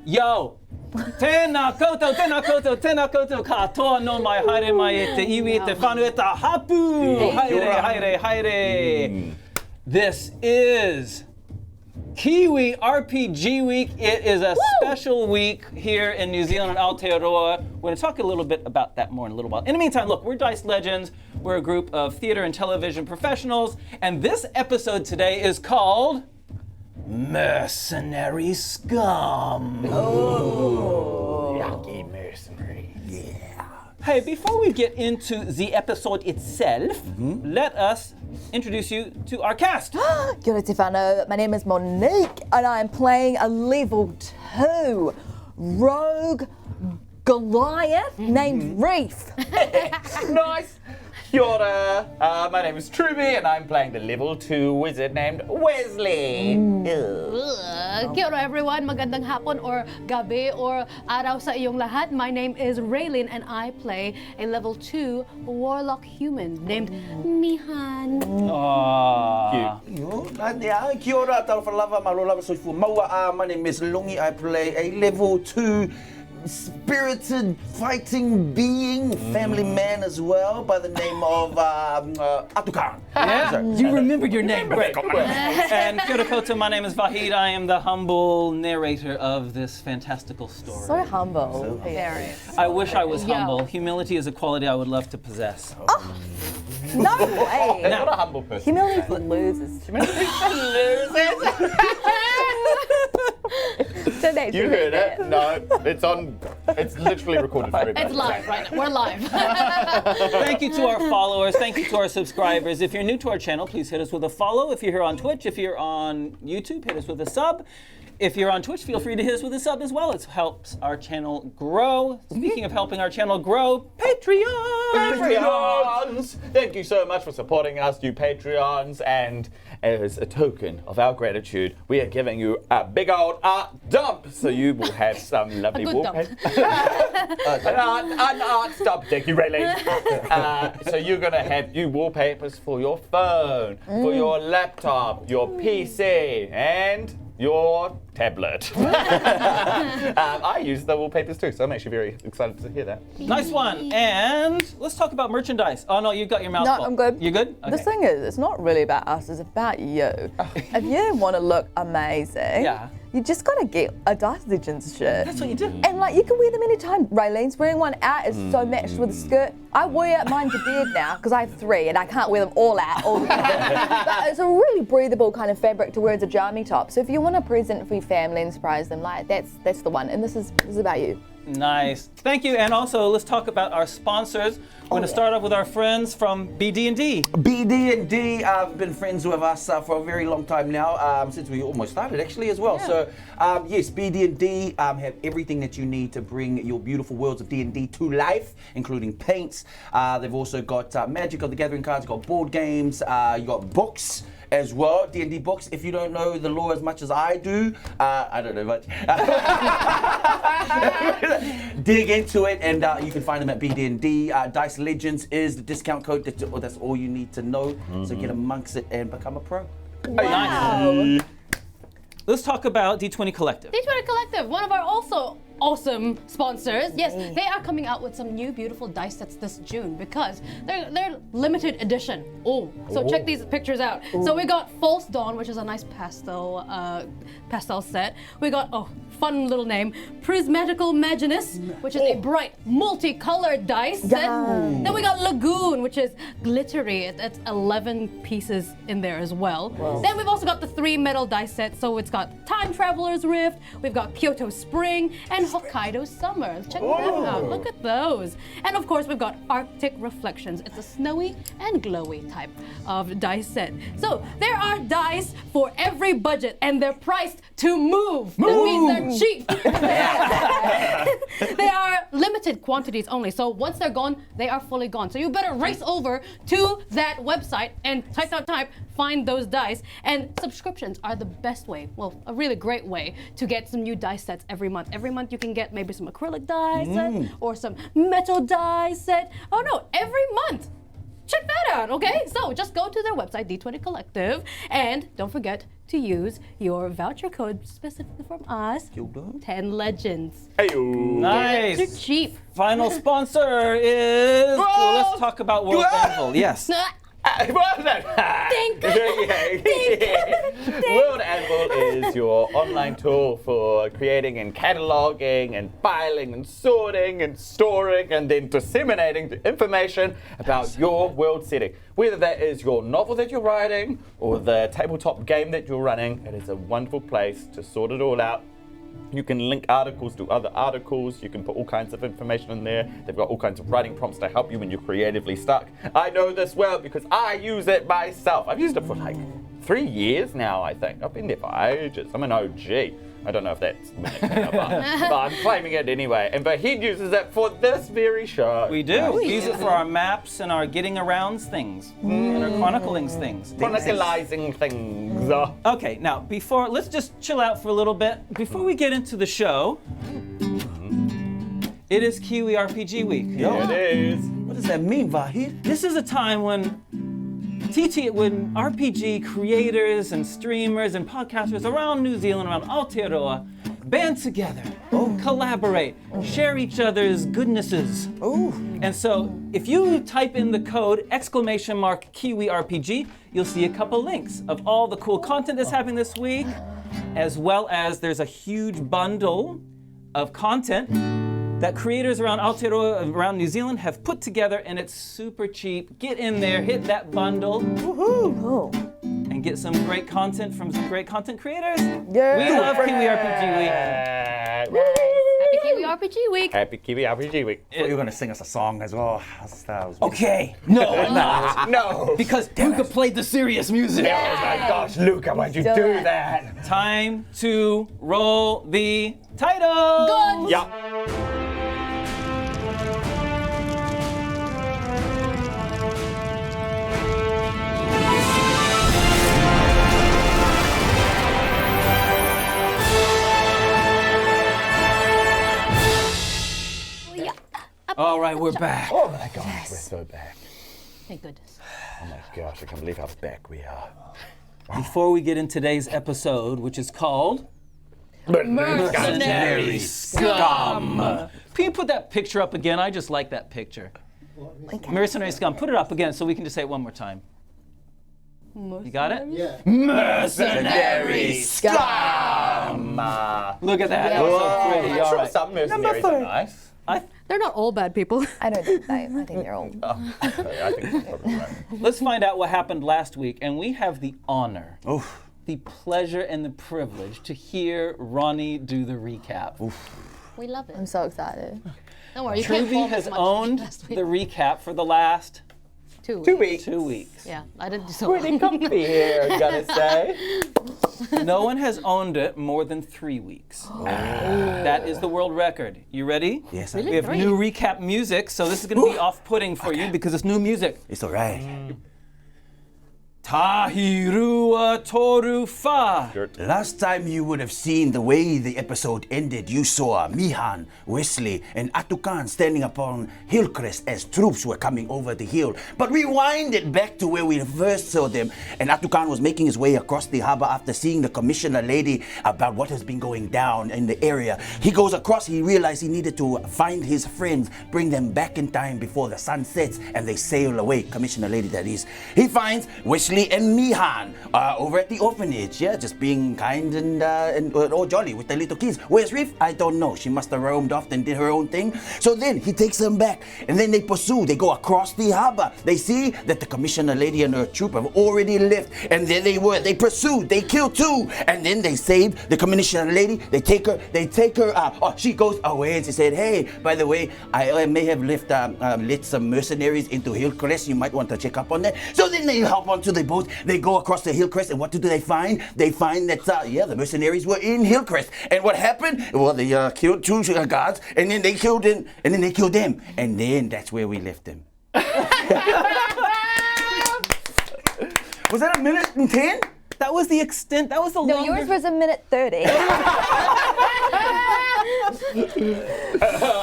Yo! Tēnā koutou, katoa no mai haere mai e te iwi e te whanu e ta hapu! Haere. This is Kiwi RPG Week. It is a special week here in New Zealand, Aotearoa. We're going to talk a little bit about that more in a little while. In the meantime, look, we're Dice Legenz. We're a group of theater and television professionals, and this episode today is called Mercenary Scum. Lucky mercenary. Yeah. Hey, before we get into the episode itself, let us introduce you to our cast. Kia ora te whānau. My name is Monique and I'm playing a level 2 rogue goliath named Reaf. Nice. Kia ora. My name is Truby and I'm playing the level 2 wizard named Wezley. Kia ora everyone, magandang hapon or gabi or araw sa iyong lahat. My name is Raylin and I play a level 2 warlock human named Mihan. Kia ora, tawhalawa, marolava soifu maua. My name is Lungi. I play a level 2 spirited fighting being, family man as well, by the name of Ātukaan. Yeah, you remembered your name. Great. And kia ora koutou, my name is Vahid. I am the humble narrator of this fantastical story. So humble. Very. I wish I was humble. Humility is a quality I would love to possess. No way. That's not a humble person. Humility for losers. You heard it? No, it's on. It's literally recorded for everybody. It's live right now. We're live. Thank you to our followers. Thank you to our subscribers. If you're new to our channel, please hit us with a follow. If you're here on Twitch, if you're on YouTube, hit us with a sub. If you're on Twitch, feel free to hit us with a sub as well. It helps our channel grow. Speaking of helping our channel grow, Patreons! Thank you so much for supporting us, you Patreons. And as a token of our gratitude, we are giving you a big old art dump. So you will have some lovely wallpaper. An art dump. Thank you, Raylene. So you're going to have new wallpapers for your phone, for your laptop, your PC, and your tablet. I use the wallpapers too, so I'm actually very excited to hear that. Nice one. And let's talk about merchandise. Oh no, you've got your mouth full. No, I'm good. You good? Okay. The thing is, it's not really about us, it's about you. If you want to look amazing, you just gotta get a Dice Legenz shirt. That's what you do. And like, you can wear them anytime. Raylene's wearing one out, it's so matched with the skirt. I wear mine to bed now, because I have 3 and I can't wear them all out all the time. But it's a really breathable kind of fabric to wear as a jammy top. So if you want a present for your family and surprise them, like that's the one. And this is about you. Nice. Thank you. And also, let's talk about our sponsors. We're going to start off with our friends from BD&D. BD&D have been friends with us for a very long time now, since we almost started actually as well. So yes, BD&D have everything that you need to bring your beautiful worlds of D&D to life, including paints. They've also got Magic of the Gathering cards, you've got board games, you got books as well, D&D books. If you don't know the lore as much as I do, I don't know much. Dig into it, and you can find them at BD&D. Dice Legenz is the discount code. That's all you need to know. So get amongst it and become a pro. Wow. Nice. Let's talk about D20 Collective. D20 Collective, one of our also awesome sponsors. Yes, they are coming out with some new beautiful dice sets this June because they're limited edition. So check these pictures out. So we got False Dawn, which is a nice pastel set. We got fun little name, Prismatical Maginus, which is a bright multicolored dice set. Then we got Lagoon, which is glittery. It's 11 pieces in there as well. Then we've also got the 3 metal dice sets. So it's got Time Traveler's Rift, we've got Kyoto Spring, and Hokkaido Summer. Check them out. Look at those. And of course, we've got Arctic Reflections. It's a snowy and glowy type of dice set. So there are dice for every budget, and they're priced to move. That means they're cheap. They are limited quantities only. So once they're gone, they are fully gone. So you better race over to that website and type, find those dice. And subscriptions are the best way, well, a really great way to get some new dice sets every month. Every month you can get maybe some acrylic dice set or some metal dice set. Oh no, every month check that out, okay? So just go to their website, D20 Collective, and don't forget to use your voucher code specifically from us, 10 Legends. Hey-o. Nice. They're cheap. Final sponsor is. Well, let's talk about World Anvil. Yes. What was that? Think. World Anvil is your online tool for creating and cataloging and filing and sorting and storing and then disseminating the information about your world setting. Whether that is your novel that you're writing or the tabletop game that you're running, it is a wonderful place to sort it all out. You can link articles to other articles. You can put all kinds of information in there. They've got all kinds of writing prompts to help you when you're creatively stuck. I know this well because I use it myself. I've used it for like 3 years now, I think. I've been there for ages. I'm an OG. I don't know if that's but I'm claiming it anyway. And Vahid uses it for this very show. We do. We use it for our maps and our getting arounds things and our chronicling things. Chronicalizing things. Okay, now let's just chill out for a little bit. Before we get into the show, it is Kiwi RPG Week. Yeah, it is. What does that mean, Vahid? This is a time when RPG creators and streamers and podcasters around New Zealand, around Aotearoa, band together, collaborate, share each other's goodnesses. And so if you type in the code !Kiwi RPG, you'll see a couple links of all the cool content that's happening this week, as well as there's a huge bundle of content that creators around Aotearoa, around New Zealand have put together, and it's super cheap. Get in there, hit that bundle, and get some great content from some great content creators. Yeah. We love Kiwi RPG Week. Happy Kiwi RPG Week. Happy Kiwi RPG Week. You're going to sing us a song as well. Okay. No, I'm not. No. Because Luca played the serious music. Oh my gosh, Luca, why'd you do that? Time to roll the title. Good. Yeah. All right, we're back. Oh my gosh, we're so back. Thank goodness. Oh my gosh, I can't believe how back we are. Before we get into today's episode, which is called Mercenary Scum. Can you put that picture up again? I just like that picture. Mercenary Scum. Put it up again so we can just say it one more time. You got it? Yeah. Mercenary Scum. Look at that. That was so pretty. All right. Some mercenaries are nice. They're not all bad people. I don't think I think they're all. I think that's probably right. Let's find out what happened last week, and we have the honor, the pleasure, and the privilege to hear Ronnie do the recap. We love it. I'm so excited. Don't worry, you can't Truby fall has as much owned last the week. recap for the last 2 2 weeks. weeks. 2 weeks. Yeah, I didn't do so Pretty well. comfy here, I gotta say. No one has owned it more than 3 weeks. That is the world record. You ready? Yes, Really? We have 3? new recap music, so this is going to be off-putting for you because it's new music. It's all right. Tahirua Toru Fa. Last time you would have seen the way the episode ended, you saw Mihan, Wezley, and Ātukaan standing upon Hillcrest as troops were coming over the hill. But we winded back to where we first saw them, and Ātukaan was making his way across the harbor after seeing the commissioner lady about what has been going down in the area. He goes across, he realized he needed to find his friends, bring them back in time before the sun sets, and they sail away, commissioner lady that is. He finds Wezley and Mihan over at the orphanage, just being kind and all jolly with the little kids. Where's Reaf? I don't know. She must have roamed off and did her own thing. So then he takes them back, and then they pursue. They go across the harbor. They see that the commissioner lady and her troop have already left, and there they were. They pursued. They killed 2, and then they saved the commissioner lady. They take her. She goes away, and she said, "Hey, by the way, I may have let some mercenaries into Hillcrest. You might want to check up on that." So then they hop onto the boat. They go across the Hillcrest, and what do they find? They find that the mercenaries were in Hillcrest. And what happened? Well, they killed 2 guards, and then they killed them, and then they killed them, and then that's where we left them. Was that 1:10? That was the extent. That was the No, longest. yours was 1:30.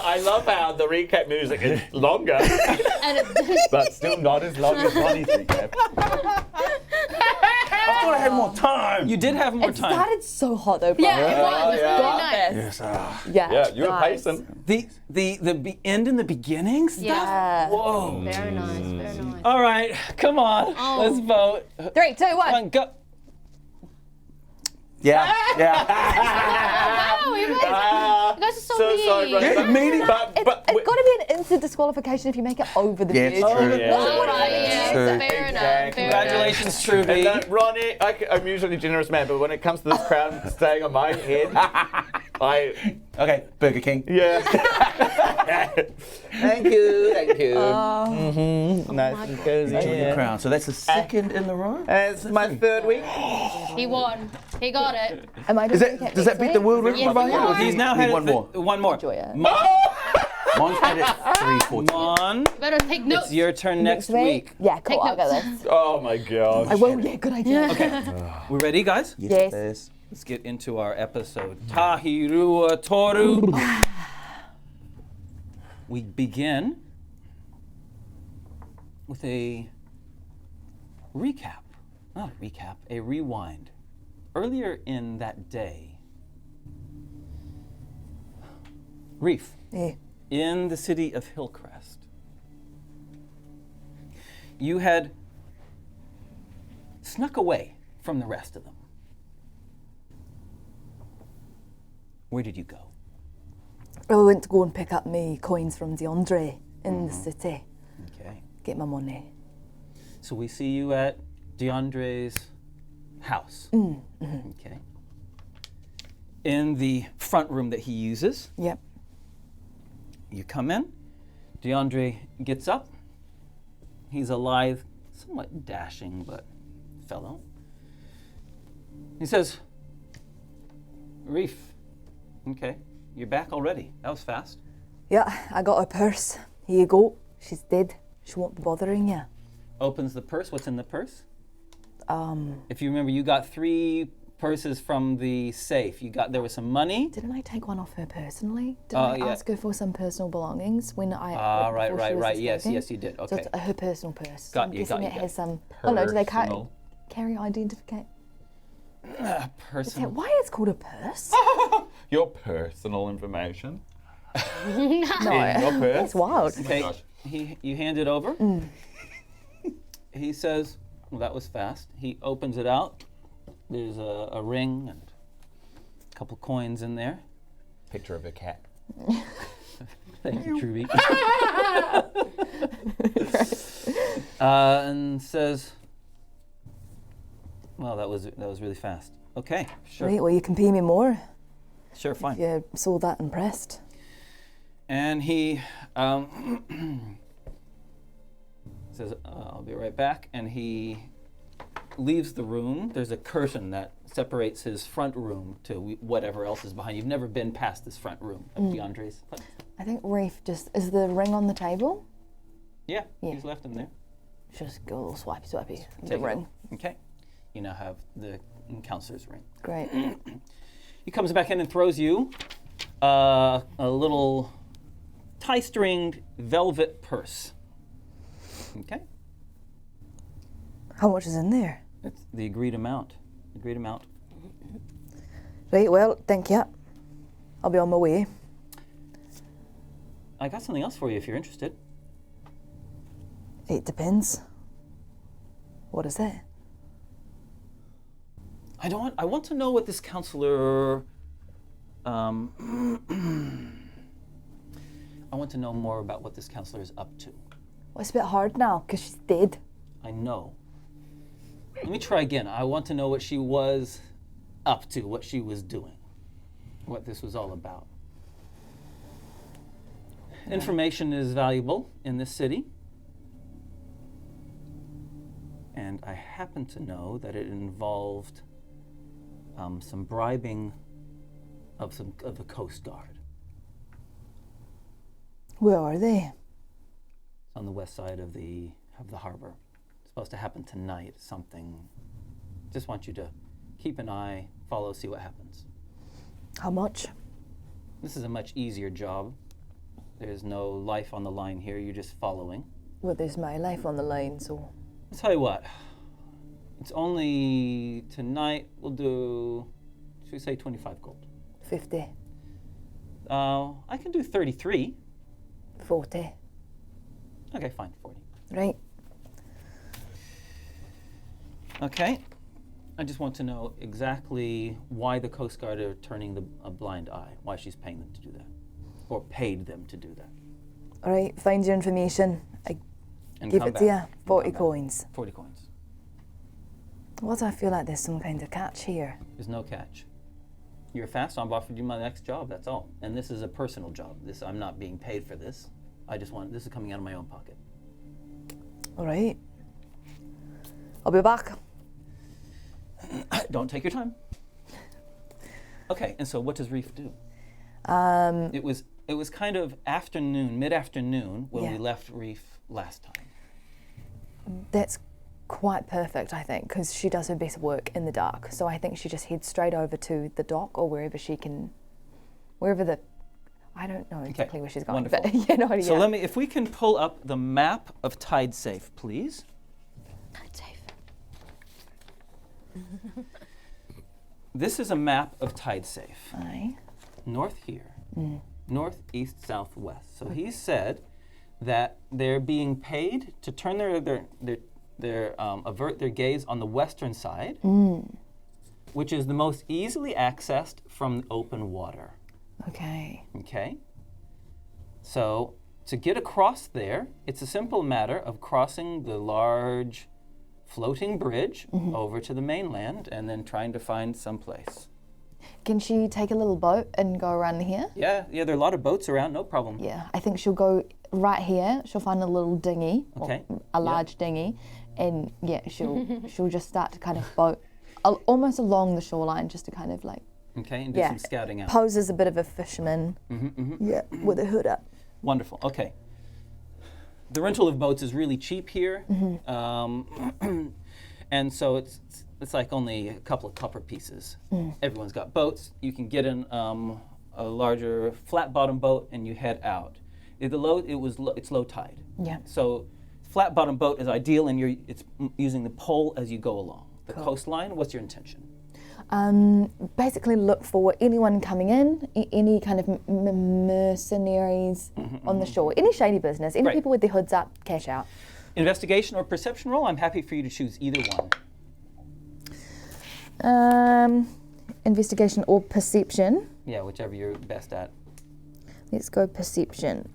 I I love how the recap music is longer, And it, but still not as long as Ronnie's recap. I thought I had more time. You did have more It time. started so hot though, bro. yeah, it was yeah. very Got nice. this. Yeah. Yeah, you were nice. pacing. The end and the beginning stuff? Yeah. Whoa. Very nice, very nice. All right, come on. Oh. Let's vote. 3, 2, 1. Come on, go. Yeah. Wow, you guys are so mean. sorry, Ronnie. Yeah, meaning. But It's got to be an instant disqualification if you make it over the Yeah, it's views. true. Yeah. All right, yeah, True. fair enough. Exactly. Fair Congratulations, And Truby. Ronnie, I'm usually a generous man, but when it comes to this crown staying on my head, I Okay, Burger King. yeah. Thank you. Nice and cozy. Enjoy your crown. So that's the second in the row. It's my third week. enough. He won. He got it. Am I Does that beat the world record Yes, by it here? does. He's now Need had one more. One more. Enjoy it. Mine's had it 3, 4. Mon, Better take notes. it's your turn next week. Yeah, cool. Take I'll get notes. this. Oh my god. I will. Yeah, good idea. We ready, guys? Yes. Let's get into our episode. Tahirua Toru. We begin with a recap. Not a recap, a rewind. Earlier in that day, Reaf, Yeah. in the city of Hillcrest, you had snuck away from the rest of them. Where did you go? I went to go and pick up my coins from DeAndre in the city. Okay. Get my money. So we see you at DeAndre's house. Okay. In the front room that he uses, Yep. you come in. DeAndre gets up. He's a lithe, somewhat dashing, but fellow. He says, Reaf, okay, you're back already. That was fast. Yeah, I got her purse. Here you go. She's dead. She won't be bothering you. Opens the purse. What's in the purse? If you remember, you got 3 purses from the safe. There was some money. Didn't I take one off her personally? Didn't I yeah. ask her for some personal belongings when I? Right. before she was Yes, escaping? yes, you did. So Okay. it's her personal purse. So Got I'm you, guessing got you, it got has you. some. Oh no, do they Personal. carry identification? Person. Why it's called a purse? Your personal information. No, In your purse. it's wild. Okay. gosh. You hand it over. He says, well, that was fast. He opens it out. There's a ring and a couple coins in there. Picture of a cat. Thank you, Truby. And says, well, that was really fast. Okay, sure. Right, well you can pay me more Sure, fine. if you're so that impressed. And he says, I'll be right back. And he leaves the room. There's a curtain that separates his front room to whatever else is behind. You've never been past this front room of DeAndre's place. I think Reef is the ring on the table? Yeah, Yeah. he's left him there. Just go a little swipey with the Take it. ring. Okay. You now have the counselor's ring. Great. He comes back in and throws you a little tie-stringed velvet purse. Okay? How much is in there? It's the agreed amount. Agreed amount. Right, well, thank you. I'll be on my way. I got something else for you if you're interested. It depends. What is it? I want to know what this counselor. I want to know more about what this counselor is up to. Well, it's a bit hard now because she's dead. I know. Let me try again. I want to know what she was up to, what she was doing, what this was all about. Information is valuable in this city. And I happen to know that it involved some bribing of the Coast Guard. Where are they? It's on the west side of the harbor. It's supposed to happen tonight. Something. Just want you to keep an eye, follow, see what happens. How much? This is a much easier job. There's no life on the line here. You're just following. Well, there's my life on the line, so. I'll tell you what. It's only tonight. We'll do, should we say 25 gold? 50, I can do 33. 40. Okay, fine, 40. Right. Okay. I just want to know exactly why the Coast Guard are turning a blind eye, why she's paying them to do that, or paid them to do that. All right, find your information. I And give come it to you. back. 40 Come back. coins. 40 coins. What do I feel like there's some kind of catch here? There's no catch. You're fast. I've offered you my next job. That's all. And this is a personal job. I'm not being paid for this. This is coming out of my own pocket. All right. I'll be back. Don't take your time. Okay. And so, what does Reaf do? It was kind of mid-afternoon when we Yeah. left Reaf last time. That's quite perfect, I think, because she does her best work in the dark. So I think she just heads straight over to the dock or wherever she can, I don't know exactly where she's going, Wonderful. but you know, So yeah. if we can pull up the map of Tide Safe, please. Tide safe. This is a map of Tide Safe. Aye. North here, north, east, south, west. So he said that they're being paid to turn avert their gaze on the western side, which is the most easily accessed from open water. Okay. Okay? So to get across there, it's a simple matter of crossing the large floating bridge over to the mainland and then trying to find some place. Can she take a little boat and go around here? Yeah, there are a lot of boats around, no problem. Yeah, I think she'll go right here. She'll find a little dinghy, Okay. or a large dinghy, and yeah, she'll just start to kind of boat almost along the shoreline, just to kind of like Okay, and do some scouting out. pose as a bit of a fisherman. Yeah, with a hood up. Wonderful. Okay. The rental of boats is really cheap here, and so it's like only a couple of copper pieces. Everyone's got boats. You can get in a larger flat bottom boat and you head out. It's low tide. Yeah. So flat bottom boat is ideal, and it's using the pole as you go along. The coastline. What's your intention? Basically look for anyone coming in, any kind of mercenaries on the shore, any shady business, any Right. people with their hoods up, cash out. Investigation or perception roll? I'm happy for you to choose either one. Investigation or perception. Yeah, whichever you're best at. Let's go perception.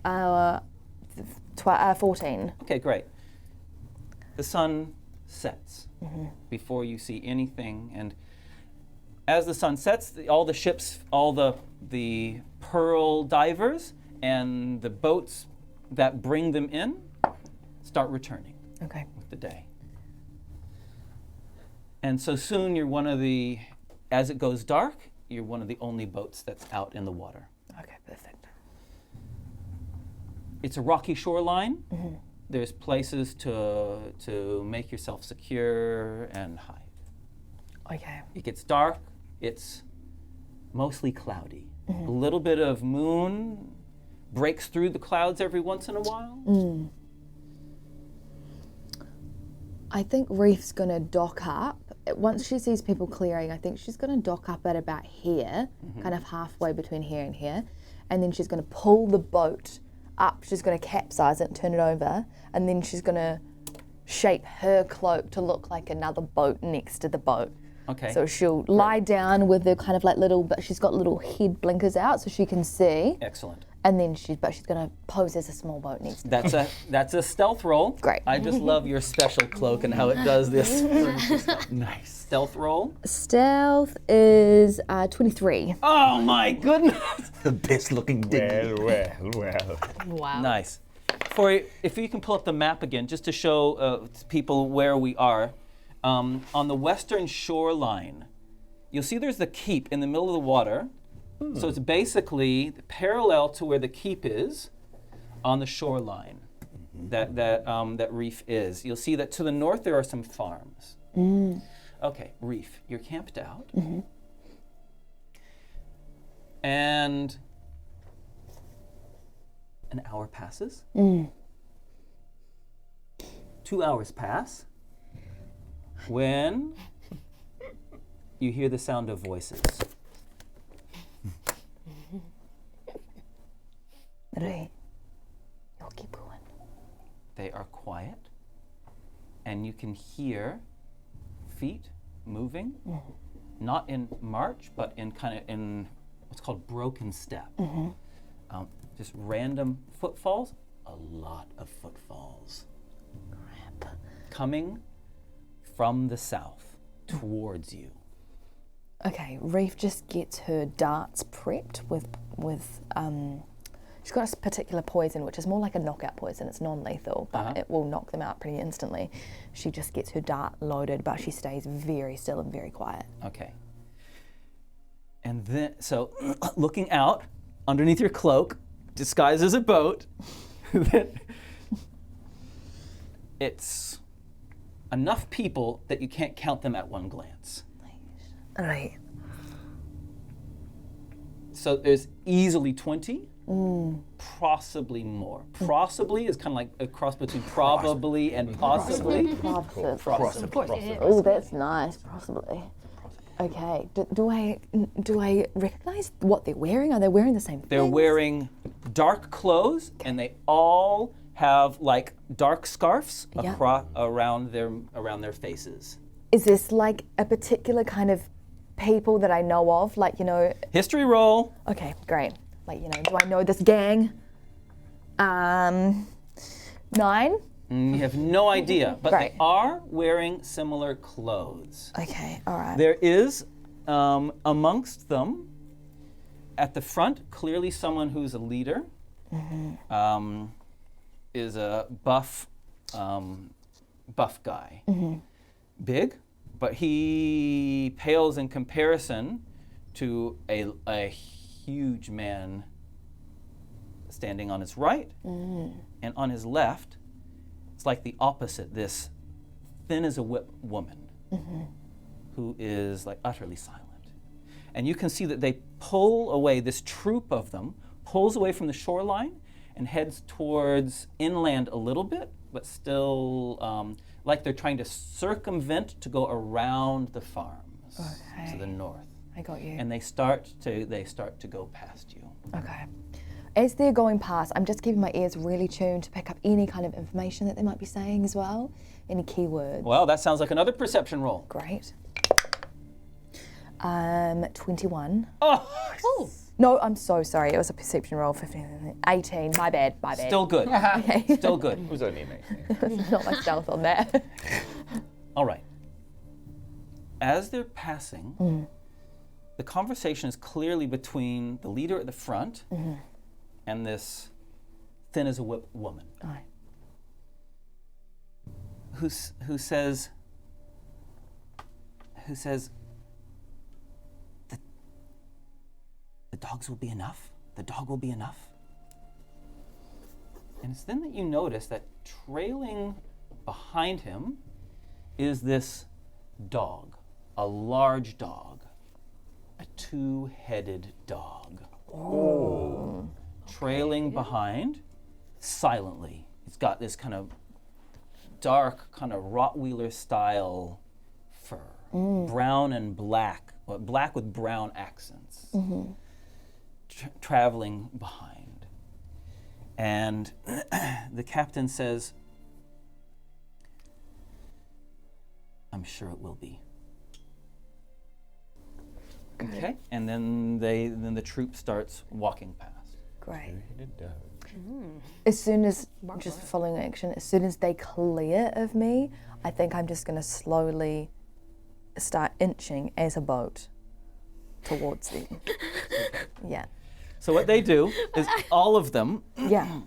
14. Okay, great. The sun sets before you see anything, and as the sun sets, all the ships, all the pearl divers and the boats that bring them in start returning Okay. with the day. And so soon as it goes dark, you're one of the only boats that's out in the water. Okay, perfect. It's a rocky shoreline. There's places to make yourself secure and hide. Okay. It gets dark. It's mostly cloudy. A little bit of moon breaks through the clouds every once in a while. I think Reef's gonna dock up. Once she sees people clearing, I think she's gonna dock up at about here, kind of halfway between here and here. And then she's gonna pull the boat up. She's gonna capsize it, turn it over, and then she's gonna shape her cloak to look like another boat next to the boat. Okay. So she'll lie down with the kind of like but she's got little head blinkers out so she can see. Excellent. And then she's gonna pose as a small boat next to That's a stealth roll. Great. I just love your special cloak and how it does this. Nice. Stealth roll. Stealth is 23. Oh my goodness. The best looking dinghy. Well. Wow. Nice. If you can pull up the map again, just to show people where we are. On the western shoreline, you'll see there's the keep in the middle of the water. So it's basically parallel to where the keep is on the shoreline that Reaf is. You'll see that to the north there are some farms. Okay, Reaf, you're camped out. And an hour passes. 2 hours pass. When you hear the sound of voices. Right. You'll keep going. They are quiet, and you can hear feet moving, not in march, but in what's called broken step. Just random footfalls, a lot of footfalls. Crap. Coming from the south towards you. Okay, Reaf just gets her darts prepped with she's got a particular poison which is more like a knockout poison. It's non-lethal, but it will knock them out pretty instantly. She just gets her dart loaded, but she stays very still and very quiet. Okay. And then, so looking out underneath your cloak, disguised as a boat, it's enough people that you can't count them at one glance. All right. So there's easily 20, possibly more. Possibly is kind of like a cross between probably and possibly. Possibly. Of course, it is. Oh, that's nice. Possibly. Okay. Do I recognize what they're wearing? Are they wearing the same thing? They're wearing dark clothes, and they all have like dark scarves around their faces. Is this like a particular kind of people that I know of? Like, you know. History roll. Okay, great. Like, you know, do I know this gang? 9. You have no idea, but Right. they are wearing similar clothes. Okay, all right. There is amongst them, at the front, clearly someone who's a leader. Is a buff guy. Big, but he pales in comparison to a huge man standing on his right, and on his left, it's like the opposite. This thin as a whip woman who is like utterly silent. And you can see that they pull away, this troop of them pulls away from the shoreline and heads towards inland a little bit, but still like they're trying to circumvent to go around the farms to the north. I got you. And they start to go past you. Okay. As they're going past, I'm just keeping my ears really tuned to pick up any kind of information that they might be saying as well. Any keywords. Well, that sounds like another perception roll. Great. 21. Oh, No, I'm so sorry. It was a perception roll. 15, 18. My bad. still good. Okay. Still good. It was only me. Not my stealth on that. All right. As they're passing, the conversation is clearly between the leader at the front and this thin as a whip woman. Aye. Who says the dogs will be enough? The dog will be enough? And it's then that you notice that trailing behind him is this dog, a large dog, a 2-headed dog. Oh. Trailing behind, silently. It's got this kind of dark, kind of Rottweiler style fur, brown and black, well, black with brown accents, traveling behind. And the captain says, I'm sure it will be. Okay, and then the troop starts walking past. Great. As soon as, just following action, as soon as they clear of me, I think I'm just going to slowly start inching as a boat towards them. Yeah. So what they do is all of them Yeah.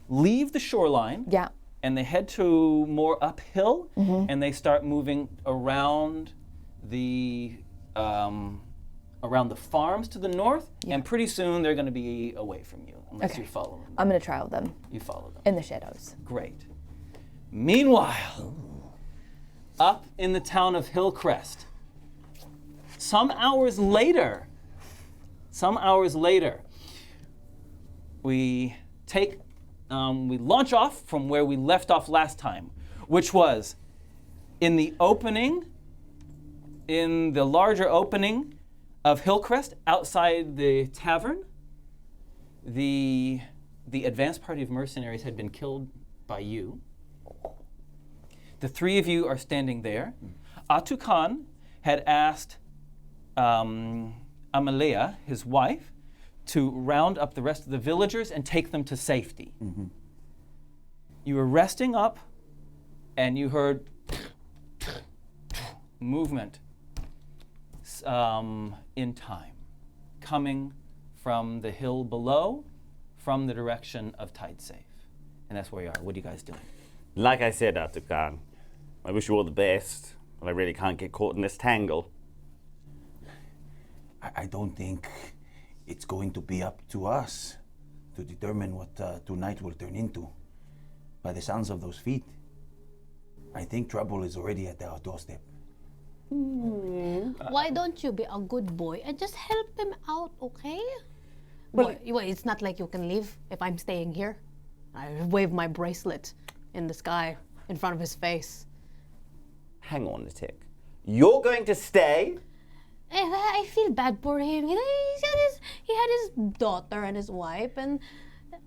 leave the shoreline Yeah. and they head to more uphill and they start moving around the farms to the north, and pretty soon they're going to be away from you unless Okay. you follow them. I'm going to trail them You follow them. in the shadows. Great. Meanwhile, up in the town of Hillcrest, some hours later, we take we launch off from where we left off last time, which was in the opening, in the larger opening of Hillcrest outside the tavern. The advanced party of mercenaries had been killed by you. The three of you are standing there. Ātukaan had asked Amalea, his wife, to round up the rest of the villagers and take them to safety. You were resting up, and you heard movement in time, coming from the hill below, from the direction of Tidesafe. And that's where you are. What are you guys doing? Like I said, Ātukaan, I wish you all the best, but I really can't get caught in this tangle. I don't think it's going to be up to us to determine what tonight will turn into. By the sounds of those feet, I think trouble is already at our doorstep. Why don't you be a good boy and just help him out, okay? Well, it's not like you can leave if I'm staying here. I wave my bracelet in the sky in front of his face. Hang on a tick. You're going to stay? I feel bad for him. He had his daughter and his wife, and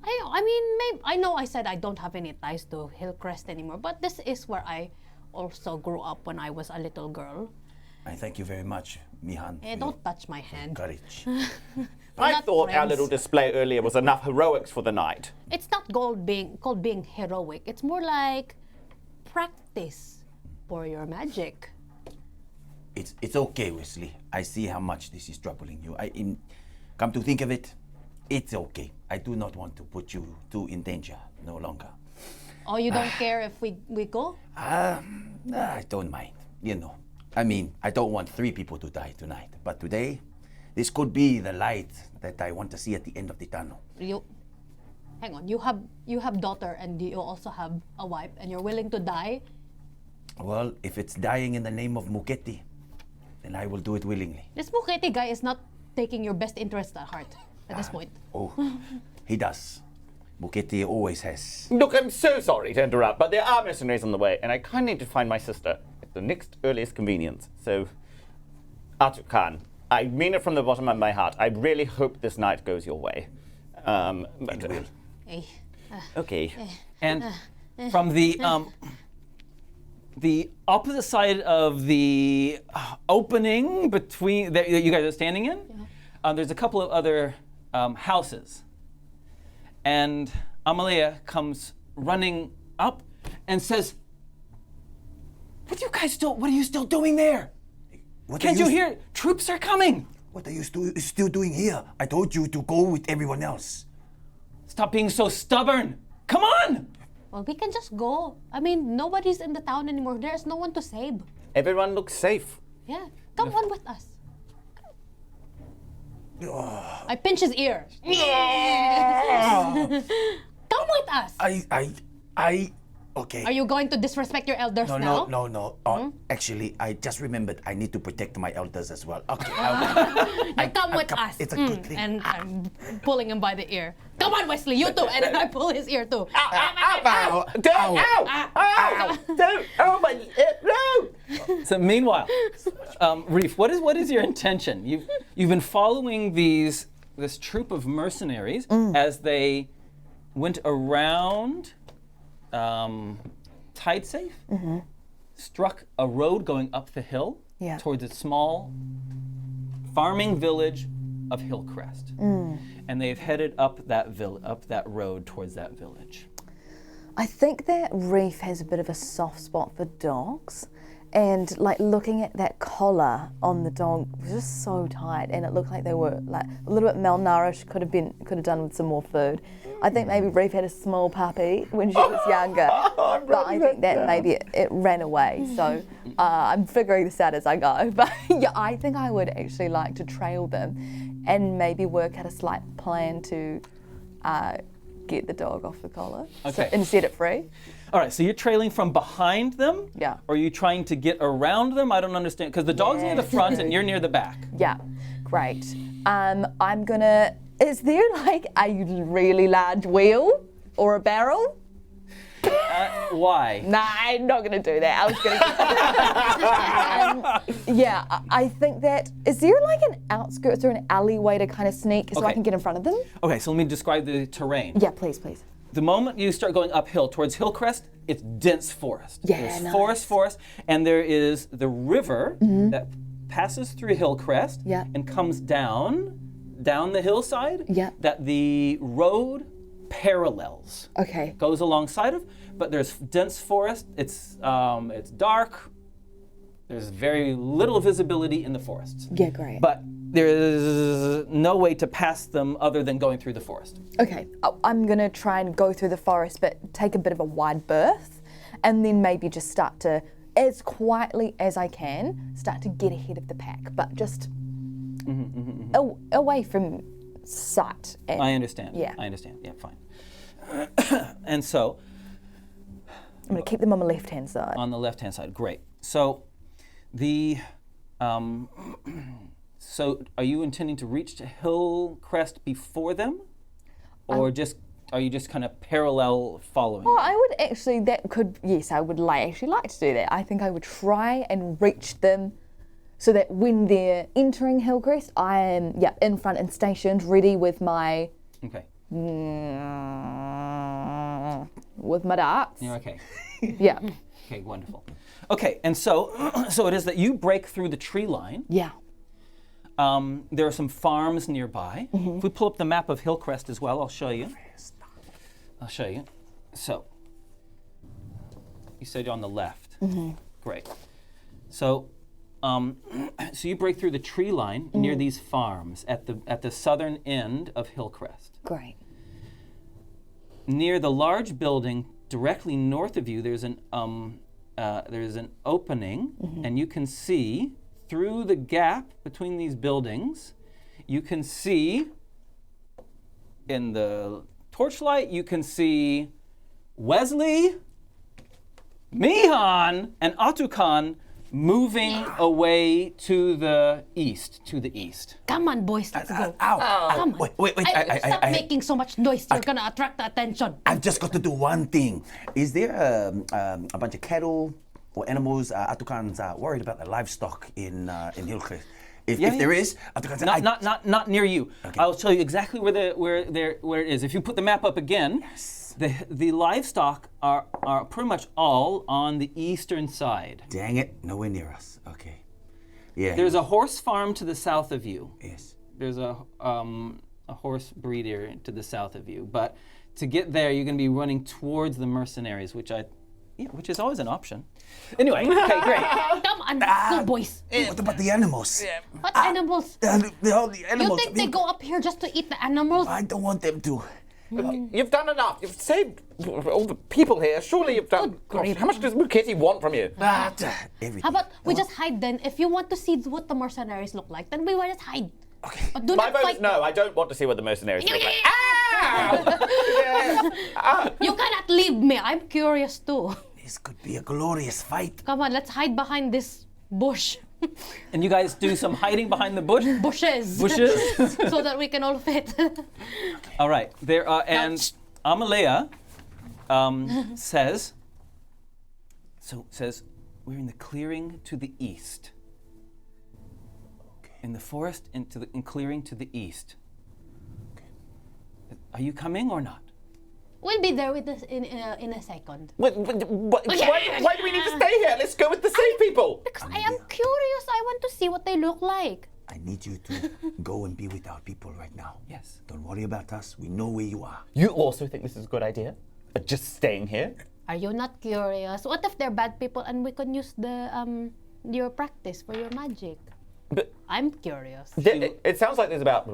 I mean, maybe I know I said I don't have any ties to Hillcrest anymore, but this is where I also grew up when I was a little girl. I thank you very much, Mihan. Don't touch my hand. Courage. I not thought our friends. little display earlier was enough heroics for the night. It's not called being heroic. It's more like practice for your magic. It's okay, Wezley. I see how much this is troubling you. Come to think of it, it's okay. I do not want to put you two in danger no longer. Oh, you don't care if we go? I don't mind, you know. I mean, I don't want 3 people to die tonight, but today, this could be the light that I want to see at the end of the tunnel. Hang on, you have daughter and you also have a wife and you're willing to die? Well, if it's dying in the name of Muketi, then I will do it willingly. This Muketi guy is not taking your best interest at heart at this point. Oh, he does. Muketi always has. Look, I'm so sorry to interrupt, but there are mercenaries on the way, and I kind of need to find my sister at the next earliest convenience. So, Ātukaan, I mean it from the bottom of my heart. I really hope this night goes your way. But, It will. Hey. Okay. And from the opposite side of the opening between that you guys are standing in, there's a couple of other houses. And Amalea comes running up and says, What are you still doing there? Can't you hear? Troops are coming. What are you still doing here? I told you to go with everyone else. Stop being so stubborn. Come on. Well, we can just go. I mean, nobody's in the town anymore. There's no one to save. Everyone looks safe. Yeah, come on with us. I pinch his ear. Come with us. Okay. Are you going to disrespect your elders now? No. Actually, I just remembered I need to protect my elders as well. Okay. Come with us. It's a good thing. And I'm pulling him by the ear. Come on, Wezley, you too. And then I pull his ear too. Ow! Don't! Oh my! No! So meanwhile, Reaf, what is your intention? You've been following this troop of mercenaries as they went around Tidesafe, struck a road going up the hill towards a small farming village of Hillcrest, and they've headed up that road towards that village. I think that Reaf has a bit of a soft spot for dogs, and like looking at that collar on the dog was just so tight, and it looked like they were like a little bit malnourished. Could have done with some more food. I think maybe Reaf had a small puppy when she was younger, but I think that maybe it ran away. So I'm figuring this out as I go. But yeah, I think I would actually like to trail them, and maybe work out a slight plan to get the dog off the collar and set it free. All right, so you're trailing from behind them? Yeah. Or are you trying to get around them? I don't understand, because the dog's near the front and you're near the back. Yeah, great. I'm gonna. Is there like a really large wheel or a barrel. Why? Nah, I'm not going to do that. I was going to. Yeah, I think that. Is there like an outskirts or an alleyway to kind of sneak so I Okay. can get in front of them? Okay, so let me describe the terrain. Yeah, please. The moment you start going uphill towards Hillcrest, it's dense forest. Yeah, There's nice. forest, and there is the river that passes through Hillcrest Yeah. and comes down the hillside Yeah. that the road parallels. Okay. Goes alongside of, but there's dense forest. It's dark. There's very little visibility in the forests. Yeah, great. But there is no way to pass them other than going through the forest. Okay, I'm gonna try and go through the forest, but take a bit of a wide berth, and then maybe just start to, as quietly as I can, start to get ahead of the pack, but just away from sight. And, I understand. Yeah. I understand. Yeah, fine. And so, I'm gonna keep them on the left-hand side. on the left-hand side, great. So, so are you intending to reach to Hillcrest before them, or are you just kind of parallel following? Oh, I would actually. I would actually like to do that. I think I would try and reach them, so that when they're entering Hillcrest, I am in front and stationed, ready with my Okay. darts. You're okay. Yeah. Okay, wonderful. Okay, and so it is that you break through the tree line. Yeah. There are some farms nearby. If we pull up the map of Hillcrest as well, I'll show you. So, you said you're on the left. Great. So, so you break through the tree line near these farms at the southern end of Hillcrest. Great. Near the large building directly north of you, there's an opening, and you can see through the gap between these buildings. You can see in the torchlight. You can see Wezley, Mihan, and Ātukaan moving away to the east. Come on, boys, let's go. Come on. Wait, Stop making so much noise. You're gonna attract the attention. I've just got to do one thing. Is there a bunch of cattle or animals? Ātukaan's worried about the livestock in Hillcrest. If there is, Ātukaan said, Not near you. Okay. I'll show you exactly where it is. If you put the map up again, the livestock are pretty much all on the eastern side. Dang it, nowhere near us. Okay. Yeah. There's a horse farm to the south of you. Yes. There's a horse breeder to the south of you. But to get there, you're going to be running towards the Mercenaries, which is always an option. Anyway, okay, great. Come on, go, boys. What about the animals? What animals? All the animals. You think they go up here just to eat the animals? I don't want them to. You've done enough. You've saved all the people here. Surely you've done. grief. How much does Muketti want from you? Everything. How about we just hide then? If you want to see what the mercenaries look like, then we will just hide. Okay. But do My not vote fight. is no. I don't want to see what the mercenaries look like. You cannot leave me. I'm curious too. This could be a glorious fight. Come on, let's hide behind this bush. And you guys do some hiding behind the Bushes. bushes. So that we can all fit. All right. There are, and Amalea says we're in the clearing to the east. In the forest, in clearing to the east. Are you coming or not? We'll be there with us in a second. Why do we need to stay here? Let's go with the safe people. Because I am curious. I want to see what they look like. I need you to go and be with our people right now. Yes. Don't worry about us. We know where you are. You also think this is a good idea? Just staying here? Are you not curious? What if they're bad people and we can use the your practice for your magic? But I'm curious. it sounds like there's about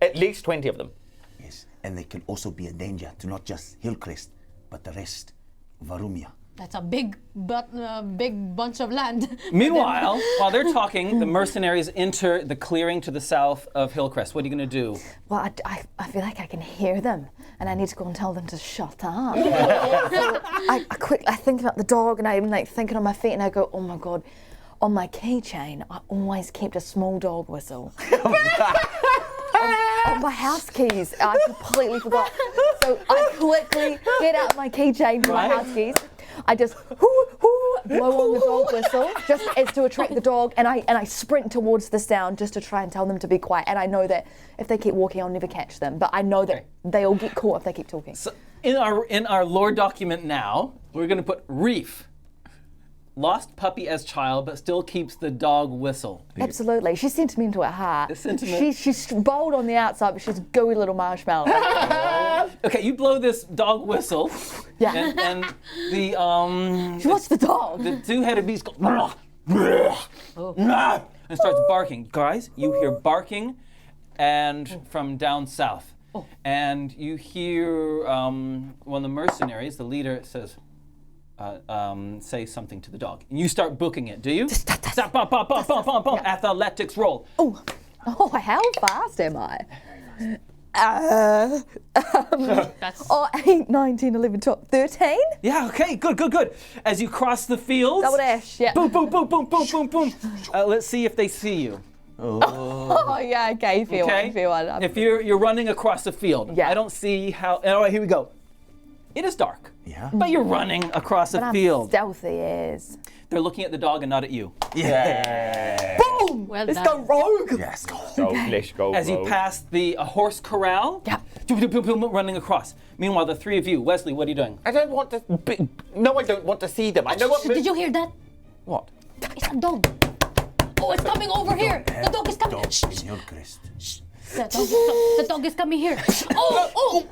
at least 20 of them. Yes. And they can also be a danger to not just Hillcrest, but the rest of Varumia. That's a big bunch of land. Meanwhile, while they're talking, the mercenaries enter the clearing to the south of Hillcrest. What are you going to do? Well, I feel like I can hear them, and I need to go and tell them to shut up. So I think about the dog, and I'm like thinking on my feet, and I go, oh my god, on my keychain, I always kept a small dog whistle. On my house keys, I completely forgot. So I quickly get out my keychain for my Right. house keys. I just blow on the dog whistle just as to attract the dog, and I sprint towards the sound just to try and tell them to be quiet. And I know that if they keep walking, I'll never catch them. But I know that they'll get caught if they keep talking. So in our lore document now, we're gonna put Reaf. Lost puppy as child, but still keeps the dog whistle. Absolutely, she's sentimental at heart. Sentiment. She's bold on the outside, but she's a gooey little marshmallow. Okay, you blow this dog whistle, Yeah. and the What's the dog? the two-headed beast goes and starts barking. Guys, you hear barking, and from down south, and you hear one of the mercenaries, the leader, says. Say something to the dog, and you start booking it. Do you? Stop! Bump, bump, bump, bump, bump, bump. Athletics roll. Oh, how fast am I? That's 8, 9, 10, 11, 12, 13? Yeah. Okay. Good. As you cross the fields. Double dash, yeah. Boom, boom, boom, boom, boom, boom, boom. Let's see if they see you. Oh, yeah, okay, feel one. If you're running across the field, Yeah. I don't see how. All right, here we go. It is dark. Yeah. But you're running across But a I'm field. stealthy as. They're looking at the dog and not at you. Yeah. Boom! Well Let's done. go rogue! Yes. Go, let's go. As you rogue. pass the horse corral, Yeah. boom, boom, boom, boom, running across. Meanwhile, the three of you, Wezley, what are you doing? I don't want to. No, I don't want to see them. I know what. Did you hear that? What? It's a dog. Oh, it's coming over here. The dog is coming. Shh, shh. Señor Christ. The dog is coming here. Oh.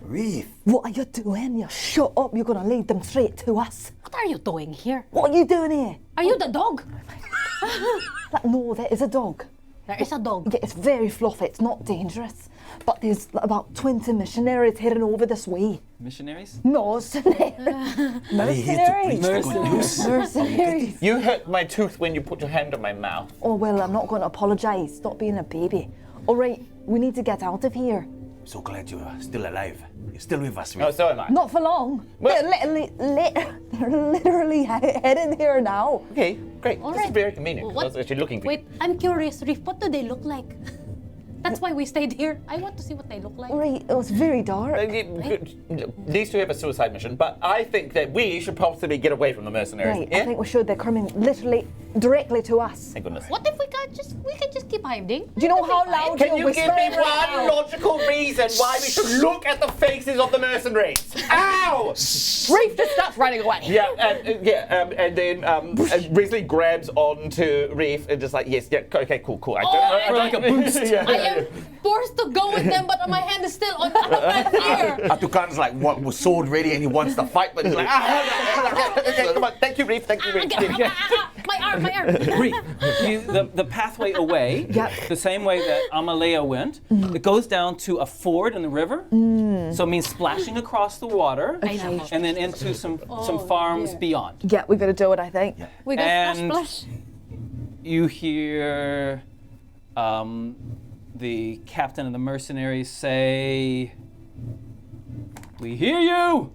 Reef. What are you doing? You shut up, you're gonna lead them straight to us. What are you doing here? What are you doing here? Are you the dog? No, that is a dog. There is a dog. Yeah, it's very fluffy, it's not dangerous. But there's about 20 missionaries heading over this way. Missionaries? Mercenaries. Are they here to preach the good Mercenary. news? Mercenaries. You hurt my tooth when you put your hand on my mouth. Oh, well, I'm not going to apologise. Stop being a baby. All right, we need to get out of here. So glad you're still alive. You're still with us, Oh, Reef. so am I. Not for long. Well- They're literally heading here now. Okay, great. All This right. is very convenient. What- I was actually looking for Wait, I'm curious, Reef. What do they look like? That's why we stayed here. I want to see what they look like. Right, it was very dark. These two have a suicide mission, but I think that we should possibly get away from the mercenaries. Right, Yeah? I think we should. They're coming literally directly to us. Thank goodness. What if we can just keep hiding? Do you know how It'll be fine. loud Can you're you give me whispering right one now? logical reason why we should look at the faces of the mercenaries? Ow! Reef just starts running away. And then Wezley grabs onto Reef and just like, yes, yeah, okay, cool. I Oh, For like a boost. Yeah. I am forced to go with them, but my hand is still on here. Ātukaan's like, what, was sword ready and he wants to fight, but he's like, Okay, come on. Thank you, Reef. Thank you, Reef. My arm. Reef, the pathway away, Yep. the same way that Amalea went, it goes down to a ford in the river. So it means splashing across the water I know. and then into some farms dear. beyond. Yeah, we got to do it, I think. We go And- splash. You hear the captain of the mercenaries say, "We hear you!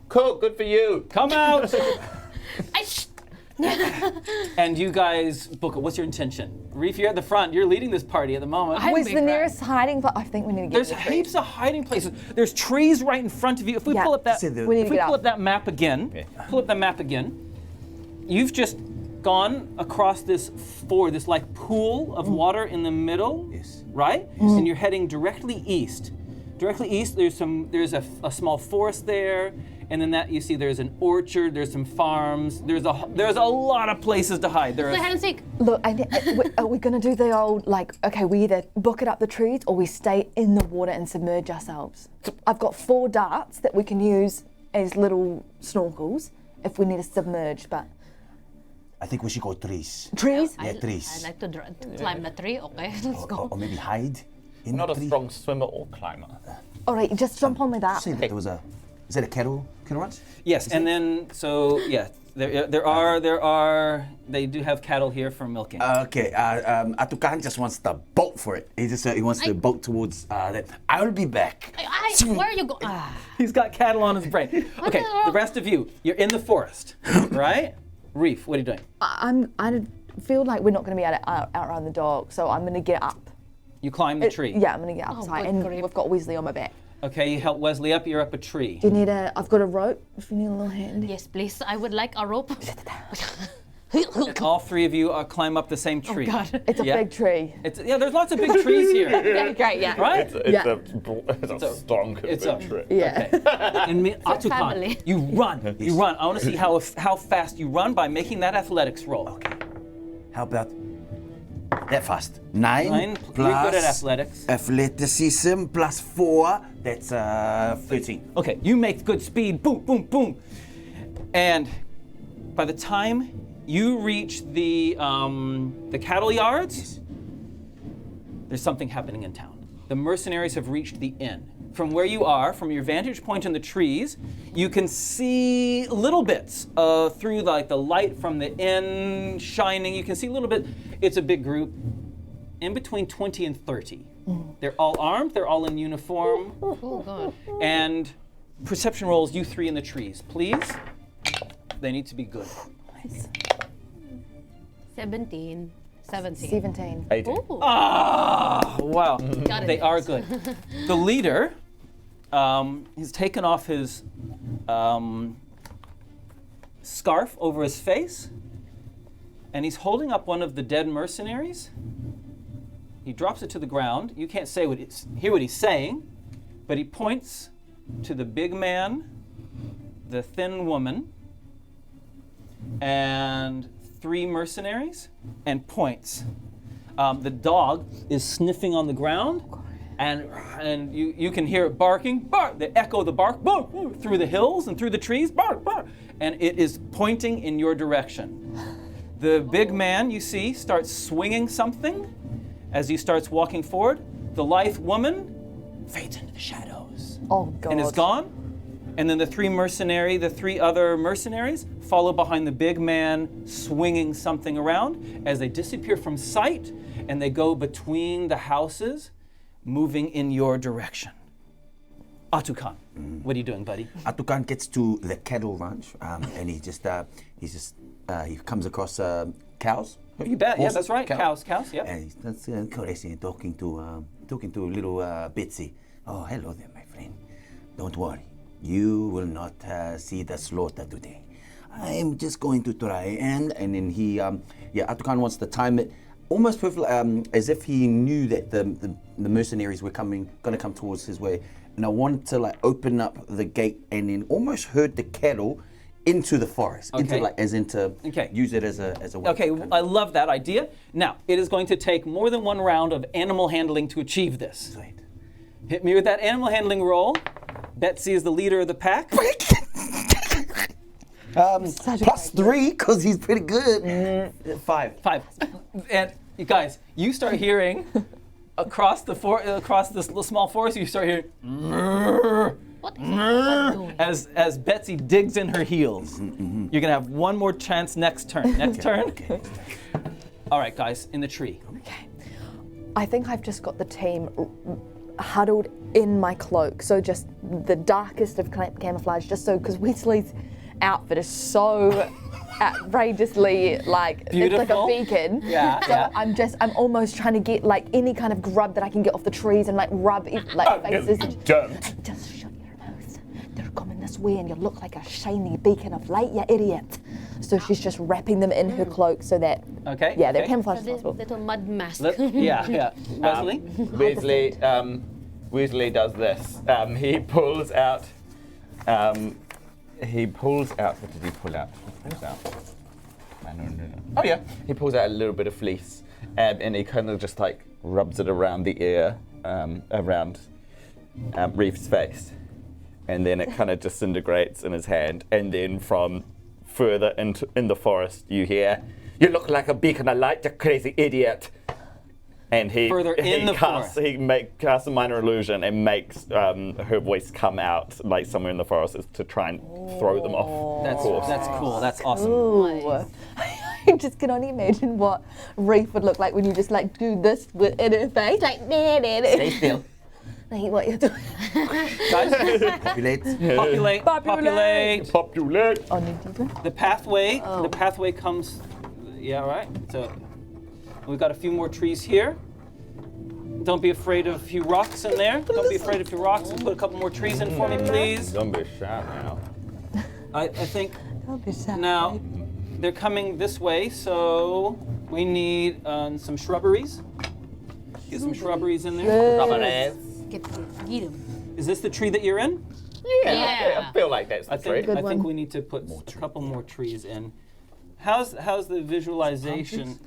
Cool, good for you. Come out!" I And you guys book it. What's your intention? Reef, you're at the front. You're leading this party at the moment. I'm Where's big the rat. nearest hiding place? I think we need to get There's to the tree. heaps of hiding places. There's trees right in front of you. If we Yeah. pull up that, See the- We need if to we get pull up. up that map again, pull up that map again. You've just gone across this ford, this like pool of water in the middle, Yes. right? And you're heading directly east. Directly east, there's a small forest there, and then that you see there's an orchard, there's some farms, there's a lot of places to hide. There Play hide are, and seek. Look, are we going to do the old, like, okay, we either book it up the trees or we stay in the water and submerge ourselves? I've got 4 darts that we can use as little snorkels if we need to submerge, but I think we should go trees. trees? Yeah, trees. I like to climb the tree. Okay, let's go. Or maybe hide in Not the a tree. strong swimmer or climber. All right, just jump on with that. Say that there was is that a kettle ranch? yes, and then they do have cattle here for milking. Okay, Ātukaan just wants the boat for it. He wants to boat towards that. I'll be back. Where are you going? He's got cattle on his brain. Okay, the rest of you, you're in the forest, right? Reef, what are you doing? I feel like we're not going to be able to outrun the dog, so I'm going to get up. You climb the tree. Yeah, I'm going to get outside, good and grief. we've got Wezley on my back. Okay, you help Wezley up. You're up a tree. Do you need I've got a rope if you need a little hand. Yes, please. I would like a rope. All three of you climb up the same tree. Oh God. It's a big tree. There's lots of big trees here. Okay, great, yeah. Right? It's a strong trip. Yeah. And Ātukaan, family. you run. You run. I want to see how fast you run by making that athletics roll. Okay. How about that fast? 9 You're plus good at athletics. athleticism plus 4. That's 13. Okay, you make good speed. Boom, boom, boom. And by the time you reach the cattle yards, there's something happening in town. The mercenaries have reached the inn. From where you are, from your vantage point in the trees, you can see little bits through the light from the inn shining. You can see a little bit. It's a big group, in between 20 and 30. They're all armed. They're all in uniform. Oh God. And perception rolls, you three in the trees, please. They need to be good. 17. 17. 17. 18. Ooh. Ah, wow. Got it. They are good. The leader, he's taken off his scarf over his face, and he's holding up one of the dead mercenaries. He drops it to the ground. You can't hear what he's saying, but he points to the big man, the thin woman, and 3 mercenaries, and points. The dog is sniffing on the ground, and you can hear it barking. Bark! They echo the bark through the hills and through the trees. Bark! Bark! And it is pointing in your direction. The big man you see starts swinging something as he starts walking forward. The lithe woman fades into the shadows. Oh God. And is gone. And then the 3 other mercenaries follow behind the big man swinging something around as they disappear from sight, and they go between the houses, moving in your direction. Ātukaan, what are you doing, buddy? Ātukaan gets to the cattle ranch, and he comes across cows. You bet. Yeah, Horses, that's right. Cows. Yeah. And he starts caressing and talking to little Betsy. Oh, hello there, my friend. Don't worry. You will not see the slaughter today. I'm just going to try and then he, Ātukaan wants to time it almost perfectly, as if he knew that the mercenaries were going to come towards his way. And I wanted to open up the gate and then almost herd the cattle into the forest, Okay. use it as a weapon. Okay, I love that idea. Now, it is going to take more than one round of animal handling to achieve this. Sweet. Hit me with that animal handling roll. Betsy is the leader of the pack. Plus 3 because he's pretty good. 5. 5. And you guys, you start hearing across this little small forest, you start hearing What is that doing? as Betsy digs in her heels. You're gonna have one more chance next turn. Next turn. Okay. All right, guys, in the tree. Okay. I think I've just got the team huddled in my cloak, so just the darkest of camouflage, just so, because Wezley's outfit is so outrageously it's like a Beautiful. beacon. Yeah, So yeah. I'm almost trying to get any kind of grub that I can get off the trees and rub faces. Don't. Just shut your mouth. They're coming this way and you look like a shiny beacon of light, you idiot. So she's just wrapping them in her cloak so that Okay. yeah, they're okay. camouflage as This possible. little mud mask. Yeah. Wezley? Wezley does this. He pulls out. What did he pull out? Oh yeah. He pulls out a little bit of fleece, and he kind of just rubs it around the ear, around Reef's face, and then it kind of disintegrates in his hand. And then from further in the forest, you hear, "You look like a beacon of light, you crazy idiot." And he casts a minor illusion and makes her voice come out somewhere in the forest to try and throw them off. That's cool. That's awesome. Ooh. I just can only imagine what Reaf would look like when you just do this in her face, Stay still. what you're doing. Guys, Populate. populate. Oh, no, The pathway comes. Yeah, right. So we've got a few more trees here. Don't be afraid of a few rocks in there. Don't be afraid of a few rocks. And put a couple more trees in for me, please. Don't be shy now. I think Don't be sad. now they're coming this way, so we need some shrubberies. Get some shrubberies in there. Get them. Is this the tree that you're in? Yeah. I feel like that's the I think tree. I think we need to put a couple more trees in. How's the visualization?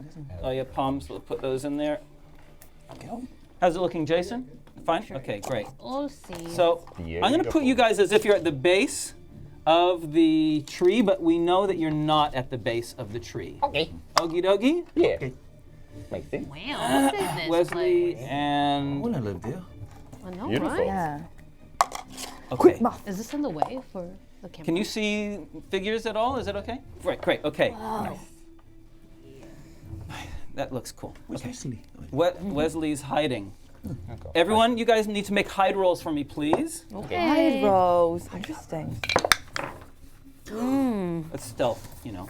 Oh yeah, palms. We'll put those in there. How's it looking, Jason? Fine. Okay, great. We'll see. So I'm going to put you guys as if you're at the base of the tree, but we know that you're not at the base of the tree. Okay. Okie dokie. Yeah. Makes sense. Wow, what is this Wesley place? and I want to live there. I know, Beautiful. right? Yeah. okay. Is this in the way for the camera? Can you see figures at all? Is it okay? Right, great. Okay. That looks cool. Where's Wesley? Wesley's hiding. Everyone, you guys need to make hide rolls for me, please. Hide rolls. Interesting. It's stealth, you know.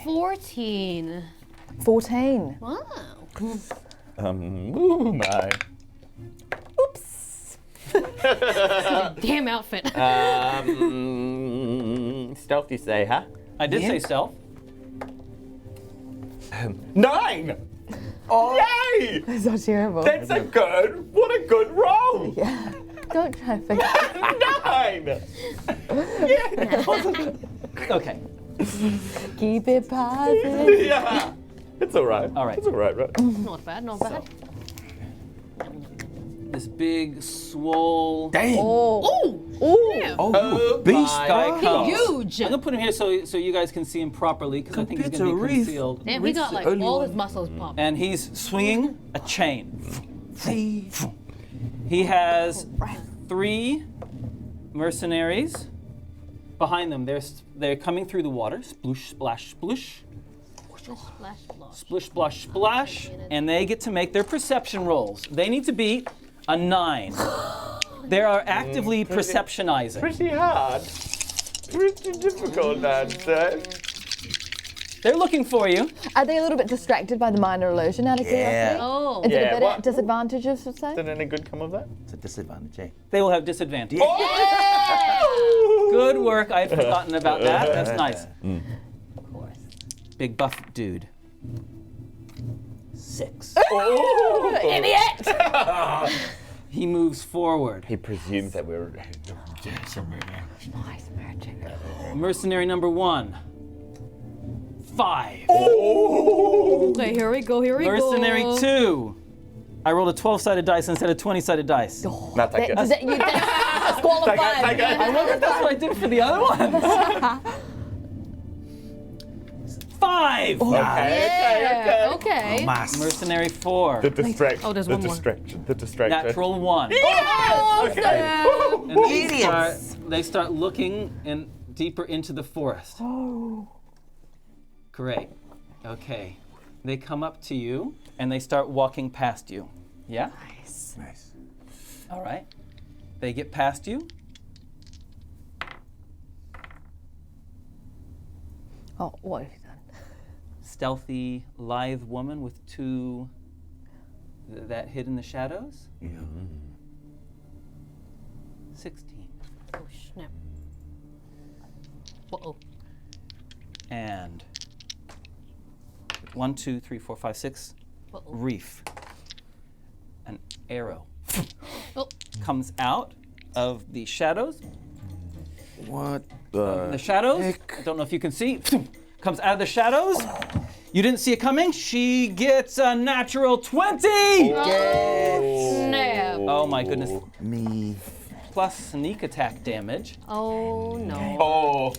14. 14. Wow. Ooh, my. Oops. Damn outfit. Stealth, you say, huh? I did say stealth. 9! Oh. Yay! That's so terrible. That's a good, what a good roll! Yeah. Don't try to figure it 9! Okay. Keep it positive. Yeah! It's alright. All right. It's alright, right? Not bad, not bad. This big, swole Dang. Oh. Ooh! Yeah. Oh, beast guy comes. Huge! I'm gonna put him here so you guys can see him properly because I think he's Compared gonna to be Reaf. concealed. Damn, he got like only all one. his muscles popped. And he's swinging a chain. See. He has 3 mercenaries behind them. They're coming through the water. Sploosh, splash, sploosh. Splash, splash. Splish, splash, splash. And they get to make their perception rolls. They need to beat a 9. They are actively perceptionizing. Pretty hard. Pretty difficult, I'd say. They're looking for you. Are they a little bit distracted by the minor illusion out of curiosity? Oh. Is it Yeah, a bit what- at disadvantages, should say? Did any good come of that? It's a disadvantage, eh? They will have disadvantage. Yeah. Good work. I had forgotten about that. That's nice. Of course. Big buff dude. 6. Idiot! He moves forward. He presumes that we're. Nice magic. Mercenary number 1. 5. Okay, here we go, here we go. Mercenary 2. I rolled a 12-sided dice instead of 20-sided dice. Not that good. That's qualified. Take it. I wonder if that's what I did for the other ones. 5. Okay. Okay. Mas. Mercenary 4. The distraction. Oh, there's the one more. distraction. The distraction. Natural 1. Okay. And they Idiots. start looking deeper into the forest. Great. Okay. They come up to you and they start walking past you. Yeah? Nice. Nice. All right. They get past you. Oh, what have you done? Stealthy, lithe woman with 2 that hid in the shadows. Yeah. 16. Oh, snap. Uh-oh. And 1, 2, 3, 4, 5, 6. Uh-oh. Reaf. An arrow Oh. comes out of the shadows. What The shadows. heck? I don't know if you can see. Comes out of the shadows. You didn't see it coming. She gets a natural 20. Snap. Oh my goodness. Me. Plus sneak attack damage. Oh, no. Oh.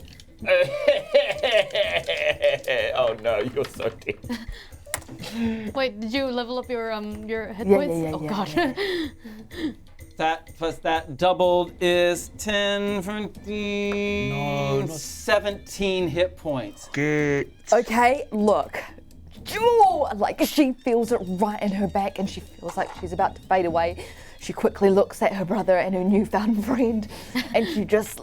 Oh no, you're so deep. Wait, did you level up your hit Yeah, points? yeah, yeah, Oh, yeah, gosh. That plus that doubled is 10, 15, 17 hit points. Get. Okay, look. Ooh, like she feels it right in her back and she feels like she's about to fade away. She quickly looks at her brother and her newfound friend and she just,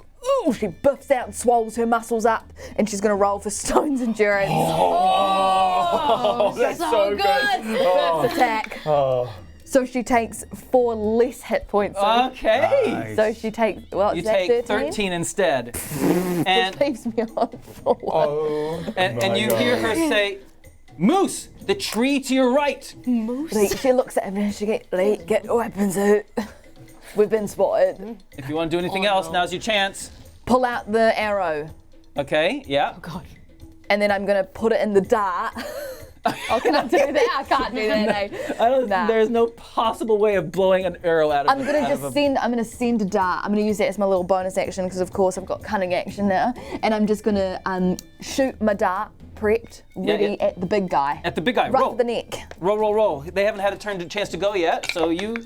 she buffs out and swells her muscles up and she's gonna roll for Stone's endurance. Oh, That's so good. First attack. So she takes 4 less hit points. Okay. So she takes, well, You is that take 13? 13 instead. and Leaves me on 4. and you hear her say, Moose, the tree to your right. Like, she looks at him and she goes, like, get your weapons out. We've been spotted. If you want to do anything else, now's your chance. Pull out the arrow. Okay, yeah. God. And then I'm going to put it in the dart. Oh, can I do that? I can't do that, no. Nah. There's no possible way of blowing an arrow out of I'm gonna send a dart. I'm gonna use that as my little bonus action because of course I've got cunning action now. And I'm just gonna shoot my dart prepped, ready at the big guy. At the big guy, right roll. to the neck. Roll. They haven't had a chance to go yet, so you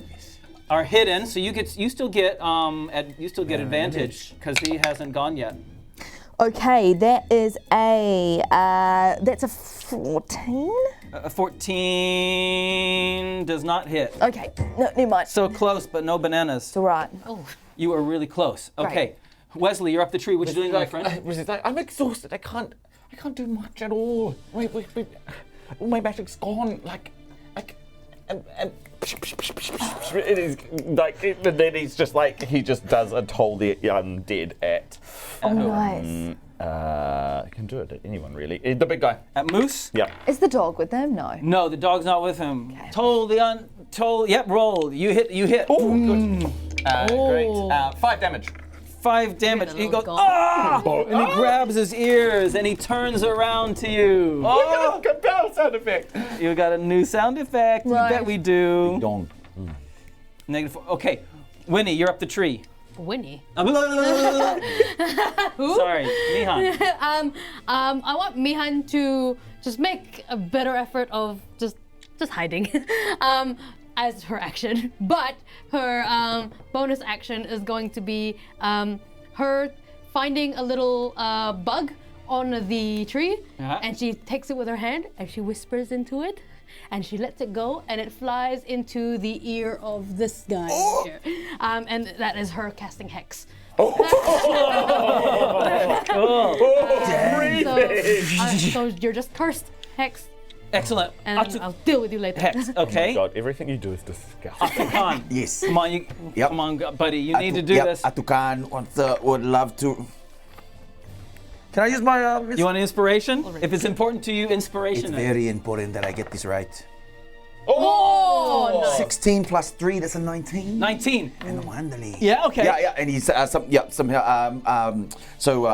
are hidden. So you still get advantage because he hasn't gone yet. Okay, that is that's a 14. 14 does not hit. Okay, no, never mind. So close, but no bananas. It's all right. Oh. You are really close. Okay, Wezley, you're up the tree. What you doing, my friend? I'm exhausted. I can't do much at all. Wait. All my magic's gone. And it is like. And then he's just like he just does a toll the undead at. Oh, nice. You can do it at anyone really. The big guy. At Moose? Yeah. Is the dog with them? No. No, the dog's not with him. Okay. Yep, roll. You hit. Oh, good. Great. 5 damage. 5 damage. He goes, gone. ah! And he grabs his ears and he turns around to you. Oh, compel sound effect. You got a new sound effect. Right. You bet we do. Dong. -4. Okay, Winnie, you're up the tree. Winnie. Sorry, Mihan. I want Mihan to just make a better effort of just hiding as her action. But her bonus action is going to be her finding a little bug on the tree, and she takes it with her hand and she whispers into it. And she lets it go, and it flies into the ear of this guy here. And that is her casting Hex. Cool. So you're just cursed, Hex, Excellent. and I'll deal with you later. Hex, okay. God, everything you do is disgusting. Ātukaan. Yes. Come on, Yep. come on, buddy. You need to do Yep, this. Ātukaan would love to. Can I use my? You want an inspiration? If it's important to you, It's inspiration. very important that I get this right. Oh! Nice. 16 plus 3, that's a 19. 19. And I'm handling. Yeah, okay. Yeah, and he's so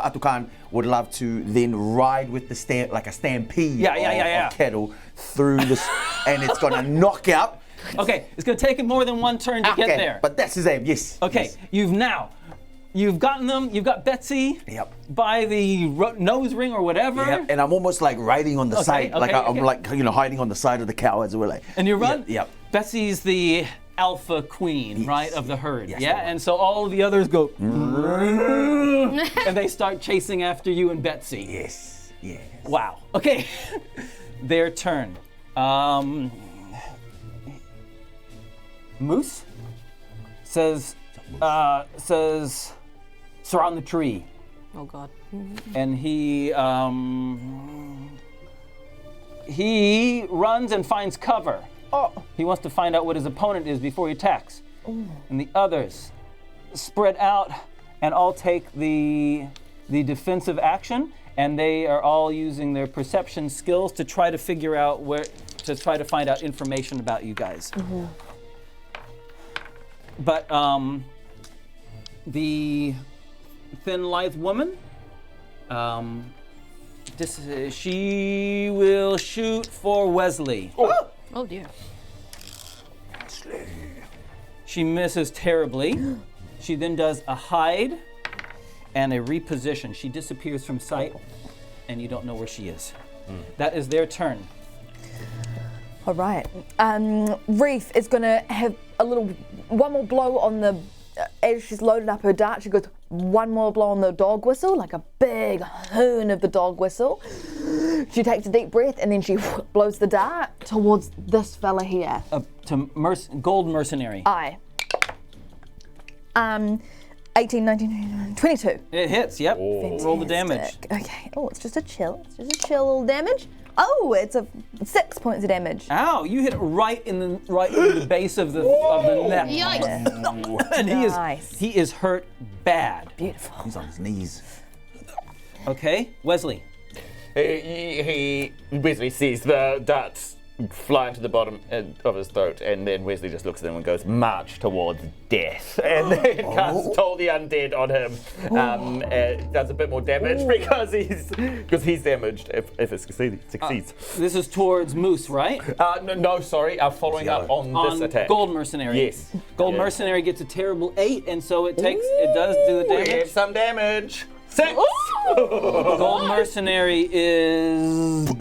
Ātukaan would love to then ride with the like a stampede of cattle through this, and it's gonna knock out. Okay, it's gonna take him more than one turn to get there. But that's his aim, yes. Okay, Yes. You've gotten them. You've got Betsy Yep. by the nose ring or whatever. Yep. And I'm almost like riding on the side, like I'm okay. like hiding on the side of the cow as we're like. And you run. Yep. Betsy's the alpha queen, Yes. right, of the herd. Yes, Yeah, I and so all of the others go, and they start chasing after you and Betsy. Yes. Yes. Wow. Okay, their turn. Moose says, surround the tree, Oh God. and he runs and finds cover. Oh. He wants to find out what his opponent is before he attacks. And the others spread out and all take the defensive action, and they are all using their perception skills to try to figure out to find out information about you guys. But the thin, lithe woman, she will shoot for Wezley. Oh dear. She misses terribly. She then does a hide and a reposition. She disappears from sight, and you don't know where she is. That is their turn. All right. Reaf is gonna have one more blow on the, as she's loaded up her dart, she goes one more blow on the dog whistle, like a big hoon of the dog whistle. She takes a deep breath and then she blows the dart towards this fella here. To Gold Mercenary. Aye. 18, 19, 22. It hits, yep. Roll the damage. Fantastic. Okay. Oh, it's just a chill. It's just a chill little damage. Oh, it's a 6 points of damage. Ow! You hit it right in the base of the neck. Yikes. And Nice. he is hurt bad. Beautiful. He's on his knees. Okay, Wezley. He Wezley sees the darts fly into the bottom of his throat, and then Wezley just looks at him and goes, "March towards death," and then casts Toll the Undead on him. Does a bit more damage because he's damaged if it succeeds. This is towards Moose, right? No, sorry. Following up on this attack. Gold Mercenary. Yes. Gold Yeah. Mercenary gets a terrible 8, and so it does do the We have damage. some damage. 6. Gold Mercenary is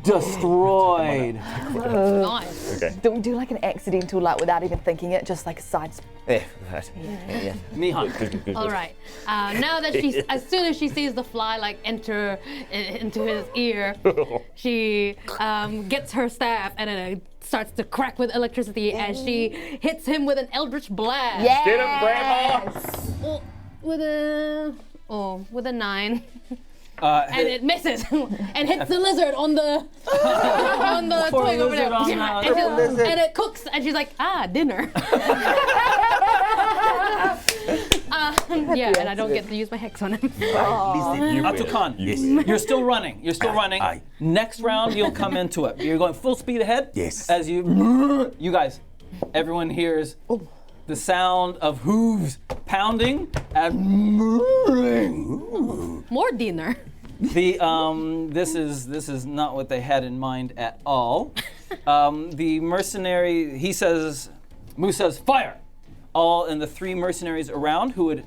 destroyed. Nice. Okay. Don't we do like an accidental, like without even thinking it, just like a side. Yeah. Mihan. All right. Now that as soon as she sees the fly like enter into his ear, she gets her staff and it starts to crack with electricity as she hits him with an eldritch blast. Yeah. Get him, Grandma. Oh, with a 9. And it misses and hits the lizard on the Poor twig over there. lizard on the- And it cooks and she's like, dinner. Yeah, and I don't get to use my hex on him. Ātukaan. Yes. You're still running. You're still running. aye. Next round, you'll come into it. You're going full speed ahead. Yes. As you guys, everyone hears the sound of hooves pounding and moving. More dinner. This is not what they had in mind at all. The mercenary, Moose says, fire! All and the 3 mercenaries around who had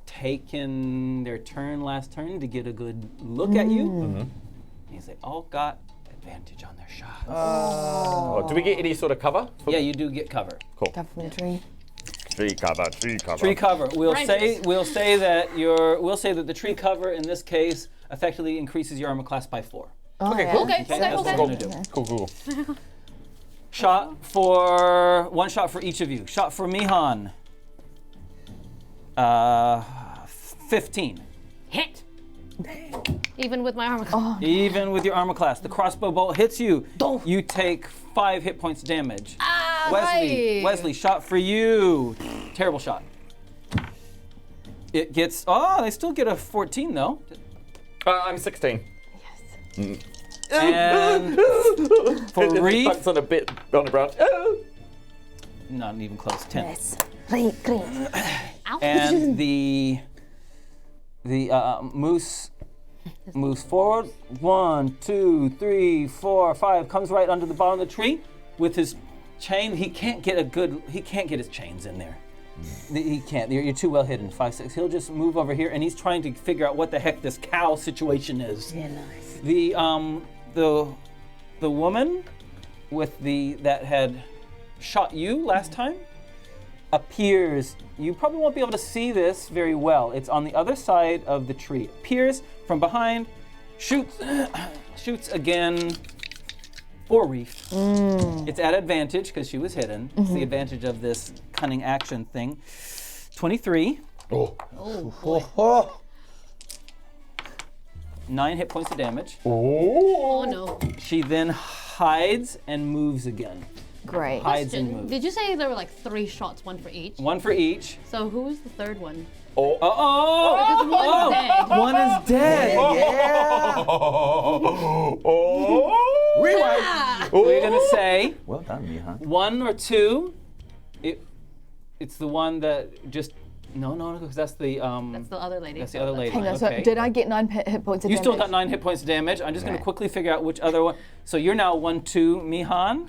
taken their last turn to get a good look at you. They all got advantage on their shots. Oh, do we get any sort of cover? Yeah, you do get cover. Cool. Come from the tree. Tree cover. Tree cover. We'll say Righteous. that the tree cover in this case effectively increases your armor class by 4. Okay, yeah. cool. Okay, That's what we're gonna do. Cool. One shot for each of you. Shot for Mihan. 15. Hit. Even with my armor class. Even with your armor class, the crossbow bolt hits you. You take 5 hit points damage. Wezley, shot for you. Terrible shot. It gets. They still get a 14 though. I'm 16. And for Reaf, Bucks on a bit on the branch. Oh. not even close. 10. Yes. Clean. And the moose moves forward. 1, 2, 3, 4, 5. Comes right under the bottom of the tree with his chain. He can't get his chains in there. He can't. You're too well hidden. 5, 6. He'll just move over here, and he's trying to figure out what the heck this cow situation is. Yeah, nice. The woman that had shot you last time appears. You probably won't be able to see this very well. It's on the other side of the tree. Appears from behind, shoots again for Reaf. It's at advantage because she was hidden. It's the advantage of this cunning action thing. 23. Oh. 9 hit points of damage. Oh no. She then hides and moves again. Great. Hides and moves. Did you say there were like 3 shots, 1 for each? 1 for each. So who was the third one? Oh! Because one's dead. One is dead. Rewind. We're gonna say Well done, Mihan. 1 or 2. It's the one that just no, because that's the That's the other lady. That's the other lady. Hang on, Okay. so did I get 9 hit points of You damage? still got 9 hit points of damage. I'm just going to Right. quickly figure out which other one. So you're now 1-2, Mihan.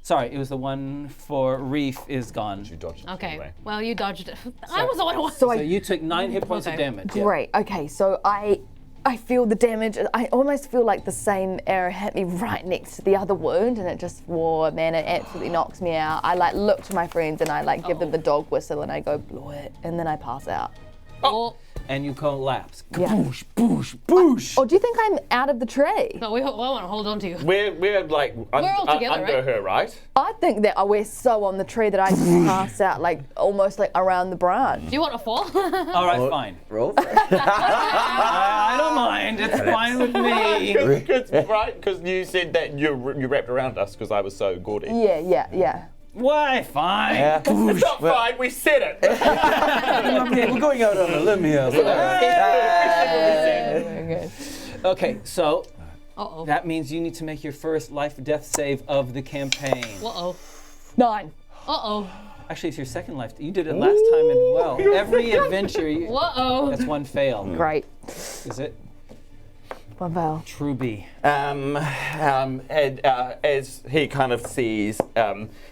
Sorry, it was the one for Reaf is gone. You dodged it. Okay. Anyway. Well, you dodged it. I was the one who was. So So I you took 9 hit points of Okay. damage. yeah. Great. Okay, so I feel the damage. I almost feel like the same arrow hit me right next to the other wound, and it just, man, it absolutely knocks me out. I look to my friends and I give them the dog whistle and I go, blow it, and then I pass out. Oh. and you collapse. Yeah. Boosh, boosh, boosh. Or do you think I'm out of the tree? No, we want to hold on to you. We're like all together, under right? her, right? I think that we're so on the tree that I just pass out, like almost like around the branch. Do you want to fall? All right, fine. Roll. I don't mind. It's fine with me. Right? Because you said that you wrapped around us because I was so gaudy. Yeah. Why? Fine. It's not fine. We said it. We're going out on a limb here. Okay, so Uh-oh. that means you need to make your first life-death save of the campaign. Uh-oh. 9. Uh-oh. Actually, it's your second life. You did it last time as well. Every adventure, Uh-oh. that's one fail. Great. Is it? One fail. Truby. And as he kind of sees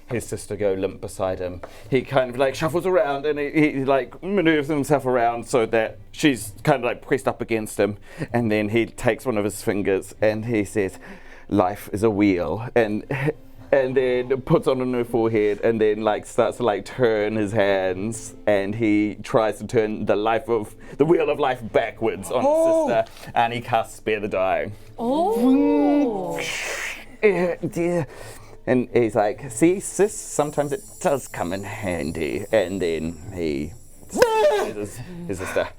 his sister go limp beside him, he kind of like shuffles around and he like maneuvers himself around so that she's kind of like pressed up against him, and then he takes one of his fingers and he says, "Life is a wheel," and then puts on her forehead and then like starts to like turn his hands, and he tries to turn the wheel of life backwards on his sister, and he casts Spare the Dying. Oh. And he's like, "See, sis, sometimes it does come in handy." And then he his sister.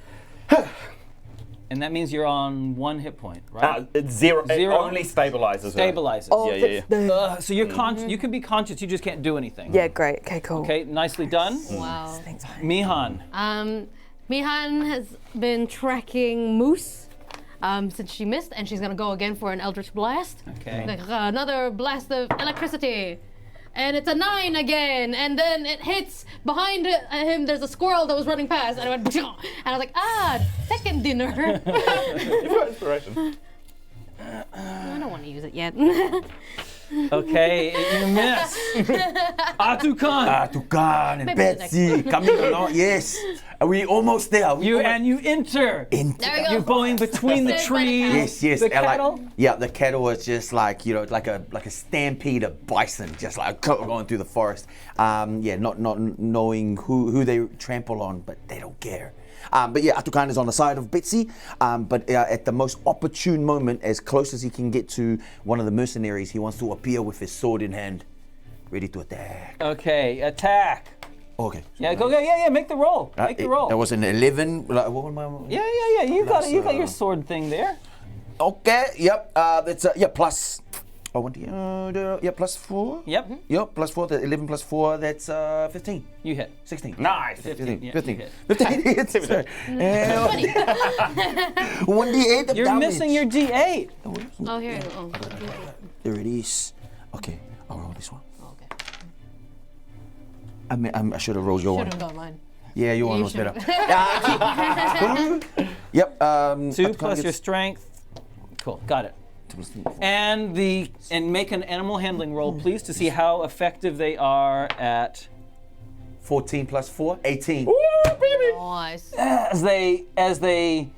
And that means you're on 1 hit point, right? It's zero. Zero. It only stabilizes her. Stabilizes. Oh, Yeah. So you're you can be conscious, you just can't do anything. Yeah, great. Okay, cool. Okay, nicely done. Wow. Mihan. Mihan has been tracking Moose since she missed, and she's gonna go again for an Eldritch Blast. Okay. Like, another blast of electricity. And it's a 9 again, and then it hits behind him. There's a squirrel that was running past, and I went, and I was like, second dinner. Inspiration. I don't want to use it yet. Okay, you miss. Ātukaan. Ātukaan and Maybe the next Betsy coming along. Yes. Are we almost there? You enter. There we go. You're going between the Saved by the trees. Yes. The and cattle. The cattle is just like like a stampede of bison, just like going through the forest. Not knowing who they trample on, but they don't care. But yeah, Ātukaan is on the side of Betsy, but at the most opportune moment, as close as he can get to one of the mercenaries, he wants to appear with his sword in hand, ready to attack. Okay, attack. Okay. Yeah, go. Yeah. Make the roll. Make the roll. That was an 11. What am I? Yeah. You got it. You got your sword thing there. Okay. Yep. That's plus. Oh, plus 4. Yep. Yep. Plus 4. 11 plus 4. That's 15. You hit. 16. Nice. 15. Yeah, 15. you hit. 15 hits. 1d8 of You're damage. missing your D8. Oh, here you go. Oh. There it is. Okay. I'll roll this one. Okay. I should have rolled your Should one. have gone mine. Yeah, your one was should've. better. Yep. 2 Ātukaan plus your gets- strength. Cool. Got it. And make an animal handling roll, please, to see how effective they are at 14 plus 4, 18. Nice. as they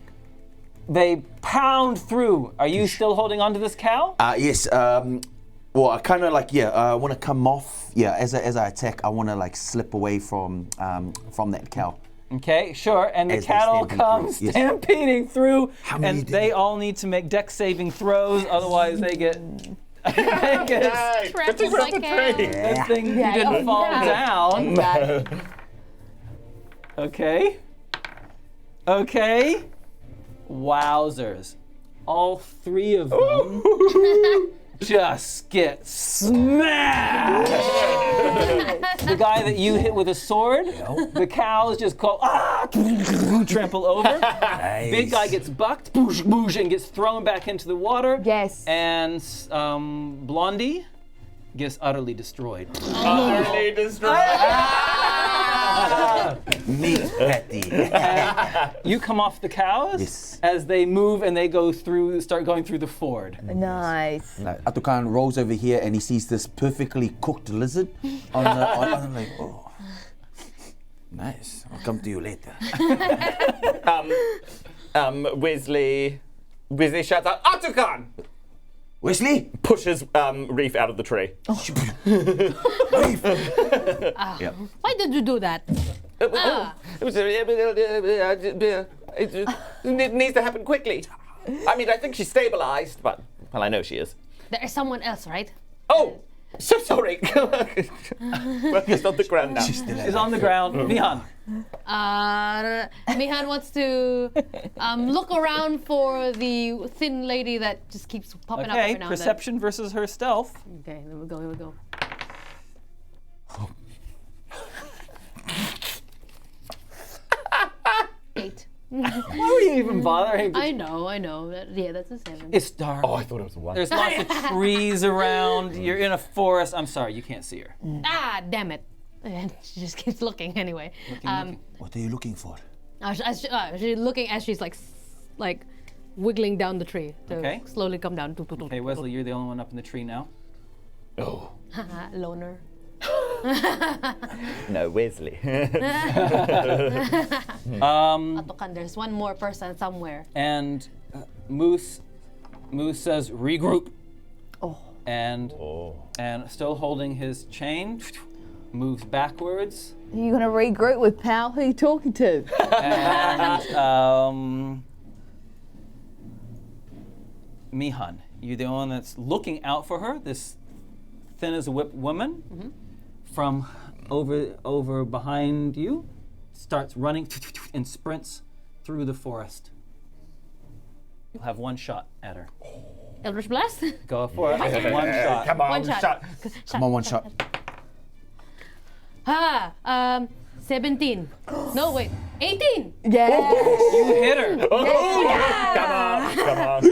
pound through. Are you still holding on to this cow? Yes. Well, I kind of I want to come off. Yeah, as I attack, I want to slip away from that cow. Okay, sure. And the As they cattle stampede come through, yes. stampeding through, How many and did they you- all need to make dex saving throws, otherwise they get. Trampled by cows. Good thing you Yeah, didn't fall down. Yeah. Okay. Wowzers. All 3 of them just get smashed. The guy that you hit with a sword, the cows just trample over. Nice. Big guy gets bucked, boosh, boosh, and gets thrown back into the water. Yes. And Blondie gets utterly destroyed. Utterly destroyed. Meat patty. You come off the cows Yes. as they move and they start going through the ford. Nice. Ātukaan rolls over here and he sees this perfectly cooked lizard on the oh. Nice. I'll come to you later. Wezley shouts out, "Ātukaan!" Wezley? Pushes Reaf out of the tree. Reaf. Why did you do that? It needs to happen quickly. I mean, I think she's stabilized, but well, I know she is. There is someone else, right? Oh, so sorry. She's on the ground now. She's on the ground. Mihan. Mihan wants to look around for the thin lady that just keeps popping up every now and then. Perception versus her stealth. Okay, here we go, here we go. Eight. Why were you even bothering? I know. Yeah, that's a 7. It's dark. Oh, I thought it was a 1. There's lots of trees around. You're in a forest. I'm sorry, you can't see her. Ah, damn it. And she just keeps looking anyway. What are you looking for? She's looking as she's like wiggling down the tree to Okay. slowly come down. Okay, Wezley, you're the only one up in the tree now. Oh. Loner. No, Wezley. Ātukaan, there's one more person somewhere. And Moose says regroup. And still holding his chain, moves backwards. Are you gonna regroup with Pal? Who are you talking to? And Mihan, you're the one that's looking out for her. This thin as a whip woman from over behind you starts running and sprints through the forest. You'll have one shot at her. Eldritch Blast? Go for it. One shot. Come on, One shot. Come on, one shot. 17. No, wait. 18. Yeah. You hit her. Come on.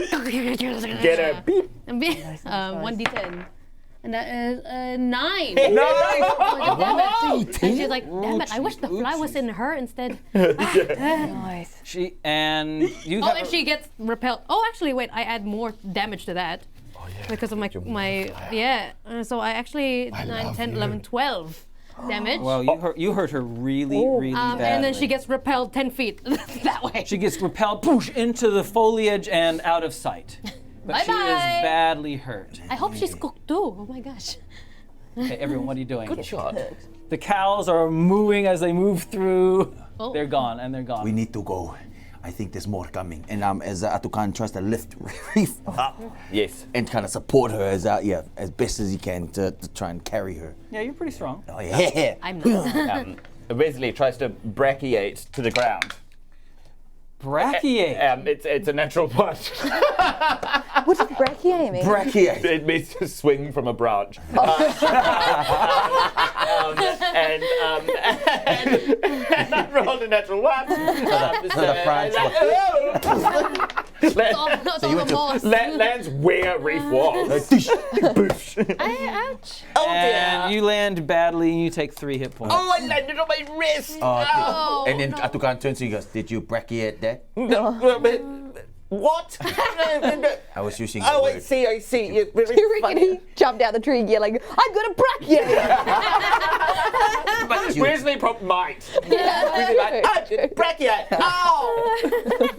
Get her. Beep. 1d10. And that is 9. Nice. Damn it. And she's like, damn it, I wish the fly was in her instead. Nice. You Oh, have and she gets repelled. Oh, actually, wait, I add more damage to that. Oh, yeah. Because of my so I actually 9, 10, 11, 12 damage. Well, you hurt her really badly. and then she gets repelled 10 feet that way. She gets repelled into the foliage and out of sight. But she is Bye-bye. badly hurt. I hope she's cooked too. Oh my gosh. Okay, everyone, what are you doing? Good shot. The cows are mooing as they move through. Oh. They're gone, and they're gone. We need to go. I think there's more coming. And as Ātukaan tries to lift Reaf up Yes. and kind of support her as best as he can to try and carry her. Yeah, you're pretty strong. Oh yeah. I'm not. Wezley tries to brachiate to the ground. Brachiate. It's a natural one. What does brachiate mean? Brachiate. It means to swing from a branch. And I rolled a natural 1. Lands where Reef was. Ouch. And you land badly, and you take 3 hit points. Oh, I landed on my wrist. Oh, And then no. Ātukaan turns to you and goes, "Did you brachiate that?" What? I was using the Oh, word. I see. You're very You reckon funny. he jumped out the tree yelling, "I'm gonna brachiate!" But you- Wesley probably might. Wesley like, brachiate. Ow!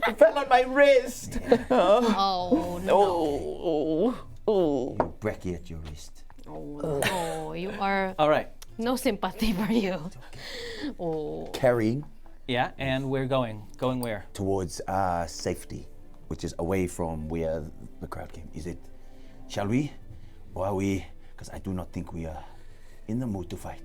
It fell on my wrist. Oh, no. Oh. You brachiate your wrist. Oh, you are All right. no sympathy for you. Oh. Carrying Yeah, and we're going. Going where? towards safety, which is away from where the crowd came. Shall we? Or are we? Because I do not think we are in the mood to fight.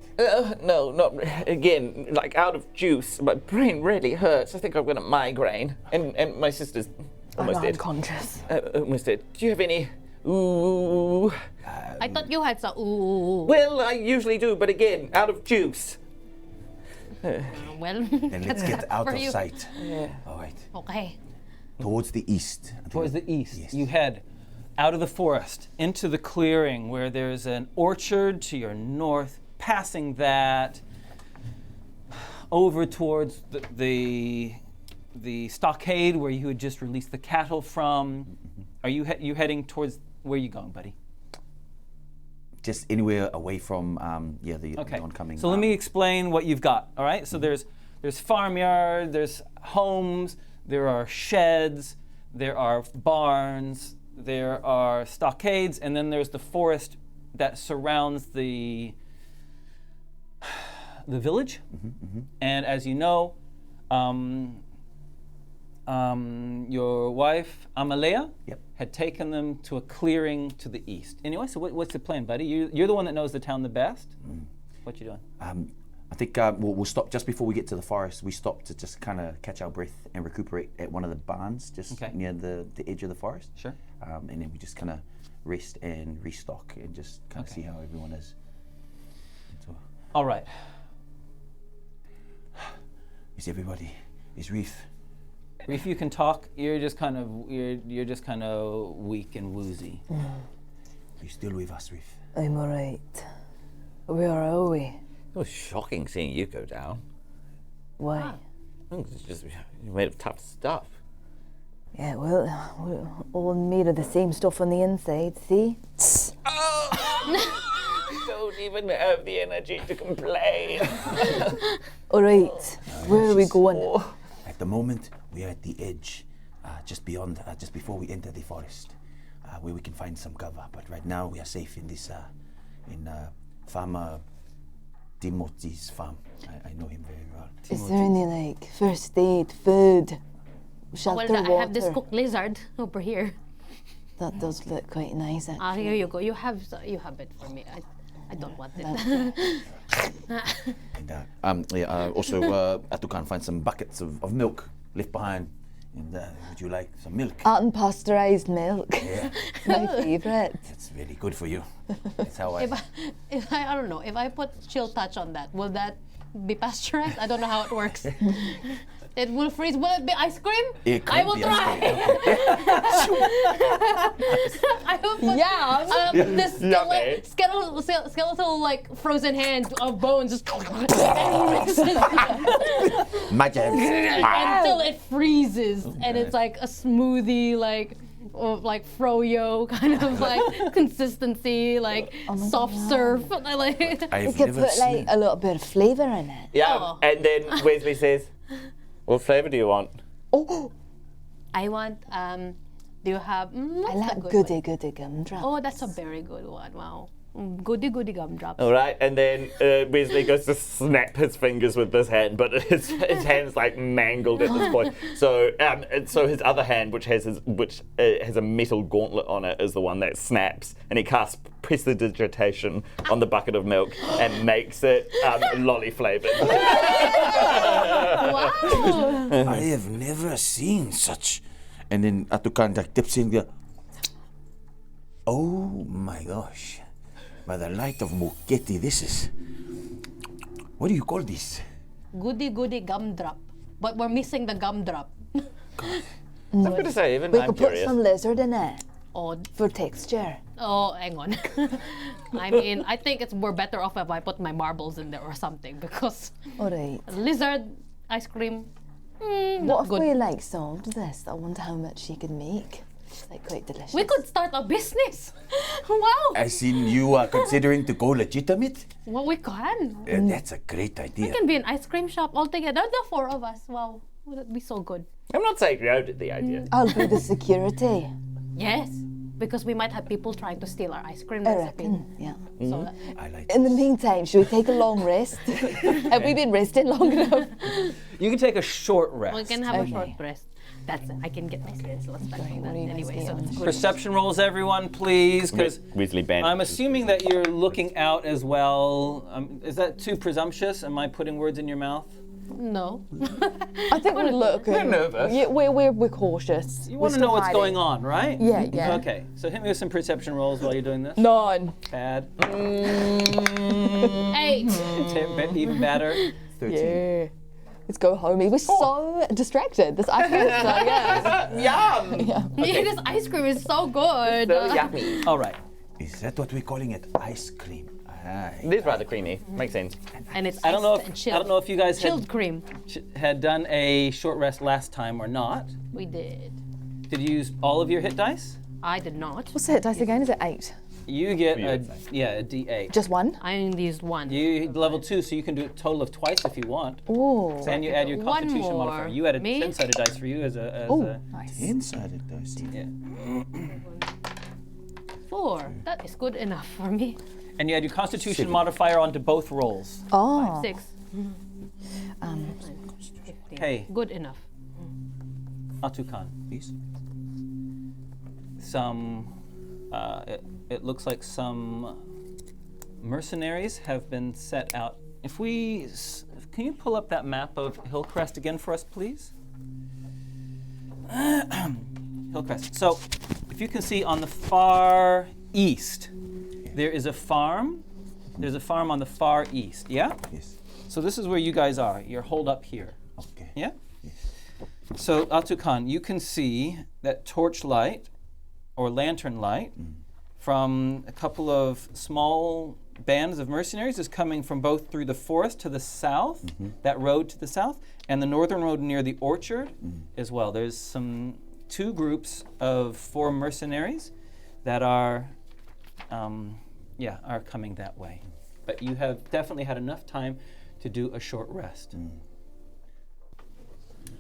No, not again. Like out of juice. My brain really hurts. I think I've got a migraine. And my sister's almost dead. Unconscious. Almost dead. Do you have any? Ooh. I thought you had some. Ooh. Well, I usually do, but again, out of juice. Well, Then let's get out for of you. sight. All right. Okay. Towards the east. Towards the east. Yes. You head out of the forest into the clearing where there's an orchard to your north, passing that over towards the stockade where you had just released the cattle from. Are you heading towards where are you going, buddy? Just anywhere away from the Okay. oncoming. So let me explain what you've got. All right. So there's farmyard, there's homes, there are sheds, there are barns, there are stockades, and then there's the forest that surrounds the the village, and as you know, your wife Amalea had taken them to a clearing to the east. Anyway, so what's the plan, buddy? You're the one that knows the town the best. What you doing? I think we'll stop just before we get to the forest. We stop to just kind of catch our breath and recuperate at one of the barns just near the edge of the forest. Sure. And then we just kind of rest and restock and just kind of see how everyone is. So, All right. is everybody? Is Reaf? Reef, you can talk. You're just kind of weak and woozy. Are you still with us, Reef? I'm alright. Where are we? It was shocking seeing you go down. Why? It's just you're made of tough stuff. Yeah, well, we're all made of the same stuff on the inside, see? Don't even have the energy to complain. Alright, where are we going? At the moment, we are at the edge, just before we enter the forest, where we can find some cover. But right now, we are safe in this, Farmer Timothy's farm. I know him very well. Is there any, like, first aid, food, shelter, Well, I water? have this cooked lizard over here. That does look quite nice, actually. Here you go. You have it for me. I don't want it. And also, Ātukaan find some buckets of milk left behind. And would you like some milk? Unpasteurized milk. Yeah, My favourite. it's really good for you. That's how If I don't know, if I put chill touch on that, will that be pasteurized? I don't know how it works. It will freeze. Will it be ice cream? It I could will be try. I will put this Yummy. skeletal like frozen hand of bones just and mixes Magic. until it freezes and it's like a smoothie like froyo kind of like consistency, like soft serve. Like I've We could never put, like, seen. a little bit of flavour in it. Yeah, Oh. and then Wezley says, "What flavour do you want?" Oh, I want. Do you have? I what's like the good goody one? goody gumdrops. Oh, that's a very good one. Wow. Goody gumdrops. All right, and then Wezley goes to snap his fingers with this hand, but his hand's like mangled at this point. So, and so his other hand, which has a metal gauntlet on it, is the one that snaps, and he casts prestidigitation on the bucket of milk and makes it lolly flavored. Wow. I have never seen such. And then Ātukaan like dips in there. Oh my gosh. By the light of Muketi, this is. What do you call this? Goody gumdrop. But we're missing the gumdrop. I'm going to say, even We I'm could put curious. some lizard in it Oh, for texture. hang on. I mean, I think we're better off if I put my marbles in there or something because Alright. lizard ice cream. What if good. we like solved this? I wonder how much she could make. It's like quite delicious. We could start a business. Wow. I seen you are considering to go legitimate. Well, we can. That's a great idea. We can be an ice cream shop all together. The four of us. Wow. Would it be so good? I'm not saying you did the idea. I'll be the security. Yes. Because we might have people trying to steal our ice cream I recipe. reckon. Yeah. So that, I like In the meantime, should we take a long rest? Have we been resting long enough? You can take a short rest. we can have a Okay. short rest. That's it. I can get my skills less back from what that are you guys anyway. So doing? it's good. Perception rolls, everyone, please, because Wezley banned. I'm assuming that you're looking out as well. Is that too presumptuous? Am I putting words in your mouth? No. I think we're looking. We're nervous. Yeah, we're cautious. You want to know what's going on, right? Yeah, yeah. Okay, so hit me with some perception rolls while you're doing this. None. Bad. 8. Even better. 13. Yeah. Let's go home. He was so distracted. This ice cream is so good. Yum! Yeah, this ice cream is so good. So yummy. All right. Is that what we're calling it? Ice cream. It is rather creamy. Makes sense. And it's I don't know iced if and chilled. I don't know if you guys Chilled cream. had done a short rest last time or not. We did. Did you use all of your hit dice? I did not. What's the hit dice again? Is it 8? You get Yeah, a exactly. a D8. Just one? I only used one. You level 2, so you can do a total of twice if you want. Ooh. And you add your One Constitution more. modifier. You added Me? 10-sided dice for you as a. Ooh, nice. Inside it does. Yeah. 4. That is good enough for me. And you add your Constitution modifier onto both rolls. Oh. 6. Hey, Good enough. Ātukaan. Yes. It looks like some mercenaries have been set out. Can you pull up that map of Hillcrest again for us, please? Hillcrest. So, if you can see on the far east, there is a farm. There's a farm on the far east, yeah? Yes. So this is where you guys are. You're holed up here, Okay. yeah? Yes. So, Ātukaan, you can see that torch light or lantern light from a couple of small bands of mercenaries is coming from both through the forest to the south, that road to the south, and the northern road near the orchard as well. There's two groups of 4 mercenaries that are coming that way. But you have definitely had enough time to do a short rest.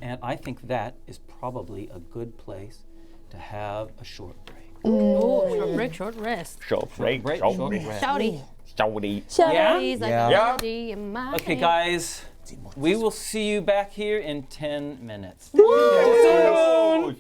And I think that is probably a good place to have a short break. Oh, short break, short rest. Short break. Break, Short short break. rest. Shouty. Shouty. Yeah? These like Yeah. a Yeah. melody in my Okay, head. guys, we will see you back here in 10 minutes. Soon.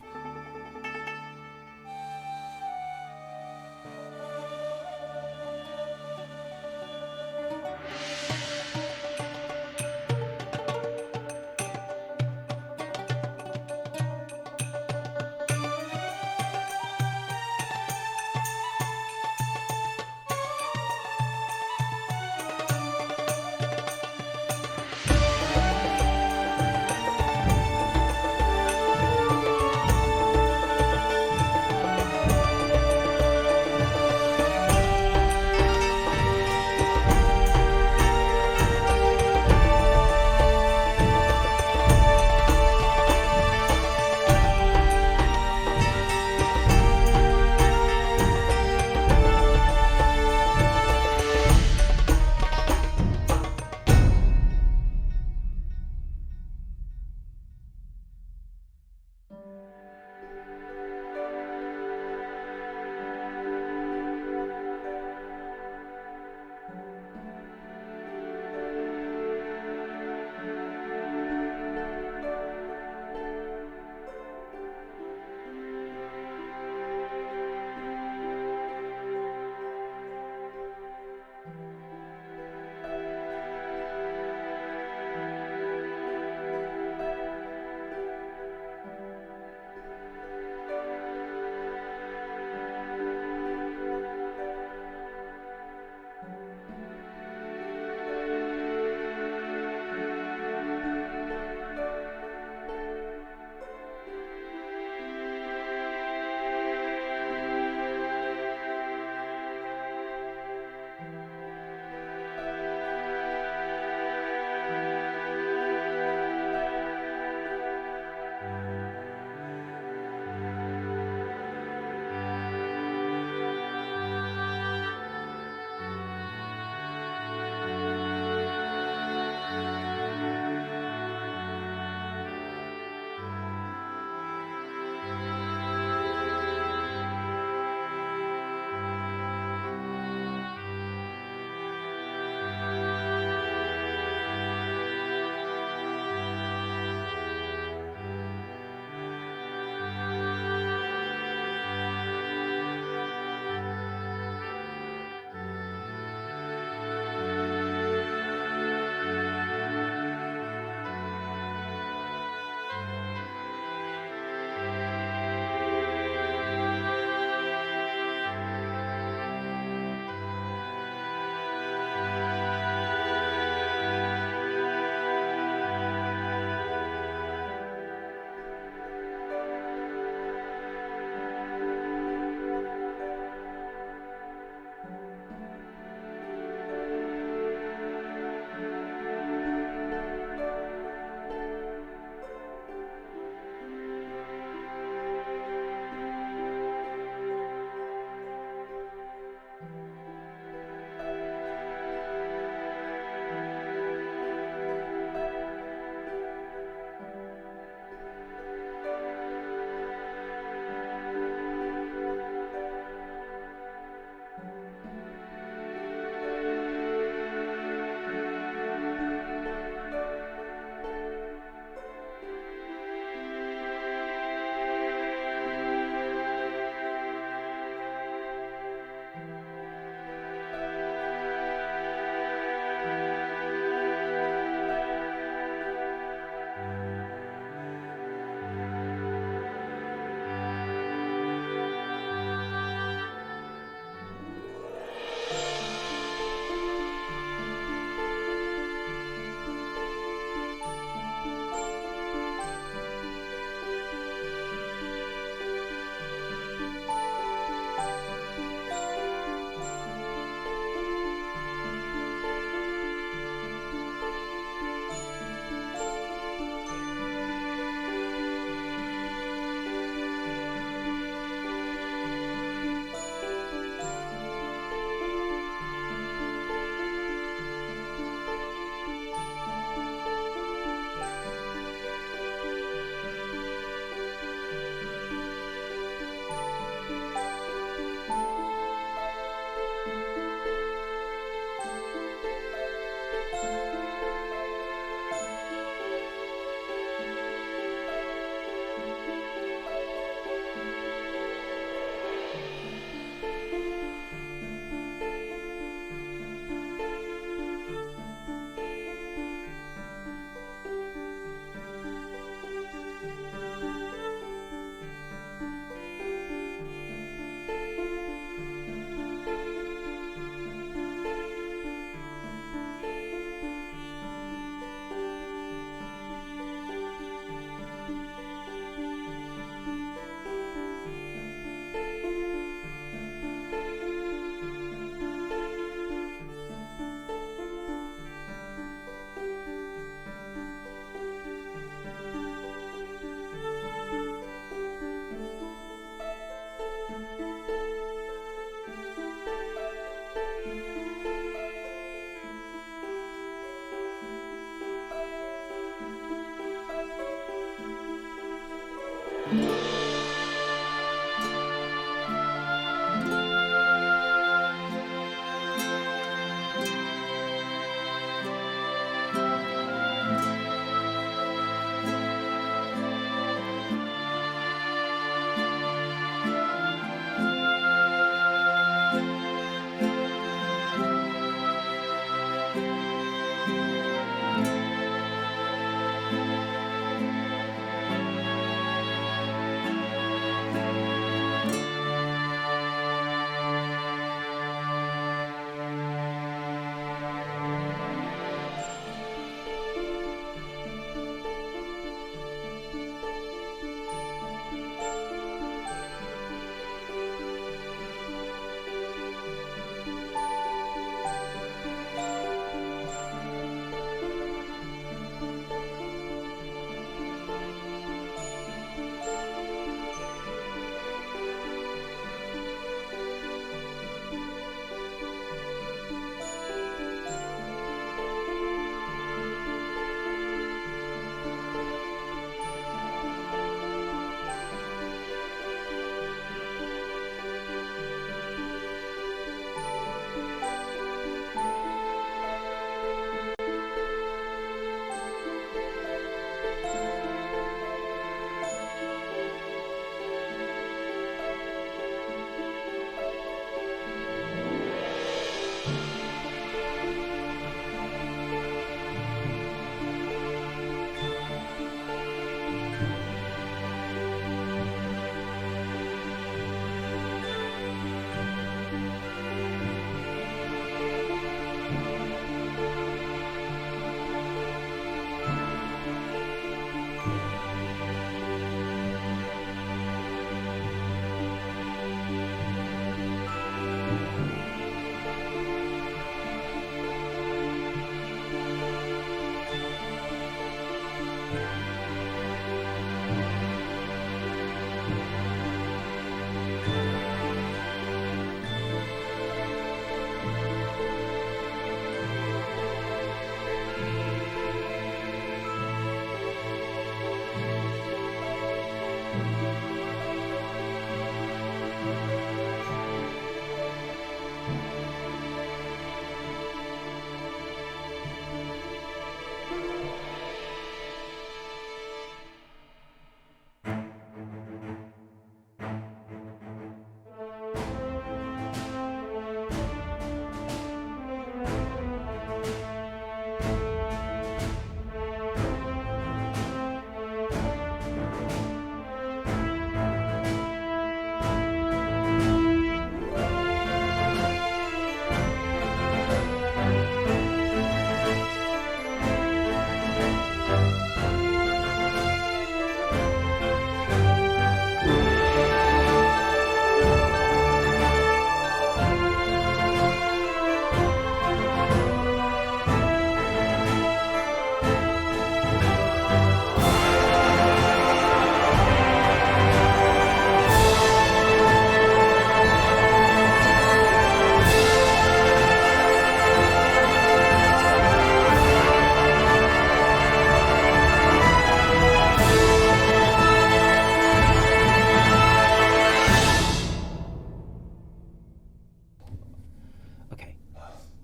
Okay.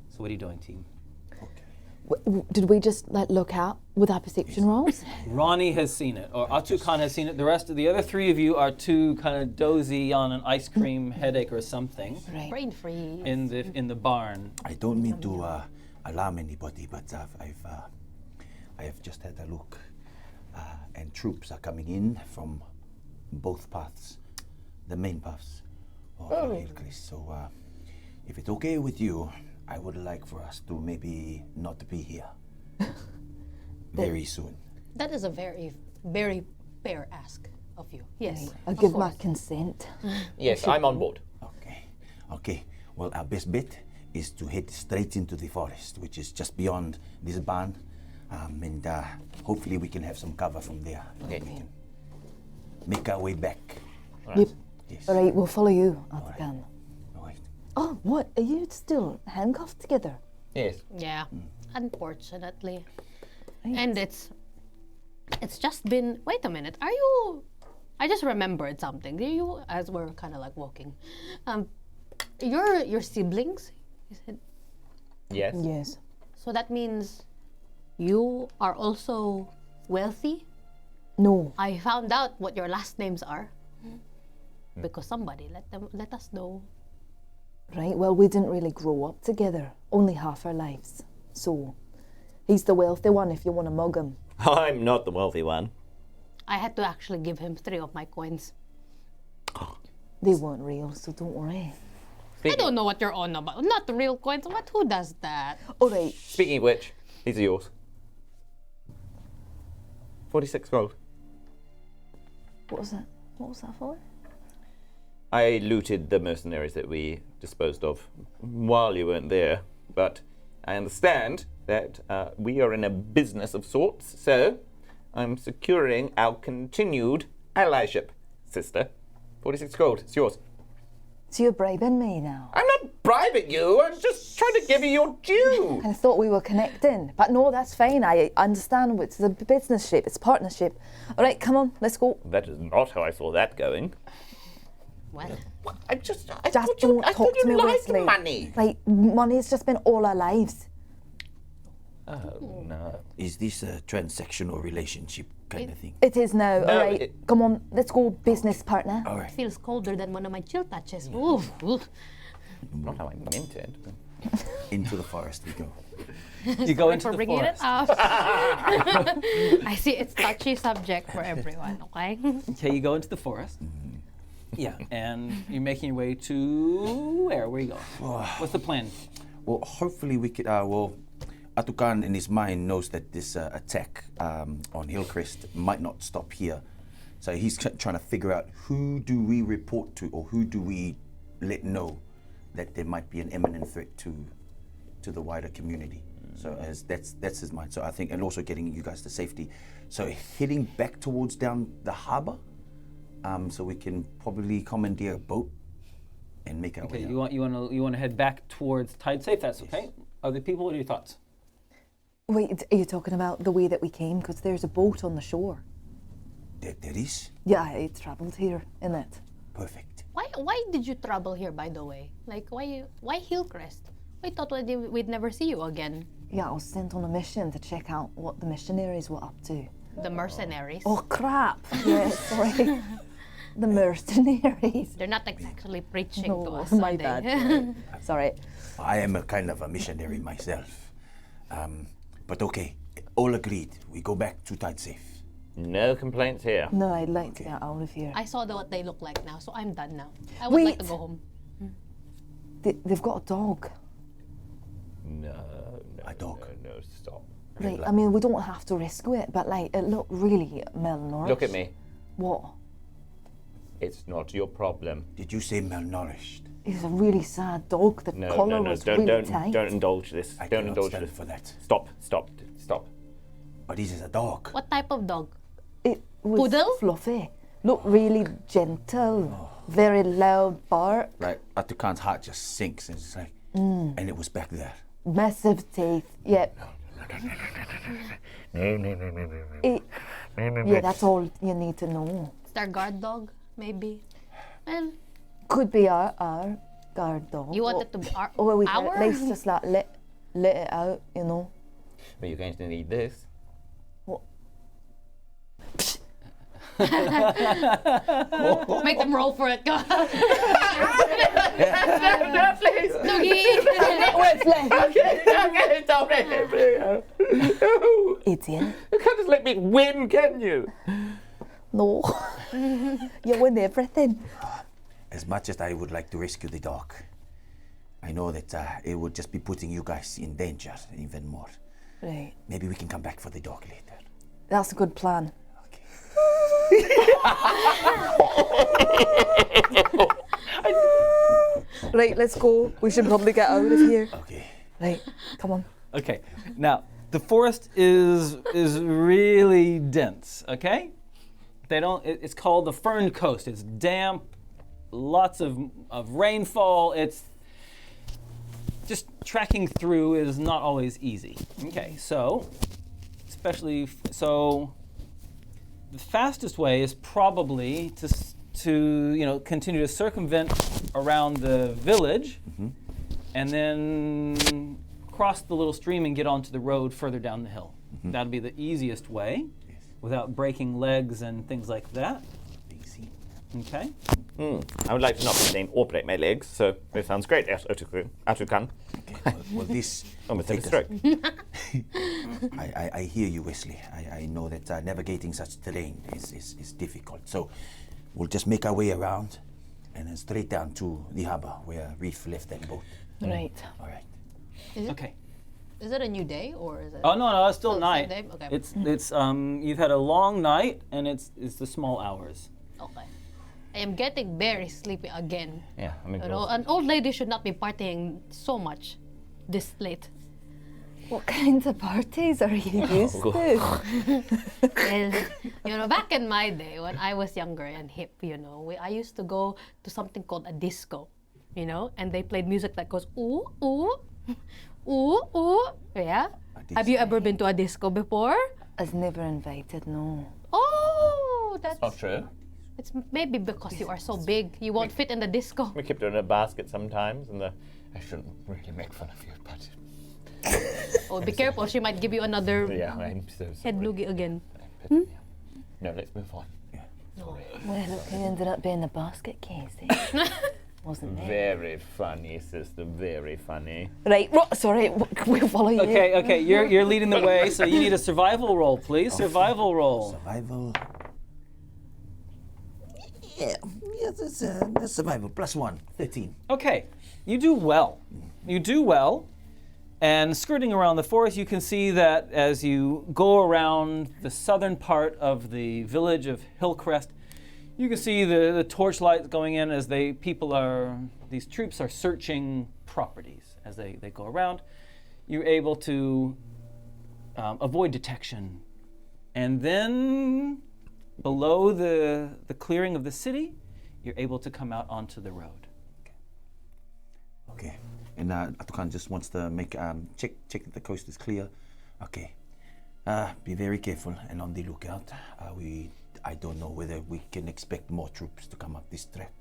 So what are you doing, team? Did we just look out with our perception rolls? Ronnie has seen it, or Ātukaan has seen it. The rest of the other three of you are too kind of dozy on an ice cream headache or something Right. Brain freeze. in the barn. I don't mean to alarm anybody, but I have just had a look, and troops are coming in from both paths, the main paths of Hillcrest. So, if it's okay with you, I would like for us to maybe not be here very soon. That is a very, very fair ask of you. Yes. I'll of give my course. consent. Yes, I'm on board. Okay. Well, our best bet is to head straight into the forest, which is just beyond this barn, and hopefully we can have some cover from there. Okay. We can make our way back. Yep. Yes. All right, we'll follow you, Ātukaan. All right. Oh, what? Are you still handcuffed together? Yes. Yeah. Unfortunately. Right. And it's just been. Wait a minute. Are you? I just remembered something. Do you, as we're kind of like walking, your siblings? You said, Yes. Yes. so that means you are also wealthy. No. I found out what your last names are because somebody let us know. Right, well, we didn't really grow up together, only half our lives. So, he's the wealthy one if you want to mug him. I'm not the wealthy one. I had to actually give him 3 of my coins. They weren't real, so don't worry. I don't know what you're on about. Not the real coins. What? Who does that? All right, Speaking of which, these are yours. 46 gold. what was that? What was that for? I looted the mercenaries that we disposed of while you weren't there, but I understand that we are in a business of sorts, so I'm securing our continued allyship, sister. 46 gold, it's yours. So you're bribing me now? I'm not bribing you, I'm just trying to give you your due. I thought we were connecting, but no, that's fine. I understand it's a business ship, it's partnership. All right, come on, let's go. That is not how I saw that going. Well, I Just thought don't talk you to me, liked Wezley. money. Like, money's just been all our lives. Oh, no. Is this a transactional relationship kind of thing? It is now. No, All right, it- come on, let's go, business partner. All right. feels colder than one of my chill touches. Oof, oof. Not how I meant it. Into the forest we go. You go Sorry into for the bringing forest. it up. I see it's touchy subject for everyone. Okay. Okay, you go into the forest. Yeah, and you're making your way to where? Where are you going? What's the plan? Well, hopefully we could. Ātukaan in his mind knows that this attack on Hillcrest might not stop here, so he's trying to figure out who do we report to or who do we let know that there might be an imminent threat to the wider community. So as that's his mind. So I think, and also getting you guys to safety. So heading back towards down the harbour, so we can probably commandeer a boat and make our Okay, way. you want to head back towards Tide Safe. That's okay. Other people, what are your thoughts? Wait, are you talking about the way that we came? Because there's a boat on the shore. There is? Yeah, I travelled here in it. Perfect. Why did you travel here, by the way? Like, why Hillcrest? I thought we'd never see you again. Yeah, I was sent on a mission to check out what the Mercenaries were up to. The Mercenaries. Oh, crap. Yeah, sorry. The Mercenaries. They're not exactly preaching No, to us, my are they? bad. Sorry. I am a kind of a missionary myself. But okay, all agreed. We go back to Tide Safe. No complaints here. No, I'd like to get out of here. I saw what they look like now, so I'm done now. I would like to Wait. go home. They've got a dog. No. A dog. No, stop. Right, I mean, we don't have to rescue it, but like, it looked really malnourished. Look at me. What? It's not your problem. Did you say malnourished? It's a really sad dog. The No, collar no, no. was Don't, really tight. don't indulge this. I Don't cannot indulge stand this. for that. Stop. But this is a dog. What type of dog? It was Poodle? fluffy. Looked really gentle. Very loud bark. Right, Ātukaan's heart just sinks and it's like, and it was back there. Massive teeth. Yep. It, yeah, that's all you need to know. It's their guard dog, maybe. Well, Could be our guard dog. you want it to be Or we our? at least just like let it out, you know. But you're going to need this. What? Make them roll for it. Go. No, please. Doggy. Wezley! Okay, stop it. Idiot. You can't just let me win, can you? No. You win everything. As much as I would like to rescue the dog, I know that it would just be putting you guys in danger even more. Right. Maybe we can come back for the dog later. That's a good plan. Okay. Right, let's go. We should probably get out of here. Okay. Right, come on. Okay. Now, the forest is really dense, okay? It's called the Fern Coast. It's damp, lots of rainfall. It's just tracking through is not always easy. Okay, so the fastest way is probably to continue to circumvent around the village, and then cross the little stream and get onto the road further down the hill. That'll be the easiest way, without breaking legs and things like that. Easy. Okay. I would like to not be seen or break my legs, so it sounds great, Ātukaan. Okay. Well, this. Almost will took a take us- stroke. I hear you, Wezley. I know that navigating such terrain is difficult. So we'll just make our way around and then straight down to the harbor where Reaf left that boat. Right. All right. Okay. Is it a new day or is it? Oh no, it's still Still the same night. day? Okay. It's you've had a long night and it's the small hours. Okay. I am getting very sleepy again. Yeah, I'm You know, exhausted. an old lady should not be partying so much this late. What kinds of parties are you used to? Well, back in my day when I was younger and hip, I used to go to something called a disco, and they played music that goes ooh ooh, ooh ooh. Yeah. Have you ever been to a disco before? I was never invited, no. Oh, that's Not true. It's maybe because you are so big, you won't fit in the disco. We keep it in a basket sometimes, and I shouldn't really make fun of you, but Oh, be careful, she might give you another yeah, I'm so sorry. head noogie again. But, yeah. No, let's move on. Well, look, who ended up being the basket case, wasn't there? Very funny, sister. Very funny. Right, sorry, we'll follow you. Okay, you're leading the way, so you need a survival roll, please. Survival roll. Survival. Yeah, that's survival. +1, 13. Okay, you do well. You do well. And skirting around the forest, you can see that as you go around the southern part of the village of Hillcrest, you can see the torchlights going in as these troops are searching properties as they go around. You're able to avoid detection. And then below the clearing of the city, you're able to come out onto the road. Okay. And Ātukaan just wants to make check that the coast is clear. Okay. Be very careful and on the lookout. We I don't know whether we can expect more troops to come up this track.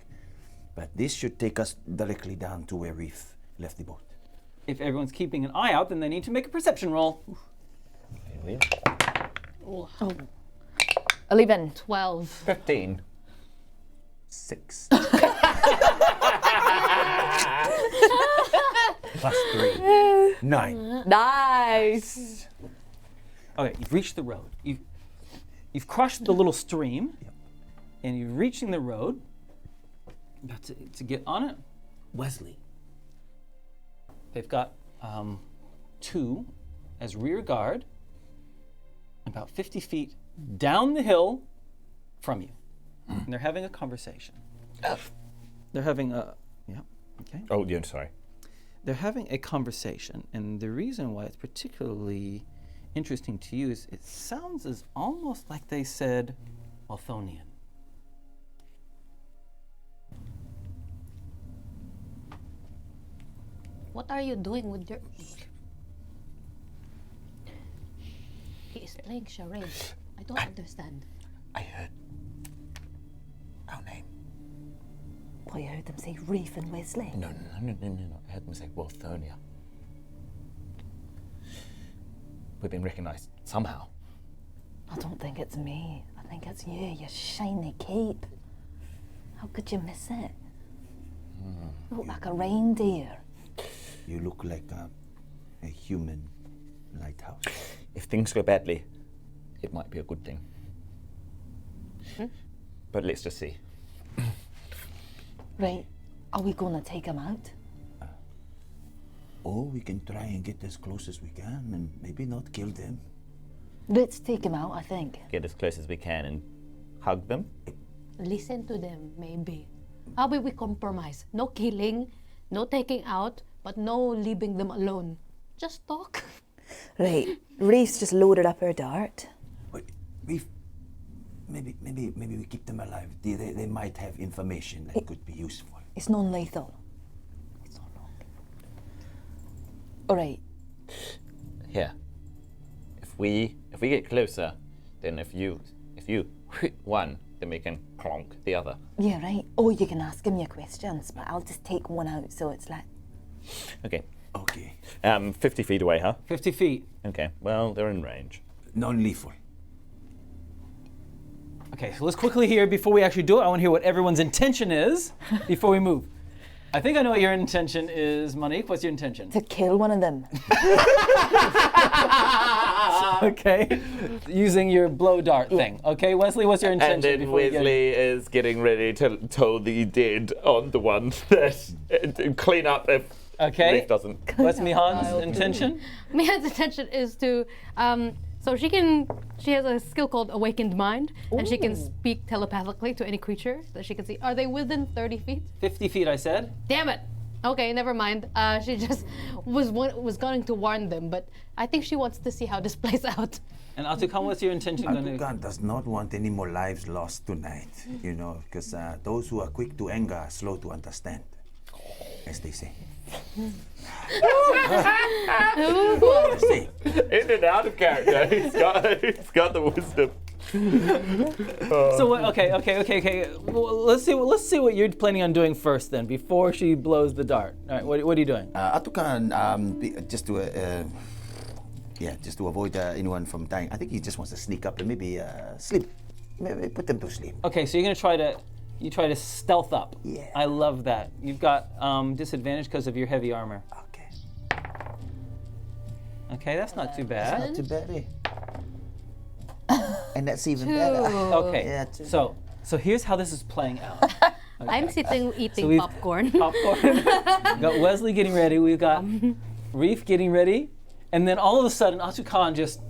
But this should take us directly down to where Reaf left the boat. If everyone's keeping an eye out, then they need to make a perception roll. 11. 12. 15. 6. Plus 3. 9. Nice. Okay, you've reached the road. You've crossed the little stream, and you're reaching the road. About to get on it. Wezley. They've got 2 as rear guard, about 50 feet down the hill from you. And they're having a conversation. They're having a, okay. Oh, yeah, sorry. They're having a conversation, and the reason why it's particularly interesting to you is it sounds as almost like they said Othonian. What are you doing with your... He is playing charades. I don't understand. I heard our name. Well, you heard them say Reaf and Wezley. No. I heard them say Warthonia. We've been recognized somehow. I don't think it's me. I think it's you, your shiny cape. How could you miss it? You look like a reindeer. You look like a human lighthouse. If things go badly, it might be a good thing. But let's just see. Right, are we gonna take him out? Or we can try and get as close as we can and maybe not kill them. Let's take him out, I think. Get as close as we can and hug them. Listen to them, maybe. How about we compromise? No killing, no taking out, but no leaving them alone. Just talk. Right, Reef's just loaded up her dart. Wait, Reef, maybe we keep them alive. They might have information that could be useful. It's non-lethal. It's not wrong. All right. Here. If we get closer, then if you hit one, then we can clonk the other. Yeah, right. Or you can ask him your questions, but I'll just take one out so it's like... Okay. Okay. 50 feet away, huh? 50 feet. Okay. Well, they're in range. Non-lethal. Okay, so let's quickly hear, before we actually do it, I want to hear what everyone's intention is before we move. I think I know what your intention is, Monique. What's your intention? To kill one of them. Okay, using your blow dart thing. Okay, Wezley, what's your intention? And then before we get- Wezley is getting ready to tow the dead on the one that clean up if Okay. Reaf doesn't. What's Mihan's intention? Mia's intention is to, so she has a skill called Awakened Mind, and she can speak telepathically to any creature that she can see. Are they within 30 feet? 50 feet, I said. Damn it! Okay, never mind. She just was going to warn them, but I think she wants to see how this plays out. And Ātukaan, what's your intention going to? Ātukaan does not want any more lives lost tonight, because those who are quick to anger are slow to understand, as they say. See, In and out of character. He's got the wisdom. So what, okay. Well, let's see what you're planning on doing first, then, before she blows the dart. All right, what are you doing? Ātukaan, just to avoid anyone from dying, I think he just wants to sneak up and maybe sleep. Maybe put them to sleep. Okay, so you're gonna try to stealth up. Yeah. I love that. You've got disadvantage because of your heavy armor. Okay. Okay, that's not too bad. Not too bad, eh? And that's even better. Okay, Yeah, too. so here's how this is playing out. I'm sitting eating we've- popcorn. Popcorn. We've got Wezley getting ready. We've got Reaf getting ready, and then all of a sudden, Ātukaan just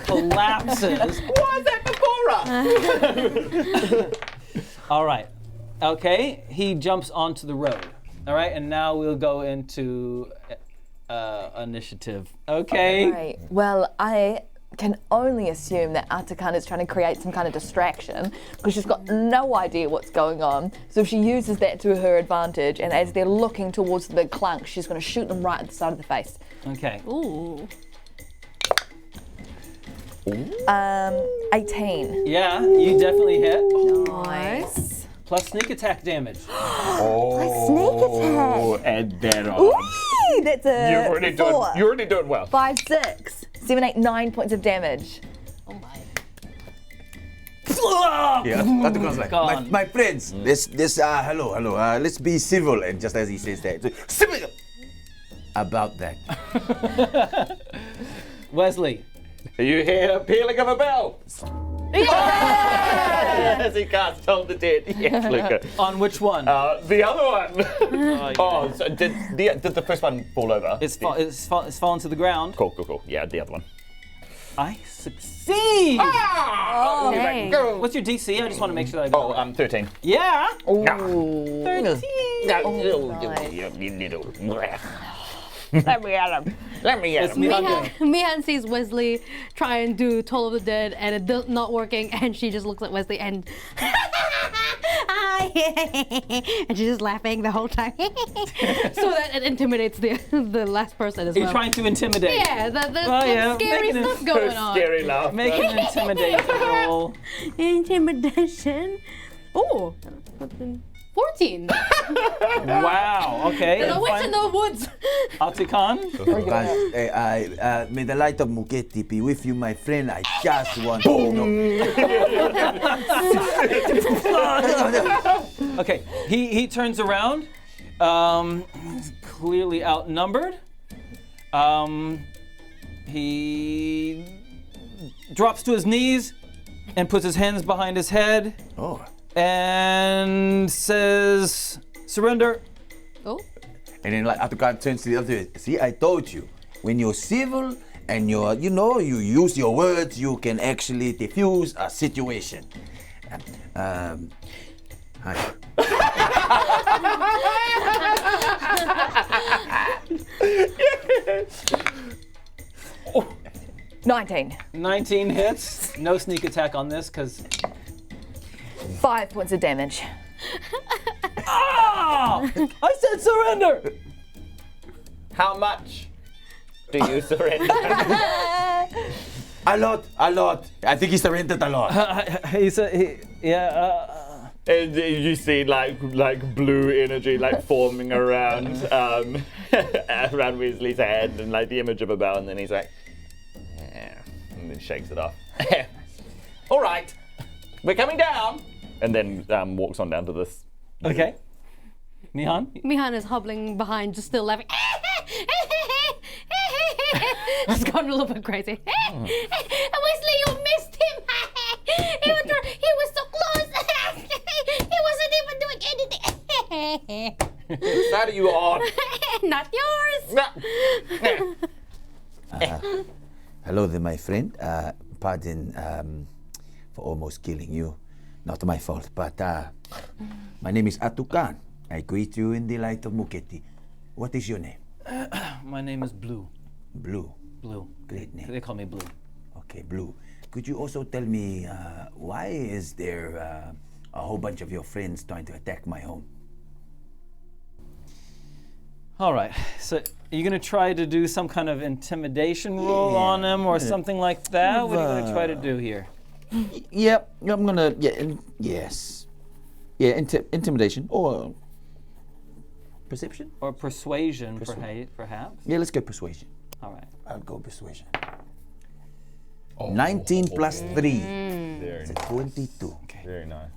collapses. Why is that before us? All right. Okay, he jumps onto the road. All right, and now we'll go into initiative. Okay. Right. Well, I can only assume that Ātukaan is trying to create some kind of distraction because she's got no idea what's going on. So she uses that to her advantage, and as they're looking towards the big clunk, she's going to shoot them right at the side of the face. Okay. Ooh. 18. Yeah, you definitely hit. Nice. Plus sneak attack damage. Sneak attack. And then Ooh, that's a you're already doing well. 5, 6, 7, 8, 9 points of damage. Oh my. Yeah, Ātukaan's like, Gone. my friends, hello, let's be civil. And just as he says that, civil about that. Wezley. You hear a pealing of a bell. As he casts on the dead. Yes, Luca. On which one? The other one. Oh, So did the first one fall over? it's fallen to the ground. Cool. Yeah, the other one. I succeed. Dang. What's your DC? I just want to make sure that I got it. I'm 13. Yeah. Ooh. 13. Let me at him. It's Mihan doing. Mihan sees Wezley try and do Toll of the Dead and it does not working, and she just looks at Wezley and and she's just laughing the whole time so that it intimidates the last person as You're well. trying to intimidate. Yeah, the yeah, scary making it stuff going on. Scary laugh. Make an intimidation roll. Intimidation. Oh, 14. Wow. Okay. The witch in the woods. Ātukaan. May the light of Muketi be with you, my friend. I just want to know. Okay. He turns around. He's clearly outnumbered. He drops to his knees and puts his hands behind his head. Oh. And says, surrender. Oh. And then like Ātukaan turns to the other. See, I told you, when you're civil and you use your words, you can actually diffuse a situation. Hi. 19. 19 hits. No sneak attack on this because 5 points of damage. I said surrender. How much do you surrender? A lot. I think he surrendered a lot. He said, And you see like blue energy like forming around around Weasley's head, and like the image of a bell, and then he's like, and then shakes it off. All right, we're coming down, and then walks on down to this. Okay. Mihan? Mihan is hobbling behind, just still laughing. Just going a little bit crazy. Wesley, you missed him. He was so close. He wasn't even doing anything. Whose side are you on? Not yours. Hello there, my friend. Pardon for almost killing you. Not my fault, but my name is Ātukaan. I greet you in the light of Muketi. What is your name? My name is Blue. Blue. Blue. Great name. They call me Blue. Okay, Blue. Could you also tell me why is there a whole bunch of your friends trying to attack my home? All right. So are you going to try to do some kind of intimidation roll on him or something like that? What are you going to try to do here? Yep, I'm gonna. Yes. Yeah, intimidation or perception. Or persuasion, perhaps? Yeah, let's go persuasion. All right. I'll go persuasion. 19 plus 3. Very It's a 22. Okay. Very nice.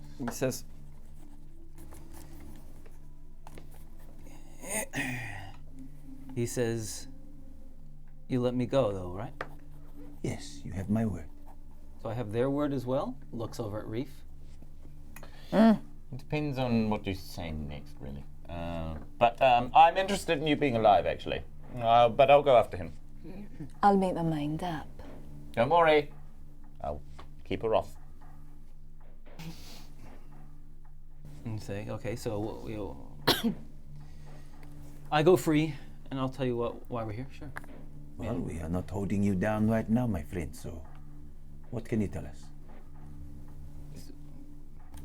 He says, you let me go though, right? Yes, you have my word. So I have their word as well? Looks over at Reaf. It depends on what you say next, really. But I'm interested in you being alive, actually. But I'll go after him. I'll make my mind up. Don't worry. I'll keep her off. And say, okay, so I go free, and I'll tell you why we're here. Sure. Well, we are not holding you down right now, my friend, so what can you tell us?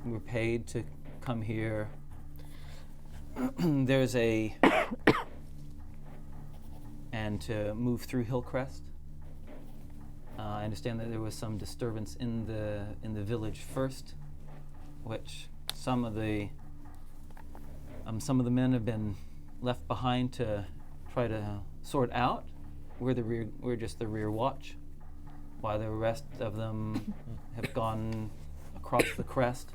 We're paid to come here. There's and to move through Hillcrest. I understand that there was some disturbance in the village first, which some of the men have been left behind to try to sort out. We're just the rear watch, while the rest of them have gone across the crest.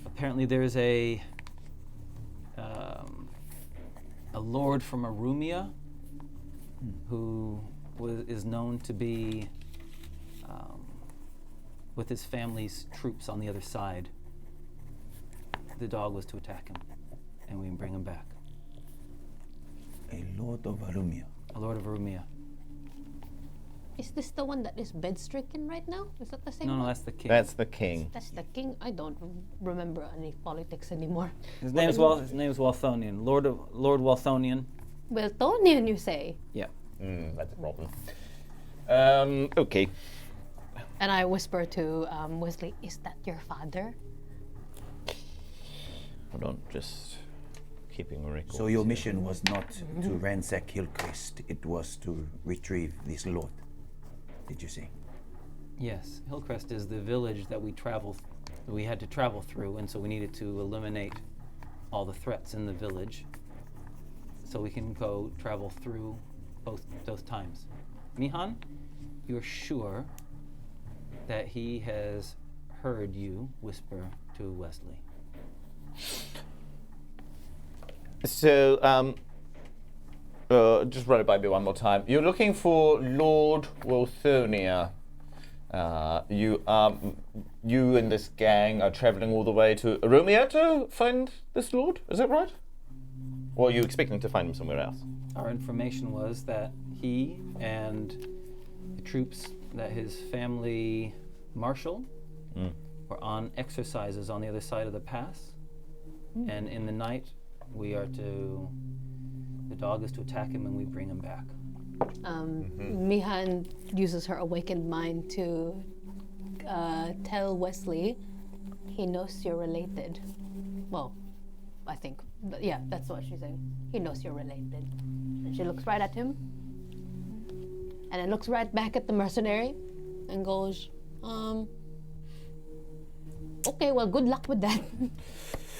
Apparently, there's a lord from Arumia who is known to be with his family's troops on the other side. The dog was to attack him, and we can bring him back. A lord of Arumia. A lord of Arumia. Is this the one that is bed-stricken right now? Is that the same No, one? that's the king. That's the king. That's the king. I don't remember any politics anymore. His name's Walthonian. Lord Walthonian. Weltonian, you say? Yeah. That's a problem. Okay. And I whisper to Wezley, is that your father? Hold on, just keeping a record. So your mission was not to ransack Hillcrest, it was to retrieve this lord, did you say? Yes, Hillcrest is the village that we had to travel through, and so we needed to eliminate all the threats in the village, so we can go travel through both those times. Mihan, you're sure that he has heard you whisper to Wezley? So, just run it by me one more time. You're looking for Lord Walthonia. You and this gang are traveling all the way to Arumia to find this lord. Is that right? Or are you expecting to find him somewhere else? Our information was that he and the troops that his family marshaled were on exercises on the other side of the pass. And in the night, the dog is to attack him and we bring him back. Mihan uses her awakened mind to tell Wezley he knows you're related. Well, I think, but yeah, that's what she's saying. He knows you're related. And she looks right at him, and then looks right back at the mercenary, and goes, okay, well, good luck with that.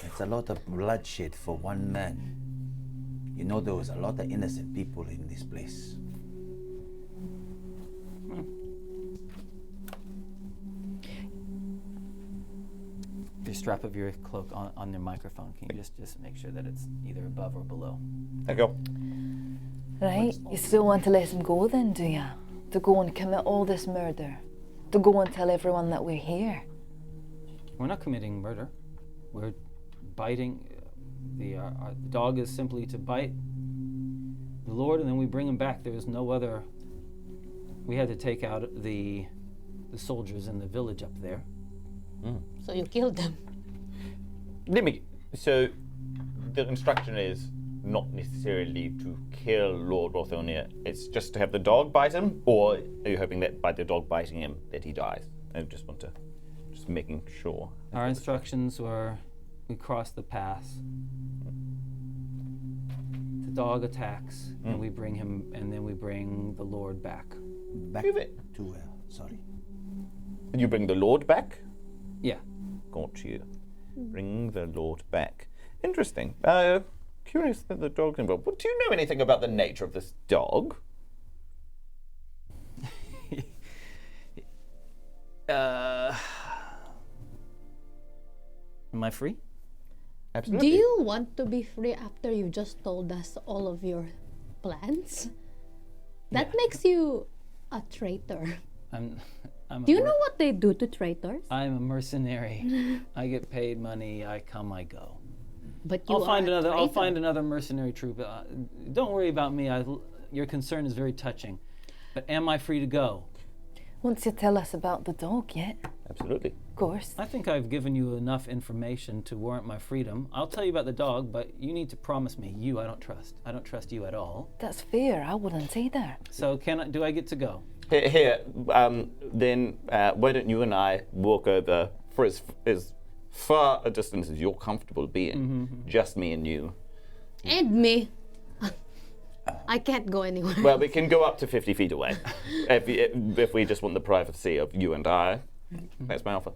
It's a lot of bloodshed for one man. You know, there was a lot of innocent people in this place. The strap of your cloak on their microphone. Can you just make sure that it's either above or below? There you go. Right, you still want to let him go then, do you? To go and commit all this murder? To go and tell everyone that we're here? We're not committing murder. We're biting. The dog is simply to bite the Lord, and then we bring him back. There was no other. We had to take out the soldiers in the village up there. So you killed them. So the instruction is not necessarily to kill Lord Walthonia. It's just to have the dog bite him, or are you hoping that by the dog biting him that he dies? I just making sure. Our instructions were, we cross the pass. The dog attacks, and we bring him, and then we bring the Lord back. Back Move it. to where? Sorry. You bring the Lord back? Yeah. Got you. Bring the Lord back. Interesting. Curious that the dog's involved. But do you know anything about the nature of this dog? Am I free? Absolutely. Do you want to be free after you just told us all of your plans? That Yeah. makes you a traitor. I'm Do you know what they do to traitors? I'm a mercenary. I get paid money. I come, I go. But you I'll find are a another. I'll traitor. find another mercenary troop. Don't worry about me. Your concern is very touching. But am I free to go? Won't you tell us about the dog yet? Absolutely. Of course. I think I've given you enough information to warrant my freedom. I'll tell you about the dog, but you need to promise me. You, I don't trust. I don't trust you at all. That's fair, I wouldn't either. So do I get to go? Here, then why don't you and I walk over for as far a distance as you're comfortable being, just me and you. And me. I can't go anywhere. Well, we can go up to 50 feet away. If we just want the privacy of you and I, that's my offer.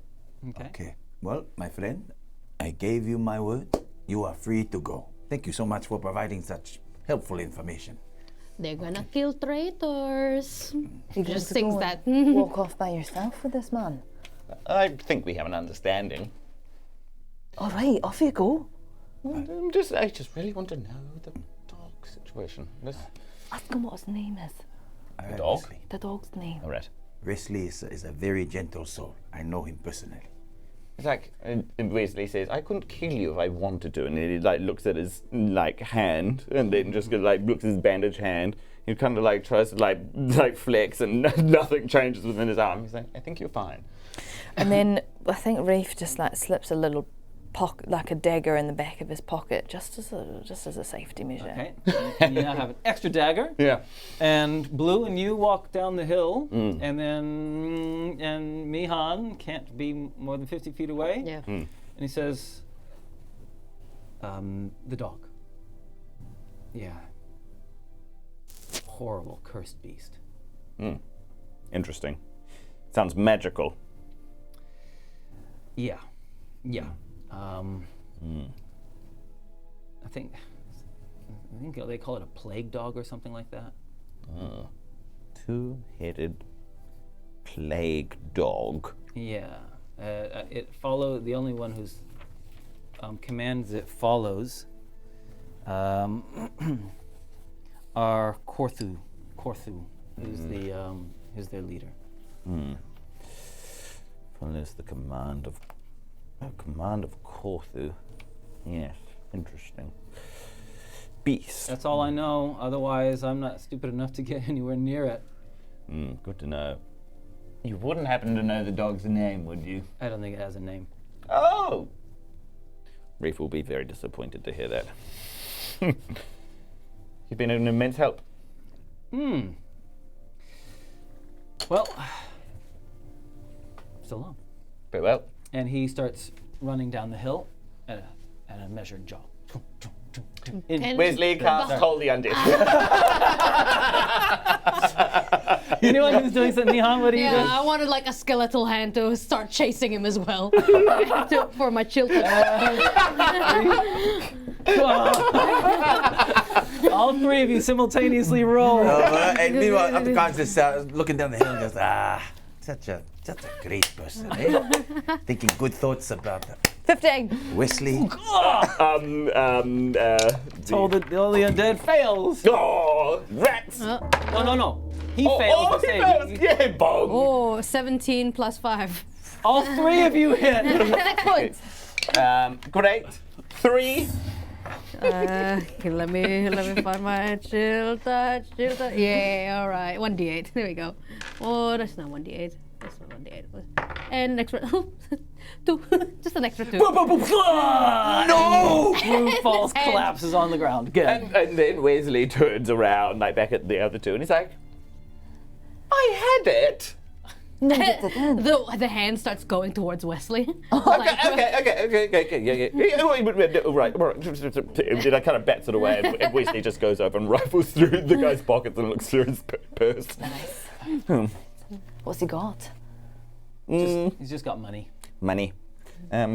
Okay. Well, my friend, I gave you my word. You are free to go. Thank you so much for providing such helpful information. They're gonna kill traitors. You Just to sings go that. and walk off by yourself with this man. I think we have an understanding. All right, off you go. I just really want to know the dog situation. Ask him what his name is. Dog? Wezley. The dog's name. All right. Wezley is a very gentle soul. I know him personally. It's like, and Wezley says, I couldn't kill you if I wanted to. And he like looks at his like hand and then just like looks at his bandaged hand. He kind of like tries to like flex and nothing changes within his arm. He's like, I think you're fine. And then I think Reaf just like slips a little pocket, like a dagger in the back of his pocket, just as a safety measure. Okay. And you now have an extra dagger. Yeah. And Blue and you walk down the hill, and then Mihan can't be more than 50 feet away. Yeah. And he says, the dog. Yeah. Horrible, cursed beast. Interesting. Sounds magical. Yeah. I think they call it a plague dog or something like that. Two-headed plague dog. Yeah. The only one whose commands it follows are Korthu, who's their leader. Follows the command of Korthu. Yes, interesting. Beast. That's all I know. Otherwise, I'm not stupid enough to get anywhere near it. Good to know. You wouldn't happen to know the dog's name, would you? I don't think it has a name. Oh! Reaf will be very disappointed to hear that. You've been an immense help. Well, so long. Very well. And he starts running down the hill at a measured jog. And Wezley casts Hold the Undead. Anyone who's doing something, Mihan, what do you do? I wanted like a skeletal hand to start chasing him as well for my children. All three of you simultaneously roll. And meanwhile, Ātukaan's just looking down the hill and goes, such a great person, eh? Thinking good thoughts about them. 15. Wezley. Told that the only undead fails. Oh, rats! No. He fails to save. Yeah, bong! Oh, 17 plus 5. All three of you hit. 6 points. Great. 3. Let me find my shield touch. Yeah, all right. 1d8. There we go. Oh, that's not 1d8. That's not 1d8. And extra 2. Just an extra 2. No! Blue falls, collapses on the ground. Good. And then Wezley turns around, like back at the other two, and he's like, I had it. The hand starts going towards Wezley. Okay. Yeah. Right. Then I kind of bats it away, and Wezley just goes over and rifles through the guy's pockets and looks through his purse. Nice. What's he got? He's just got money. Money. How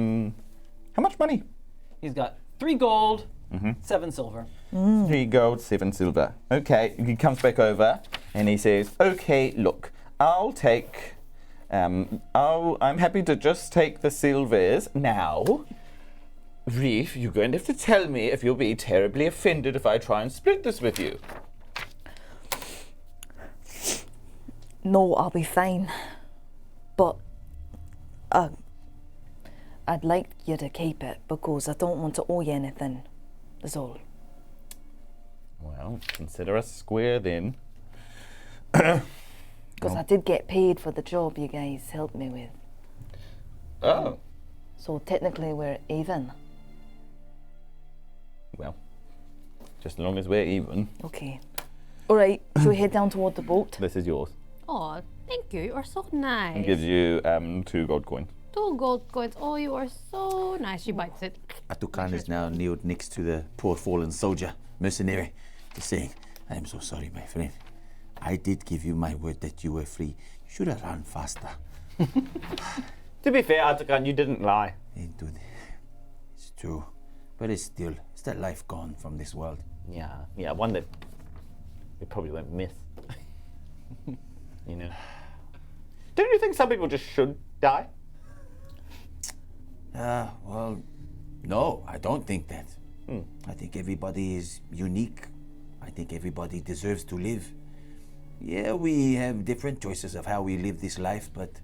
much money? He's got 3 gold, 7 silver. 3 gold, 7 silver. Okay, he comes back over and he says, okay, look, I'll take, I'm happy to just take the silvers. Now, Reaf, you're going to have to tell me if you'll be terribly offended if I try and split this with you. No, I'll be fine. But I'd like you to keep it because I don't want to owe you anything, is all. Well, consider us square then. Because I did get paid for the job you guys helped me with. Oh. So technically we're even. Well, just as long as we're even. Okay. All right, so we head down toward the boat. This is yours. Oh, thank you. You are so nice. It gives you 2 gold coins. 2 gold coins. Oh, you are so nice. She bites it. Ātukaan is now kneeled next to the poor fallen soldier, Mercenary, just saying, I'm so sorry, my friend. I did give you my word that you were free. You should have run faster. To be fair, Ātukaan, you didn't lie. It's true. But it's that life gone from this world. Yeah, one that we probably won't miss. You know. Don't you think some people just should die? Well, no, I don't think that. I think everybody is unique. I think everybody deserves to live. Yeah, we have different choices of how we live this life, but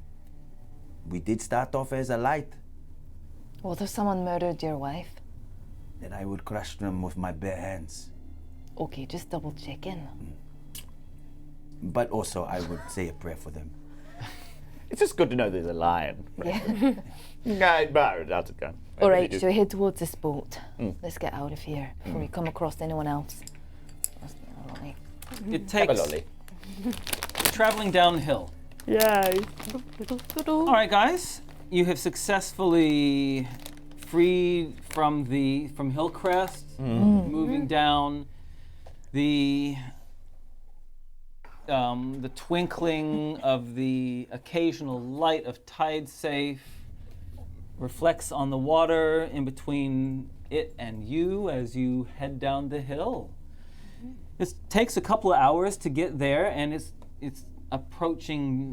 we did start off as a light. What if someone murdered your wife? Then I would crush them with my bare hands. Okay, just double checking. But also, I would say a prayer for them. It's just good to know there's a lion. Yeah. Ātukaan. All right, shall we head towards this boat? Let's get out of here before we come across anyone else. It Have a takes lolly. traveling downhill. Yay. All right, guys, you have successfully freed from Hillcrest, moving down the twinkling of the occasional light of tide safe reflects on the water in between it and you as you head down the hill. It takes a couple of hours to get there, and it's approaching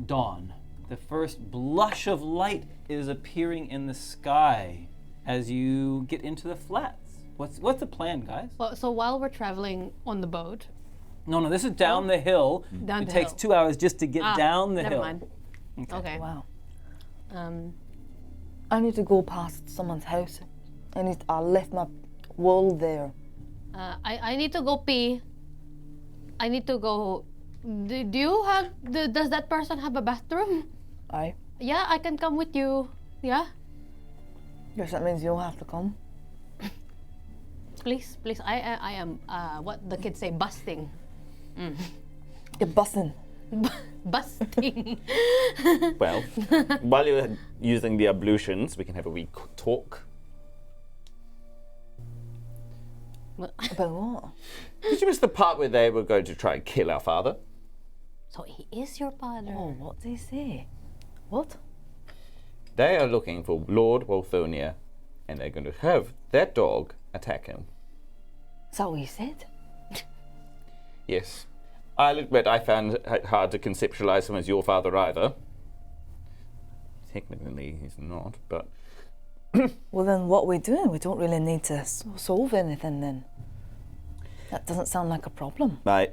dawn. The first blush of light is appearing in the sky as you get into the flats. What's the plan, guys? Well, so while we're traveling on the boat, No, this is down the hill. Down It the takes hill. 2 hours just to get down the never hill. mind. Okay. Wow. Um, I need to go past someone's house. I left my wool there. I need to go pee. I need to go. Do you have? Does that person have a bathroom? Aye. Yeah, I can come with you. Yeah, Guess that means you'll have to come. please. I am. What the kids say, busting. You're bussing. Busting. Well, while you're using the ablutions, we can have a wee talk. About what? Did you miss the part where they were going to try and kill our father? So he is your father. Oh, what did he say? What? They are looking for Lord Walthonia, and they're going to have that dog attack him. Is that what he said? Yes. I'll admit I found it hard to conceptualize him as your father either. Technically, he's not, but... Well, then what are we doing? We don't really need to solve anything then. That doesn't sound like a problem. Mate,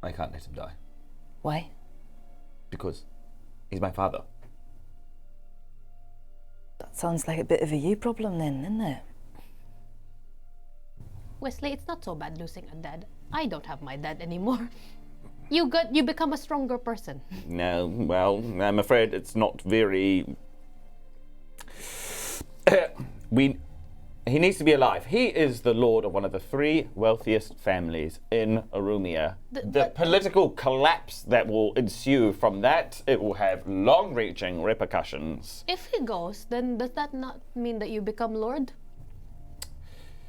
I can't let him die, Why? because he's my father. That sounds like a bit of a you problem then, isn't it? Wezley, it's not so bad losing a dad. I don't have my dad anymore. You become a stronger person. No, well, I'm afraid it's not very... He needs to be alive. He is the lord of one of the 3 wealthiest families in Arumia. The political collapse that will ensue from that, it will have long-reaching repercussions. If he goes, then does that not mean that you become lord?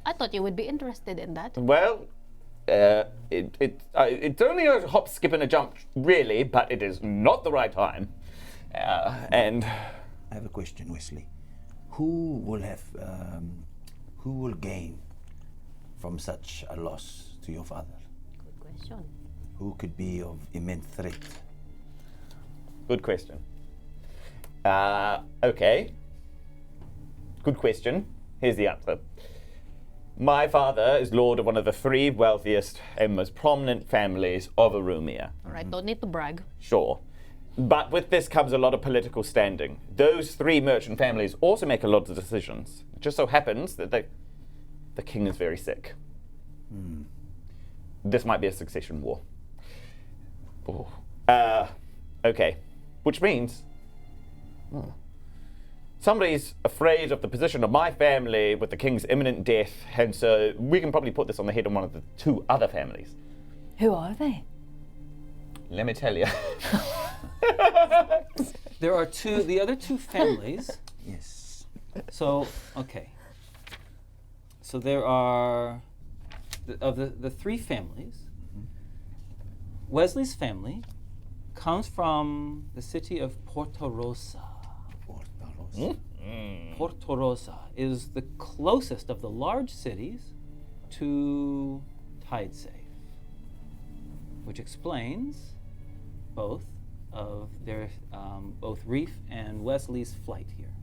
I thought you would be interested in that. Well, it's only a hop, skip, and a jump, really, but it is not the right time. And I have a question, Wezley. Who will gain from such a loss to your father? Good question. Who could be of immense threat? good question. Okay. Good question. Here's the answer. My father is lord of one of the 3 wealthiest and most prominent families of Arumia. All right, don't need to brag. Sure. But with this comes a lot of political standing. Those 3 merchant families also make a lot of decisions. It just so happens that the king is very sick. This might be a succession war. Okay. Which means somebody's afraid of the position of my family with the king's imminent death, and so we can probably put this on the head of one of the 2 other families. Who are they? Let me tell you. There are the other 2 families. Yes. So, okay. So there are the three families, Wezley's family comes from the city of Porto Rosa. Porto Rosa is the closest of the large cities to Tidesafe, which explains both of their both Reaf and Wezley's flight here.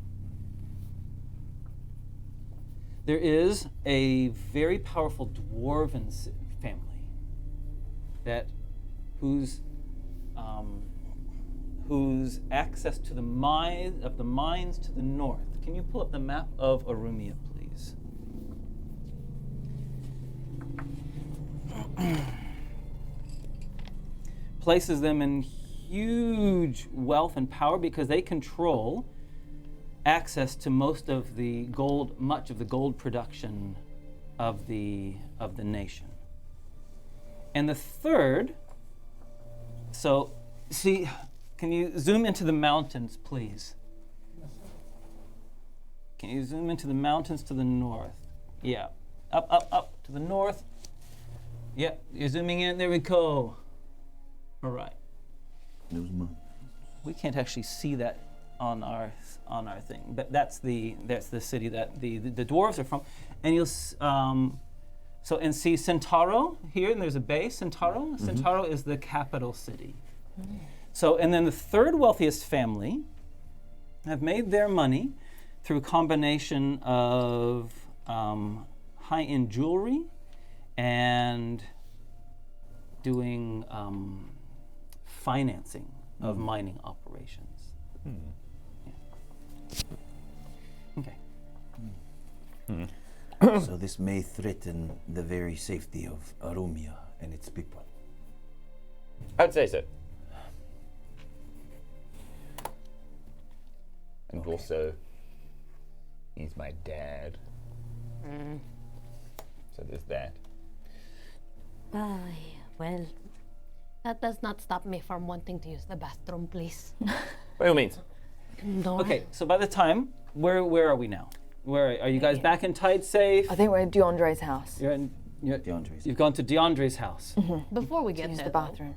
There is a very powerful dwarven family whose access to the mines to the north. Can you pull up the map of Arumia, please? Places them in huge wealth and power because they control access to much of the gold production of the nation. And the third, so see, can you zoom into the mountains, please? Can you zoom into the mountains to the north? Yeah, up to the north. Yeah, you're zooming in, there we go. All right. We can't actually see that on our thing, but that's the city that the dwarves are from, and you'll and see Centauro here, and there's a base. Centauro is the capital city. So, and then the third wealthiest family have made their money through a combination of high-end jewelry and doing financing of mining operations. Okay. So this may threaten the very safety of Arumia and its people. I'd say so. And also, he's my dad. So there's that. Well, that does not stop me from wanting to use the bathroom, please. By all means. No. Okay, so by the time, where are we now? Where are you guys back in Tidesafe? I think we're at DeAndre's house. DeAndre's. You've gone to DeAndre's house. Before we get Use there, the bathroom.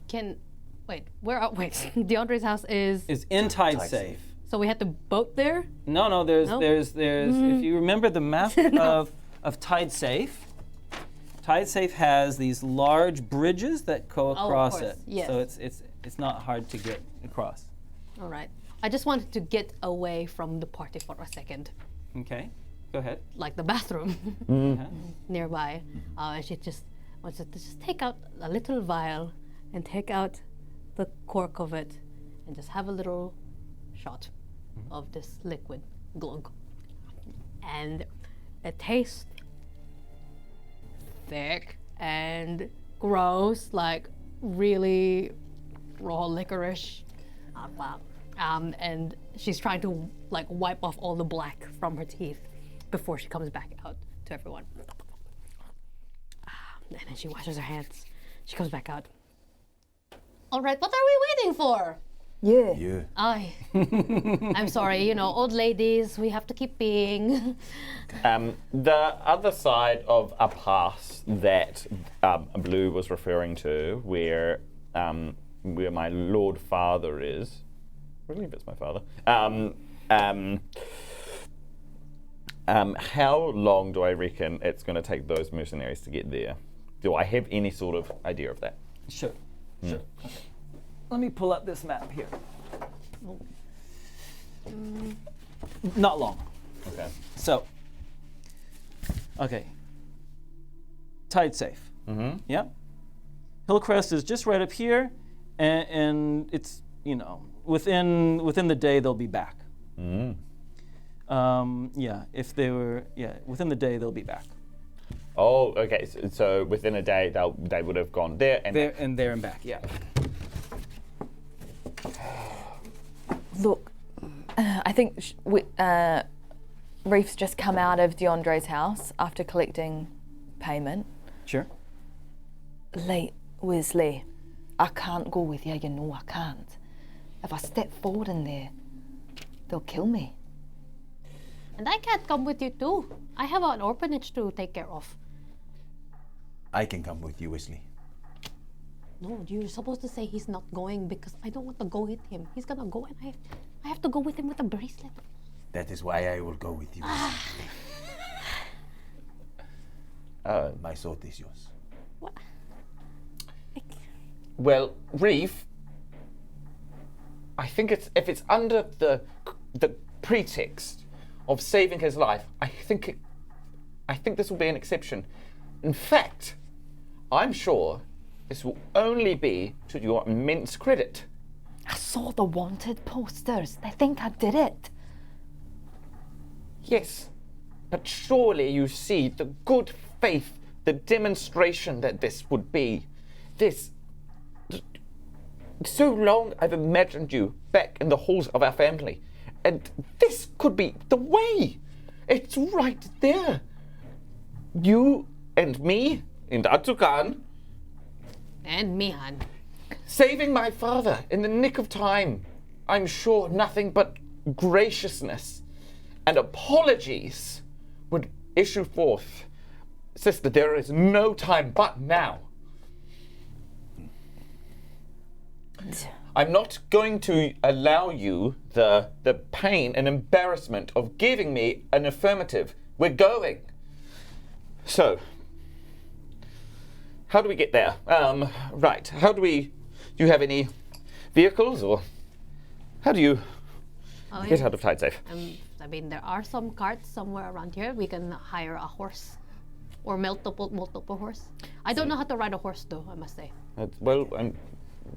DeAndre's house is. Is in Tidesafe. So we had to boat there. No. There's. If you remember the map of Tidesafe, Tidesafe has these large bridges that go across course, it. yes. So it's not hard to get across. All right. I just wanted to get away from the party for a second, Okay, go ahead. like the bathroom Uh-huh. nearby. And she just wants to just take out a little vial and take out the cork of it and just have a little shot of this liquid glug. And it tastes thick and gross, like really raw licorice. And she's trying to like wipe off all the black from her teeth before she comes back out to everyone. And then she washes her hands. She comes back out. All right, what are we waiting for? Yeah. I'm sorry, old ladies, we have to keep being. The other side of a pass that Blue was referring to, where my Lord Father is. I believe it's my father. How long do I reckon it's going to take those mercenaries to get there? Do I have any sort of idea of that? Sure. Okay. Let me pull up this map here. Not long. Okay. So, okay. Tidesafe. Yep. Hillcrest is just right up here, and it's within the day they'll be back. Within the day they'll be back. Oh, okay. So within a day they would have gone there and There and back. Yeah. Look, I think Reef's just come out of DeAndre's house after collecting payment. Sure. Late, Wezley, I can't go with you, I can't. If I step forward in there, they'll kill me. And I can't come with you too. I have an orphanage to take care of. I can come with you, Wezley. No, you're supposed to say he's not going because I don't want to go with him. He's gonna go and I have to go with him with a bracelet. That is why I will go with you. My sword is yours. What? Well, Reaf, I think if it's under the pretext of saving his life, I think this will be an exception. In fact, I'm sure this will only be to your immense credit. I saw the wanted posters. They think I did it. Yes, but surely you see the good faith, the demonstration that this would be. So long I've imagined you back in the halls of our family, and this could be the way. It's right there. You and me and Ātukaan And Mihan. saving my father in the nick of time. I'm sure nothing but graciousness and apologies would issue forth. Sister, there is no time but now. I'm not going to allow you the pain and embarrassment of giving me an affirmative. We're going. So, how do we get there? Right. Do you have any vehicles, or how do you get out of Tide Safe? I mean, there are some carts somewhere around here. We can hire a horse or multiple horse. I don't know how to ride a horse, though, I must say.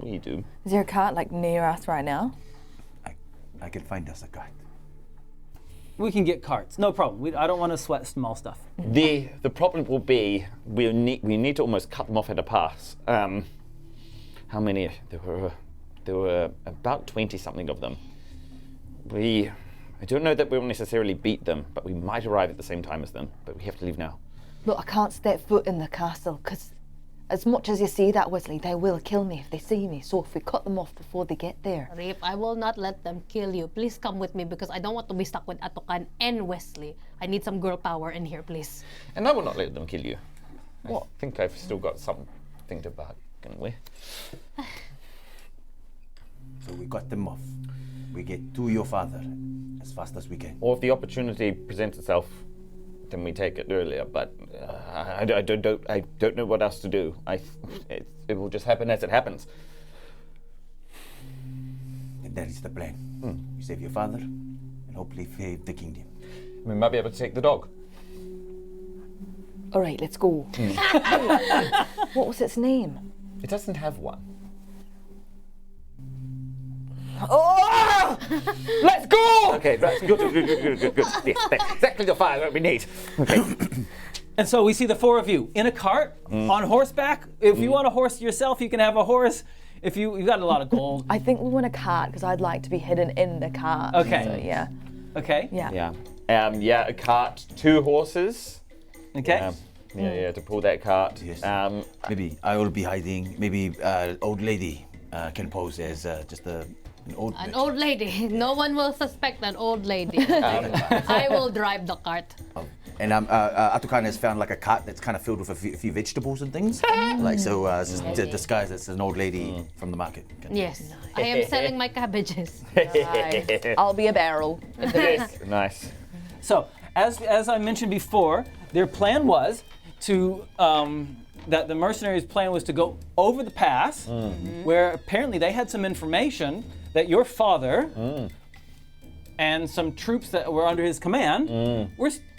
We do. Is there a cart like near us right now? I can find us a cart. We can get carts, no problem. I don't want to sweat small stuff. The problem will be we need to almost cut them off at a pass. How many? There were about 20 something of them. I don't know that we'll necessarily beat them, but we might arrive at the same time as them. But we have to leave now. Look, I can't step foot in the castle because as much as you see that, Wezley, they will kill me if they see me. So if we cut them off before they get there. Reef, I will not let them kill you. Please come with me because I don't want to be stuck with Ātukaan and Wezley. I need some girl power in here, please. And I will not let them kill you. What? I think I've still got something to bargain with. So we cut them off. We get to your father as fast as we can. Or if the opportunity presents itself, then we take it earlier. But I don't know what else to do. It will just happen as it happens. And that is the plan. We save your father and hopefully save the kingdom. We might be able to take the dog. All right, let's go. What was its name? It doesn't have one. Oh! Let's go! Okay, right. Good. Yes, that's exactly the fire that we need. Okay. And so we see the four of you in a cart, on horseback. If you want a horse yourself, you can have a horse. If you've got a lot of gold. I think we want a cart because I'd like to be hidden in the cart. Okay. So, yeah. Okay. Yeah. Yeah. A cart, 2 horses. Okay. Yeah, to pull that cart. Yes. Maybe I will be hiding. Maybe old lady can pose as just an old. An old lady. No one will suspect an old lady. I will drive the cart. And Ātukaan has found like a cart that's kind of filled with a few vegetables and things. Like so, it's just to disguise as an old lady from the market. Yes. I am selling my cabbages. Nice. I'll be a barrel. Nice. So, as I mentioned before, their plan was to that the mercenaries' plan was to go over the pass, where apparently they had some information that your father and some troops that were under his command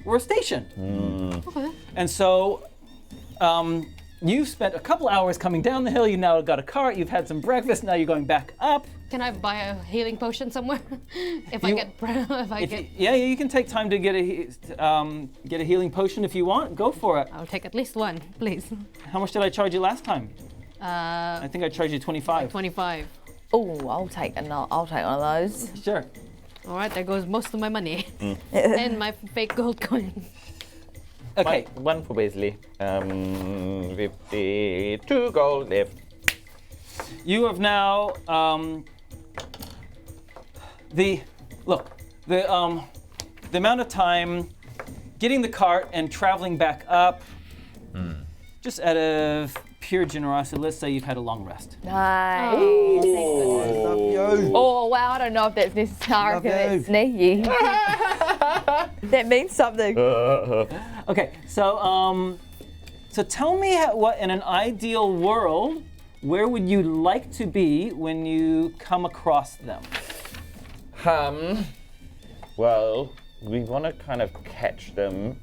were stationed. Okay. And so you've spent a couple hours coming down the hill. You now got a cart. You've had some breakfast. Now you're going back up. Can I buy a healing potion somewhere? Yeah, you can take time to get a healing potion if you want. Go for it. I'll take at least one, please. How much did I charge you last time? I think I charged you 25. 25. Oh, I'll take one of those. Sure. All right, there goes most of my money. And my fake gold coin. Okay. One for Wezley. 52 gold left. You have now the amount of time getting the cart and traveling back up just out of pure generosity, let's say you've had a long rest. Nice. Love you. Oh wow, I don't know if that's necessary. Love That's sneaky. That means something. Okay, so tell me what in an ideal world, where would you like to be when you come across them? Well, we want to kind of catch them.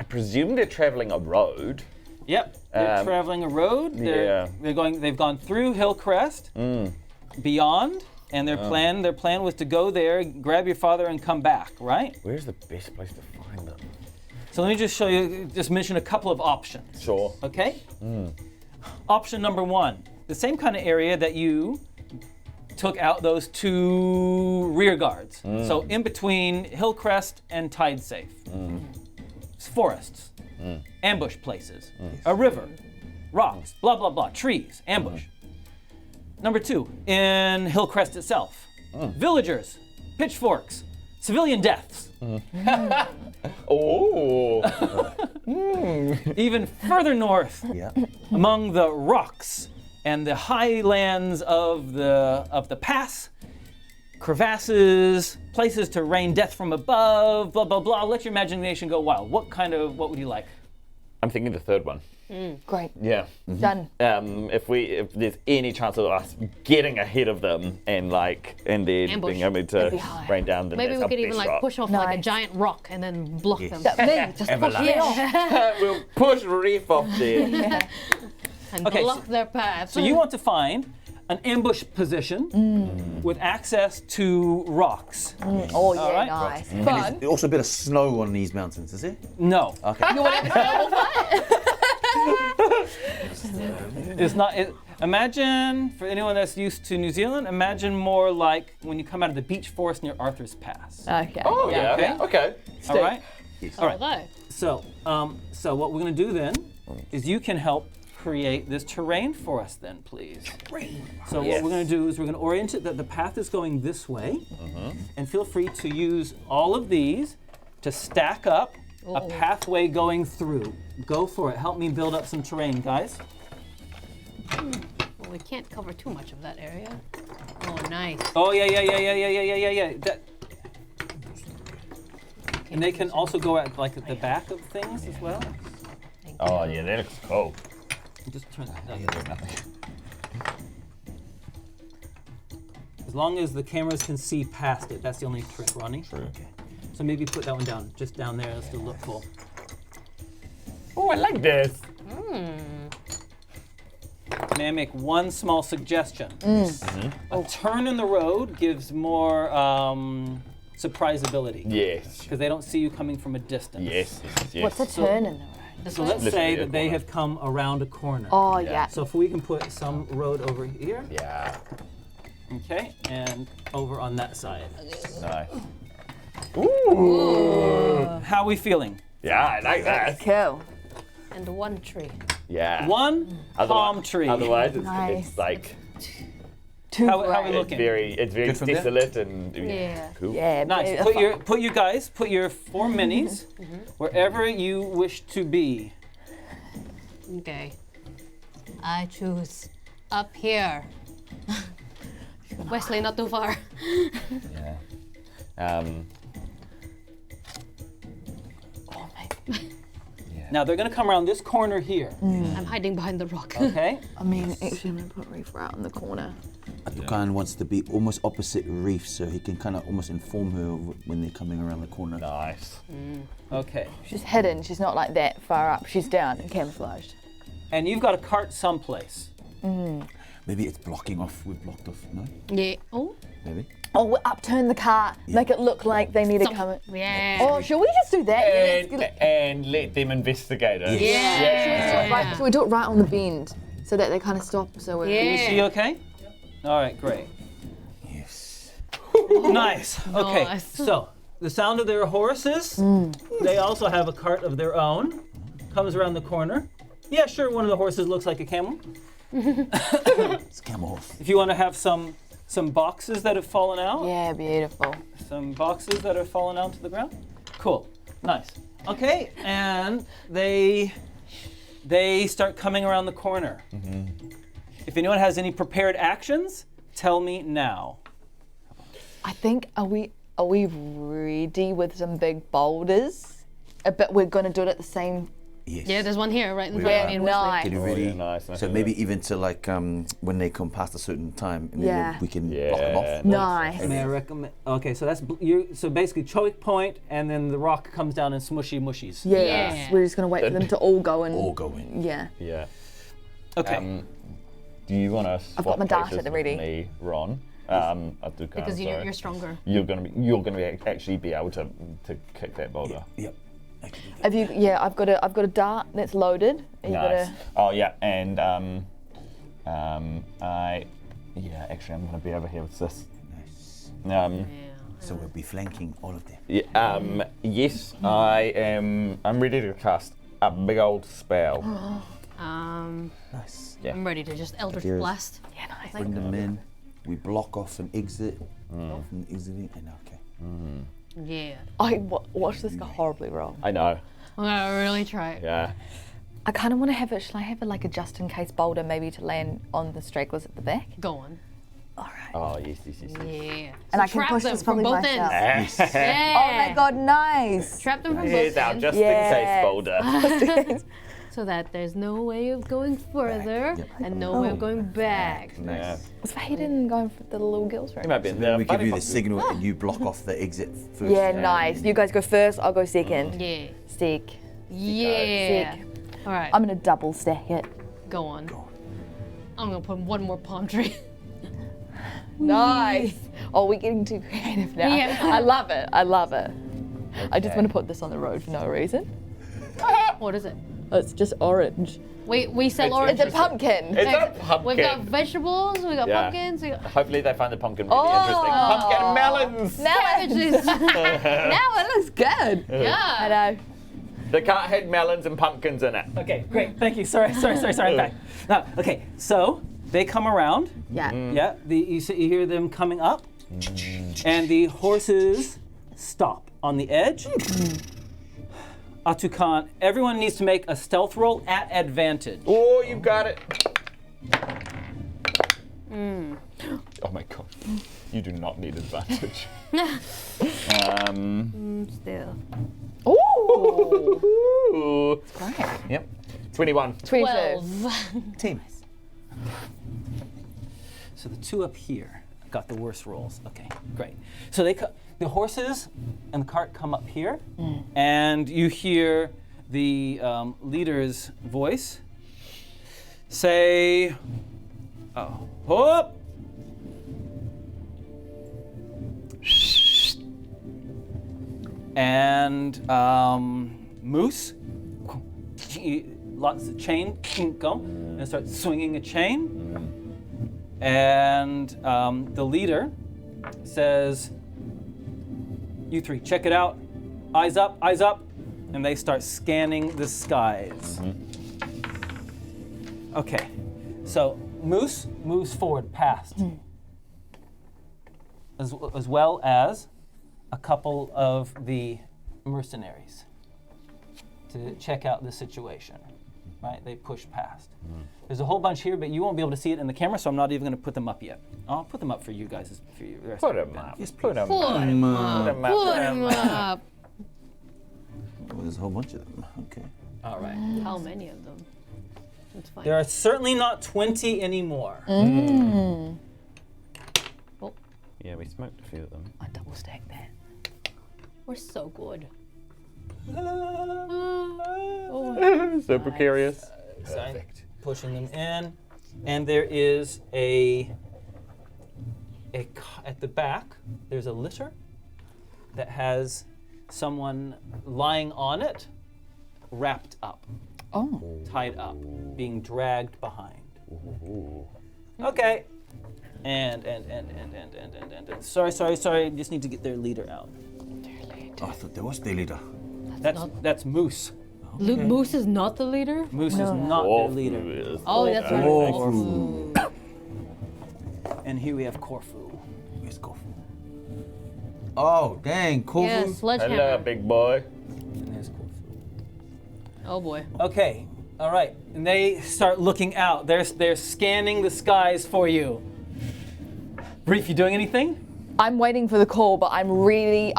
I presume they're traveling a road. Yep, they're traveling a road. They've gone through Hillcrest, beyond, and their plan was to go there, grab your father, and come back. Right? Where's the best place to find them? So let me just show you. Just mention a couple of options. Sure. Okay. Option number 1, the same kind of area that you took out those 2 rear guards. So in between Hillcrest and Tide Safe. It's forests, ambush places, a river, rocks, blah, blah, blah, trees, ambush. Number 2, in Hillcrest itself, villagers, pitchforks, civilian deaths. Oh. Even further north, Yeah. among the rocks and the highlands of the pass, crevasses, places to rain death from above, blah, blah, blah. Let your imagination go wild. What would you like? I'm thinking the third one. Great. Yeah. Done. If there's any chance of us getting ahead of them and then Ambush. being able That'd to be high. rain down, then Maybe that's we our could even best like shot. push off like a Nice. giant rock and then block them. That me. Just push Avalanche. it off. We'll push Reaf off there. And Okay, block their path. So you want to find an ambush position with access to rocks. Oh yeah, right. nice. And Fun. there's also a bit of snow on these mountains, is there? No, Okay. You want to have a snowball fight? it's not. Imagine, for anyone that's used to New Zealand, imagine more like when you come out of the beech forest near Arthur's Pass. Okay. Oh yeah. okay. Okay. All right. All right. So what we're going to do then is you can help create this terrain for us then, please. So what we're going to do is we're going to orient it that the path is going this way, and feel free to use all of these to stack up a pathway going through. Go for it. Help me build up some terrain, guys. Well, we can't cover too much of that area. Oh, nice. Oh yeah. And they can also go at like at the back of things as well. Oh yeah, that looks cool. Just turn that. There's nothing. As long as the cameras can see past it, that's the only trick, Ronnie. True. So maybe put that one down, just down there. It'll still look cool. Oh, I like this. May I make one small suggestion? A turn in the road gives more surprisability. Yes. Because they don't see you coming from a distance. Yes. What's a turn in the road? So let's Literally say a that they corner. have come around a corner. Oh yeah. So if we can put some road over here, Yeah. okay, and over on that side. Nice. How are we feeling? Yeah, I like that. Cool. And one tree. Yeah. One palm tree. Otherwise, Nice. it's like How are we it's looking? very Good from there? desolate and Yeah. cool. Yeah. Nice. beautiful. Put your 4 minis wherever you wish to be. Okay. I choose up here. Wezley, not too far. Yeah. Now they're gonna come around this corner here. I'm hiding behind the rock. Okay. I mean, actually, I'm gonna put Reef right in the corner. Ātukaan wants to be almost opposite Reef, so he can kind of almost inform her when they're coming around the corner. Nice. Okay. She's hidden. She's not like that far up. She's down and camouflaged. And you've got a cart someplace. Maybe it's blocking off. We've blocked off. No? Yeah. Oh. Maybe. Oh, we'll upturn the cart. Make it look like they need to come in. Yeah. Oh, should we just do that? And let them investigate it. Yeah. Right, so we do it right on the bend, so that they kind of stop. So we're. Yeah. Is she okay? All right, great. Yes. Nice. Okay. Nice. So the sound of their horses. They also have a cart of their own. Comes around the corner. Yeah, sure. One of the horses looks like a camel. It's camel horse. If you want to have some boxes that have fallen out. Yeah, beautiful. Some boxes that have fallen out to the ground. Cool. Nice. Okay, and they they start coming around the corner. If anyone has any prepared actions, tell me now. I think, are we ready with some big boulders? But we're going to do it at the same. Yes. Yeah, there's one here, right in We front are. of me and Wezley. Nice. Getting ready. yeah, nice. So maybe even to like when they come past a certain time, and Yeah. then we can block them off. Nice. May I recommend? Okay, so that's you. So basically, choke point, and then the rock comes down and smushy mushies. Yes. Yeah. We're just going to wait for them to all go and. All go in. Yeah. Yeah. Okay. Do you want to swap got my data places with ready. me, Ron? Ātukaan, Because sorry. you're stronger. You're gonna actually be able to kick that boulder. Yep. Have you? Yeah, I've got a dart that's loaded. Are you Nice. gotta- Oh yeah, and actually I'm gonna be over here with this. Nice. So we'll be flanking all of them. Yes, I'm ready to cast a big old spell. Nice. Yeah. I'm ready to just Eldritch Here's- Blast. Yeah, nice. Bring them in. We block off an exit. From exiting, and okay. Yeah. I watch this go horribly wrong. I know. I'm gonna really try it. Yeah. I kind of want to have it. Should I have it like a just in case boulder, maybe to land on the stragglers at the back? Go on. All right. Oh yes. Yeah. And I can trap push them this from probably both myself. ends. Oh Yeah. my god, nice. Trap them from Here's both our ends. just in case boulder. So that there's no way of going further and no way of going back. Yeah. Was Hayden going for the little girls room? He might be in Then there. we give you the Funny signal, and you block off the exit first. Yeah, nice. You guys go first. I'll go second. Yeah. Sick. Yeah. Sick. All right. I'm gonna double stack it. Go on. I'm gonna put one more palm tree. Nice. Oh, we're getting too creative now. Yeah. I love it. I love it. I just want to put this on the road for no reason. What is it? Oh, it's just orange. We sell It's orange. It's a pumpkin. It's a pumpkin. We've got vegetables. We got Yeah. pumpkins. We got Hopefully they find the pumpkin really Oh. interesting. Pumpkin melons. cabbages. Now it looks good. I yeah. know. The cart had melons and pumpkins in it. Okay, great. Thank you. Sorry. I'm back. Now, okay, so they come around. Yeah. Yeah, you hear them coming up, and the horses stop on the edge. Ātukaan, everyone needs to make a stealth roll at advantage. Oh, you got it. Oh my god. You do not need advantage. Still. Ooh. Ooh. Great. Yep. 21. 22. 12. Team. So the two up here got the worst rolls. Okay, great. So the horses and the cart come up here, and you hear the leader's voice say, "Hop!" And Moose, lots of chain, go, and starts swinging a chain. And the leader says, "You three, check it out. Eyes up, eyes up." And they start scanning the skies. Okay, so Moose moves forward past, as well as a couple of the mercenaries to check out the situation. Right, they push past. There's a whole bunch here, but you won't be able to see it in the camera, so I'm not even going to put them up yet. I'll put them up for you guys. For you, the rest Put of him you. up. Yes, Put him Put up. him Put him up. Put him up. Oh, there's a whole bunch of them. Okay. All right. How many of them? That's fine. There are certainly not 20 anymore. Yeah, we smoked a few of them. I double stack that. We're so good. So precarious. So I'm pushing them in, and there is at the back. There's a litter that has someone lying on it, wrapped up, Oh. tied up, being dragged behind. Okay. And. Sorry. Just need to get their leader out. Oh, I thought there was the leader. That's Moose. Moose is not the leader? Moose is not their leader. Oh, that's right. Corfu. And here we have Corfu. Where's Corfu? Oh, dang, Corfu. Yeah, sledgehammer. Hello, big boy. And there's Corfu. Oh boy. Okay. All right, and they start looking out. They're scanning the skies for you. Reef, you doing anything? I'm waiting for the call, but I'm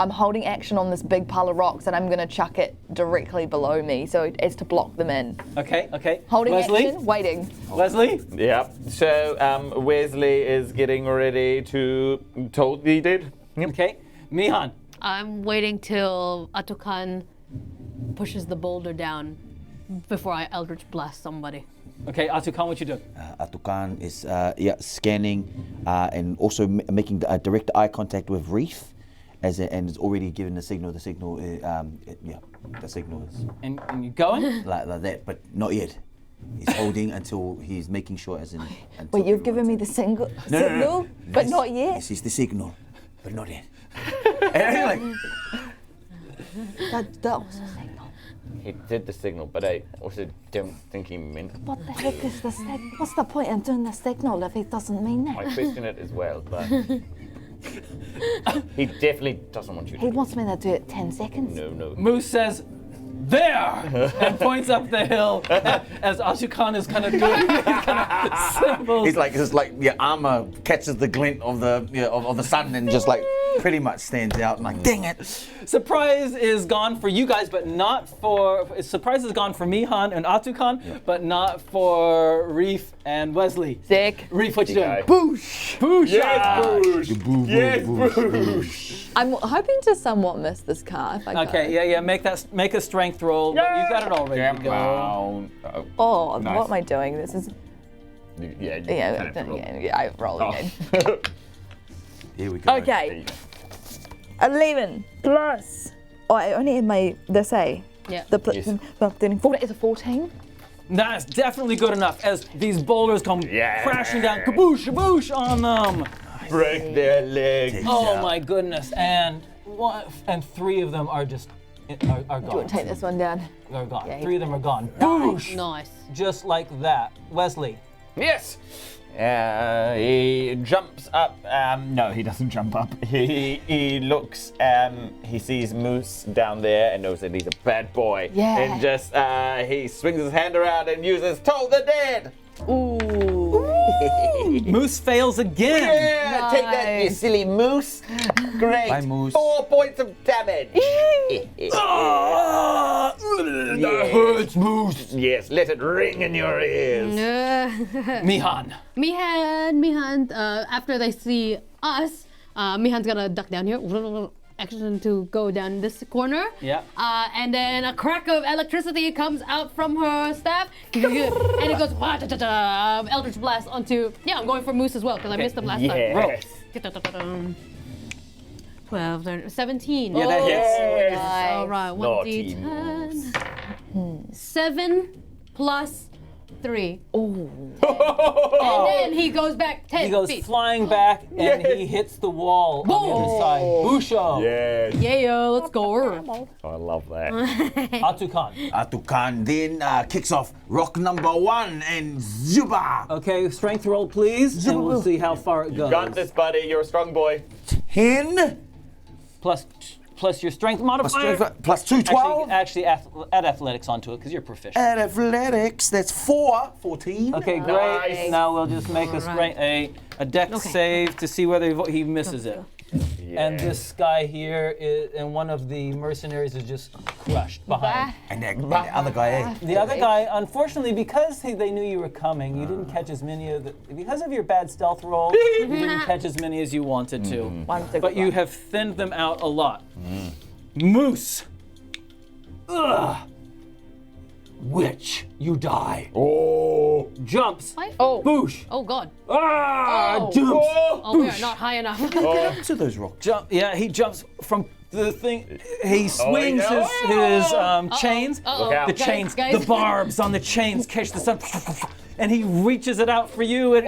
holding action on this big pile of rocks, and I'm gonna chuck it directly below me, so as to block them in. Okay. Holding Wezley? action, waiting. Wezley? Yep. So Wezley is getting ready to told he did. Yep. Okay. Mihan? I'm waiting till Ātukaan pushes the boulder down before I Eldritch Blast somebody. Okay, Ātukaan, what you doing? Ātukaan is scanning and also making direct eye contact with Reaf, and is already given the signal. The signal, the signal is And you going? like that, but not yet. He's holding until he's making sure, as in. Wait, you've given me the signal, but Yes, not yet. This is the signal, but not yet. And That was a signal. He did the signal, but I also don't think he meant. What the heck is the signal? What's the point in doing the signal if he doesn't mean I that? question it as well, but he definitely doesn't want you to. He wants me to do it 10 seconds. No. Moose says, there! And points up the hill as Ātukaan is kind of doing these kind of symbols. he's like, your armor catches the glint of the sun and just like pretty much stands out. I'm like, dang it! Surprise is gone for you guys, but not for. Surprise is gone for Mihan and Ātukaan, but not for Reef and Wezley. Sick. Reef, what you doing? Okay. Boosh! Boosh! Yes, Boosh! Yes, Boosh! I'm hoping to somewhat miss this car if I can. Okay, yeah. Make a strength roll. But you got it all ready to go. Down. Oh, Nice. what am I doing? This is I roll again. Here we go. Okay. 11 plus. Oh, I only had my this A. Yeah. The Yes. 14 is a 14. That's definitely good enough as these boulders come Yeah. crashing down, kaboosh, kaboosh on them. Break their legs. Oh my goodness! And three of them are just are Do you gone. want to take this one down? They're gone. Yeah, Three of them are gone. Boosh! Nice. Just like that. Wezley. Yes. He jumps up. No, he doesn't jump up. He looks. He sees Moose down there and knows that he's a bad boy. Yeah. And just he swings his hand around and uses Toll the Dead. Ooh. Moose fails again. Yeah, take that, you Nice. silly Moose. Great. Bye, Moose. 4 points of damage. Ah, that hurts, Moose. Yes, let it ring in your ears. Mihan. Mihan, after they see us, Mihan's gonna duck down here. Action to go down this corner. Yeah. And then a crack of electricity comes out from her staff. And it goes, Eldritch Blast onto, I'm going for Moose as well, because I missed them last Yes. time. 12, 17. Yeah, that hits. Nice. All right, Naughty 1d10. 7 plus 3. Ooh. And then he goes back 10 He goes feet. flying back and he hits the wall on the other side. Busho. Yes. Yeah, let's go. I love that. Ātukaan. Ātukaan then kicks off rock number 1 and Zuba! Okay, strength roll, please, and we'll see how far it goes. Got this, buddy. You're a strong boy. 10 Plus your strength modifier. plus 2, 12. Actually, add athletics onto it because you're proficient. At athletics, that's 4, 14. Okay, great. Nice. Now we'll just make a dex save to see whether he misses it. And this guy here and one of the mercenaries is just crushed behind. And the other guy, The other guy, unfortunately, because they knew you were coming, you didn't catch as many of the. Because of your bad stealth roll, you didn't catch as many as you wanted to. But you have thinned them out a lot. Moose. Ugh. Witch, you die. Oh. Jumps. Oh. Boosh. Oh, God. Ah, jumps. Oh, we are not high enough. to those rocks. He jumps from the thing. He swings his chains. Uh-oh. Look out. The Guys, chains, guys. the barbs on the chains catch the sun, and he reaches it out for you and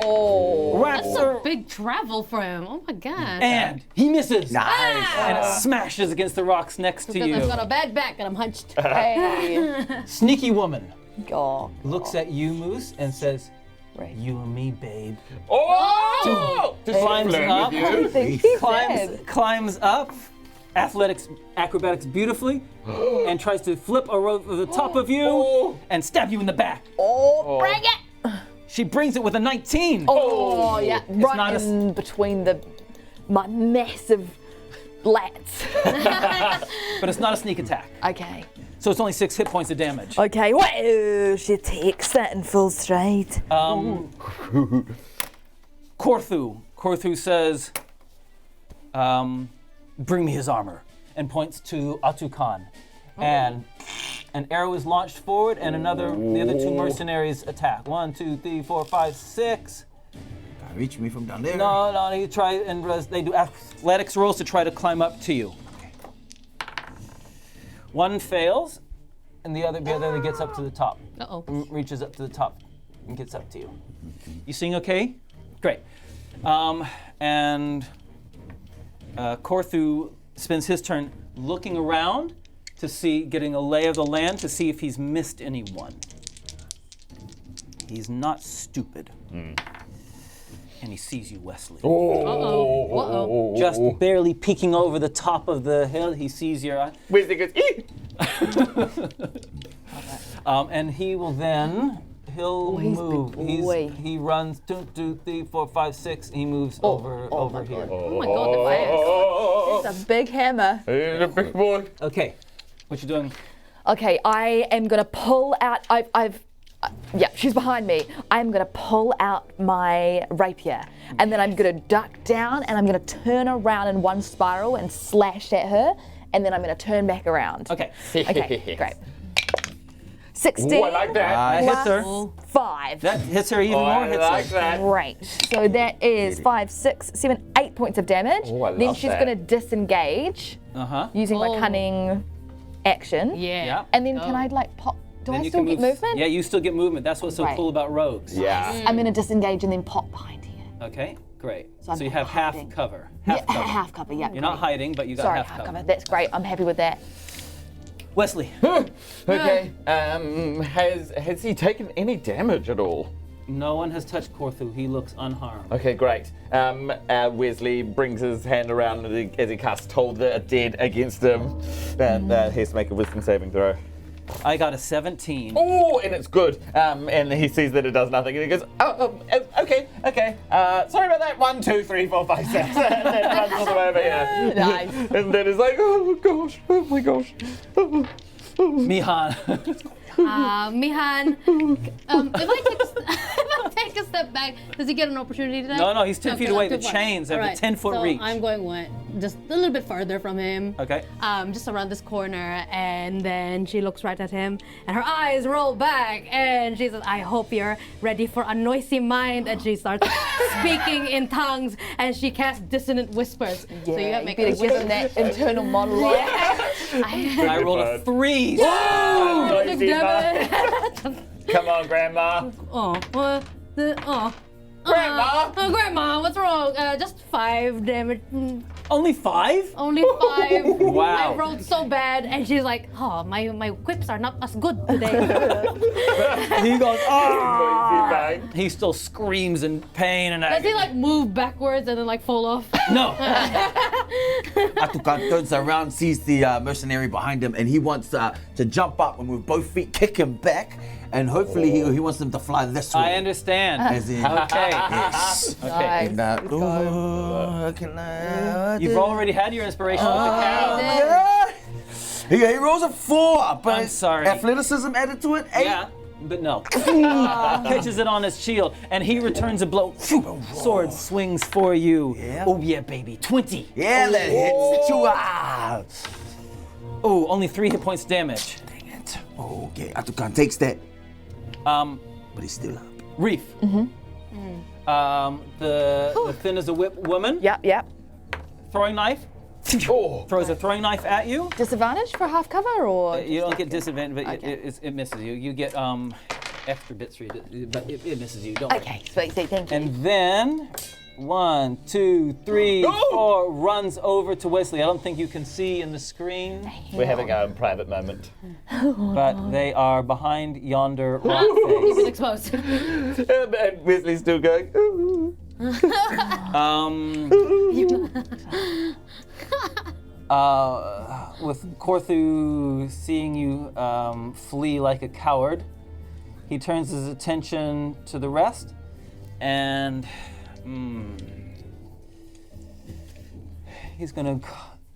wraps That's her. a big travel for him. Oh, my God. And he misses. Nice. And it smashes against the rocks next to Because you. I've got a bad back and I'm hunched. Hey. Sneaky woman Oh. looks at you, Moose, and says, Right. "You and me, babe." Oh! Climbs up. I think he's dead. Climbs up acrobatics beautifully, and tries to flip over the top of you and stab you in the back. Bring it! She brings it with a 19. Oh, yeah. not Right in between my massive lats. But it's not a sneak attack. Okay. So it's only 6 hit points of damage. Okay, whoa, she takes it in full stride. Korthu says, bring me his armor, and points to Ātukaan. And an arrow is launched forward, and the other 2 mercenaries attack. 1, 2, 3, 4, 5, 6. Can't reach me from down there. No, you try, and they do athletics rolls to try to climb up to you. One fails, and the other gets up to the top. Reaches up to the top and gets up to you. You seeing okay? Great. And Korthu spends his turn looking around to see, getting a lay of the land to see if he's missed anyone. He's not stupid. And he sees you, Wezley. Just barely peeking over the top of the hill, he sees your eye. Wezley goes, "Ee!" And he will then, he's move. big boy. He runs 2, 3, 4, 5, 6. He moves over here. Oh my god, the fast. It's a big hammer. He's a big boy. Okay, what you doing? Okay, I am gonna pull out. Yeah, she's behind me. I'm gonna pull out my rapier, and then I'm gonna duck down, and I'm gonna turn around in one spiral and slash at her, and then I'm gonna turn back around. Okay. Okay, great. 16 Ooh, I like that. That hits her. plus 5. That hits her even more. I Hits like her. that. Great. So that is 5, 6, 7, 8 points of damage. Oh, I then love she's that. gonna disengage using my cunning action. Yeah. And then can I pop? Do Then I you still can get move. movement? Yeah, you still get movement. That's what's so Right. cool about rogues. Yeah. I'm gonna disengage and then pop behind here. Okay, great. I'm So you have hiding. half cover. Yeah, half cover. Yeah. You're not hiding, but you got Sorry, half half cover. cover. That's great. I'm happy with that. Wezley. Okay. Has he taken any damage at all? No one has touched Korthu. He looks unharmed. Okay, great. Wezley brings his hand around as he casts Toll the Dead against him. And he has to make a wisdom saving throw. I got a 17. Oh, and it's good. And he sees that it does nothing, and he goes, okay. Sorry about that. 1, 2, 3, 4, 5, 6. And then runs all the way over here. Nice. And then he's like, oh my gosh. Mihan. Mihan, if I take a step back, does he get an opportunity to No, he's 10 feet away. The too far. chains have a Alright, 10-foot so reach. I'm going just a little bit further from him. Okay. Just around this corner, and then she looks right at him, and her eyes roll back, and she says, I hope you're ready for a noisy mind, and she starts speaking in tongues, and she casts dissonant whispers. So you gotta make better a give him that internal monologue. I rolled a 3. Noisy mind. Come on, Grandma. Grandma! Grandma, what's wrong? Just 5 damage. Only 5? Only 5. Wow. I rolled so bad, and she's like, oh, my quips are not as good today. He goes, ah! Noisy mind. He still screams in pain and Does he move backwards and then fall off? No. Ātukaan turns around, sees the mercenary behind him, and he wants to jump up and with both feet kick him back, and hopefully he wants them to fly this way. I understand. As in, Okay. yes. Okay. And, You've already had your inspiration with the cow. yeah. He rolls a 4, but I'm sorry. athleticism added to it. 8. Yeah, but no. Catches it on his shield, and he returns a blow. Sword swings for you. Yeah. Oh yeah, baby. 20. Yeah, that hits. 2. Oh, only 3 hit points damage. Dang it. Okay, Ātukaan takes that, but he's still up. Reaf. The thin as a whip woman. Yep. Throwing knife. Throws a throwing knife at you. Disadvantage for half cover or? You don't get disadvantage, but Okay. it misses you. You get extra bits for you, but it misses you. Don't worry. Okay, sweet, thank you. And then 1, 2, 3, 4 runs over to Wezley. I don't think you can see in the screen, We're having our own private moment. but they are behind yonder rock You've been face. exposed. And Wezley's still going, ooh. with Korthu seeing you flee like a coward, he turns his attention to the rest, and he's gonna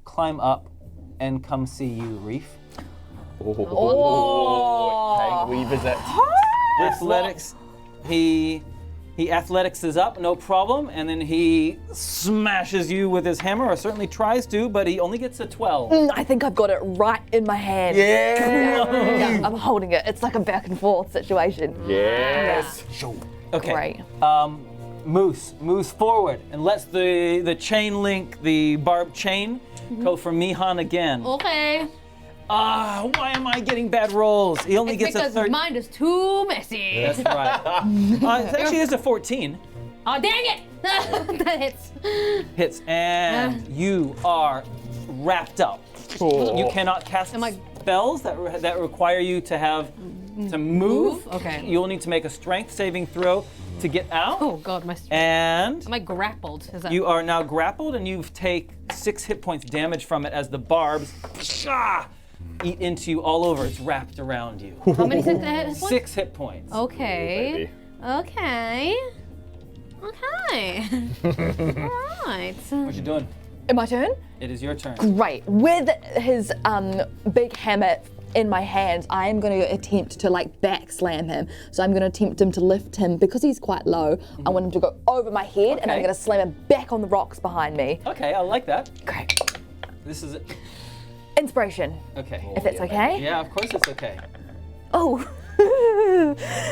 climb up and come see you, Reaf. Can we visit? Athletics. He athletics is up, no problem, and then he smashes you with his hammer, or certainly tries to, but he only gets a 12. I think I've got it right in my hand. Yeah, I'm holding it. It's like a back and forth situation. Yes. Okay. Great. Moose moves forward and lets the chain link, the barbed chain, go for Mihan again. Okay. Why am I getting bad rolls? He only It's gets a because 13. mine is too messy. That's right. It actually is a 14. Oh, dang it! That hits. Hits, and you are wrapped up. You cannot cast spells that require you to move. Okay. You'll need to make a strength saving throw to get out. Oh God, my. And Am I grappled? Is that? you are now grappled, and you take 6 hit points damage from it as the barbs eat into you all over. It's wrapped around you. How many hit points? 6 hit points. Okay. Okay. Okay. All right. What you doing? My turn? It is your turn. Great. With his big hammer in my hands, I am going to attempt to back slam him. So I'm going to attempt him to lift him because he's quite low. I want him to go over my head, and I'm going to slam him back on the rocks behind me. Okay, I like that. Great. This is it. Inspiration. Okay. If it's okay. Yeah, of course it's okay. Oh.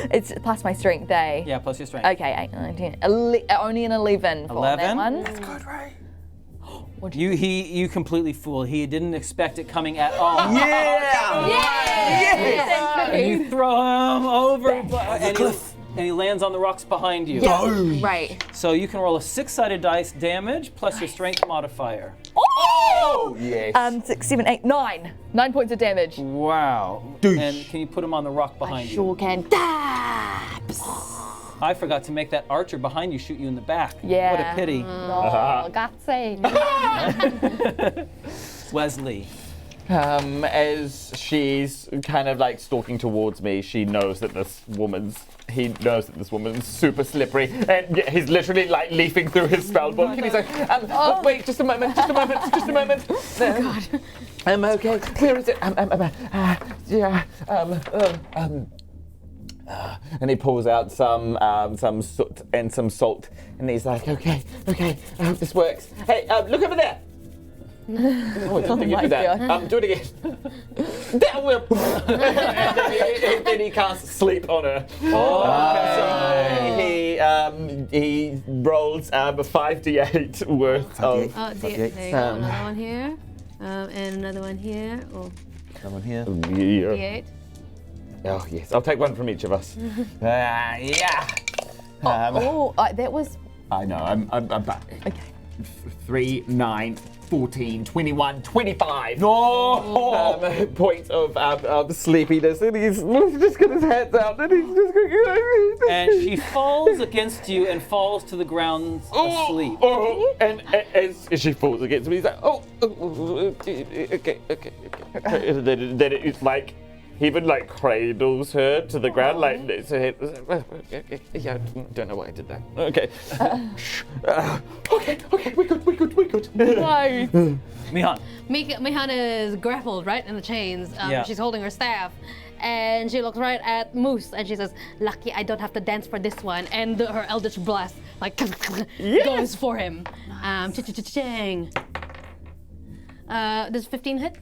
It's plus my strength, eh? Yeah, plus your strength. Okay, 8, 9, 10. Only an 11 for that 11? one. That's good, right? You completely fool. He didn't expect it coming at all. You throw him over, and he lands on the rocks behind you. Right. So you can roll a 6-sided dice damage plus your strength modifier. Oh! Yes. 6, 7, 8, 9. 9 points of damage. Wow. And can you put him on the rock behind you? Sure can. Dabs! I forgot to make that archer behind you shoot you in the back. Yeah. What a pity. No, gatsy. Wezley. As she's kind of stalking towards me, he knows that this woman's super slippery, and he's literally leafing through his spell book, and he's like, wait, just a moment. Oh God. Okay, where is it? And he pulls out some soot and some salt, and he's like, okay, I hope this works. Hey, look over there. Oh, I didn't think you did that. Do it again. That will. And then he casts sleep on her. He rolls 5d8 worth of. There you go. Another one here, and another one here. Oh, Someone here. D8. Oh yes, I'll take one from each of us. Yeah. That was. I know. I'm back. Okay. 3, 9, 14, 21, 25. No! Points of sleepiness, and he's just got his hands out, and he's just going. And she falls against you and falls to the ground asleep. And as she falls against me, he's like, okay. And then it's like. He even cradles her to the ground, so yeah, don't know why I did that. Okay. Okay, we're good. Nice. Mihan. Mihan is grappled right in the chains. Yeah. She's holding her staff, and she looks right at Moose, and she says, "Lucky I don't have to dance for this one." And her Eldritch Blast goes for him. Cha-cha-cha-chang. Does 15 hit?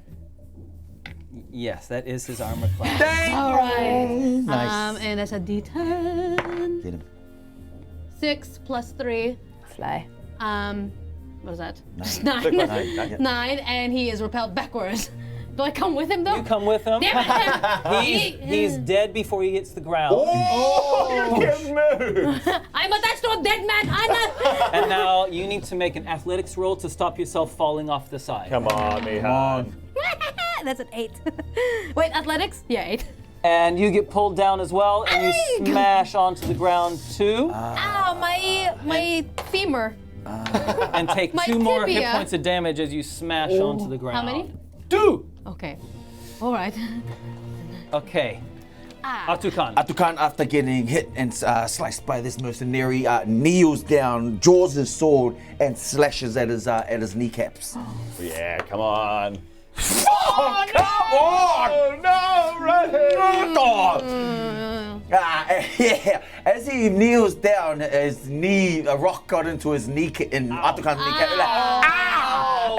Yes, that is his armor class. All right. Nice. And that's a D10. Get him. 6 plus 3. Slay. What is that? 9. 9. 9, and he is repelled backwards. Do I come with him though? You come with him. Damn it! He's dead before he hits the ground. Oh, you can move! I'm attached to a dead man, Anna! And now you need to make an athletics roll to stop yourself falling off the side. Come on, Mihan. That's an 8. Wait, athletics? Yeah, 8. And you get pulled down as well, and you smash onto the ground too. Ow, my femur. and take My 2 more hit tibia. points of damage as you smash onto the ground. How many? 2! Okay. All right. Okay. Ātukaan. Ātukaan, after getting hit and sliced by this mercenary, kneels down, draws his sword, and slashes at his kneecaps. Yeah, come on. Oh, come on! No, Yeah. As he kneels down, a rock got into his knee, in Ātukaan's kneecap.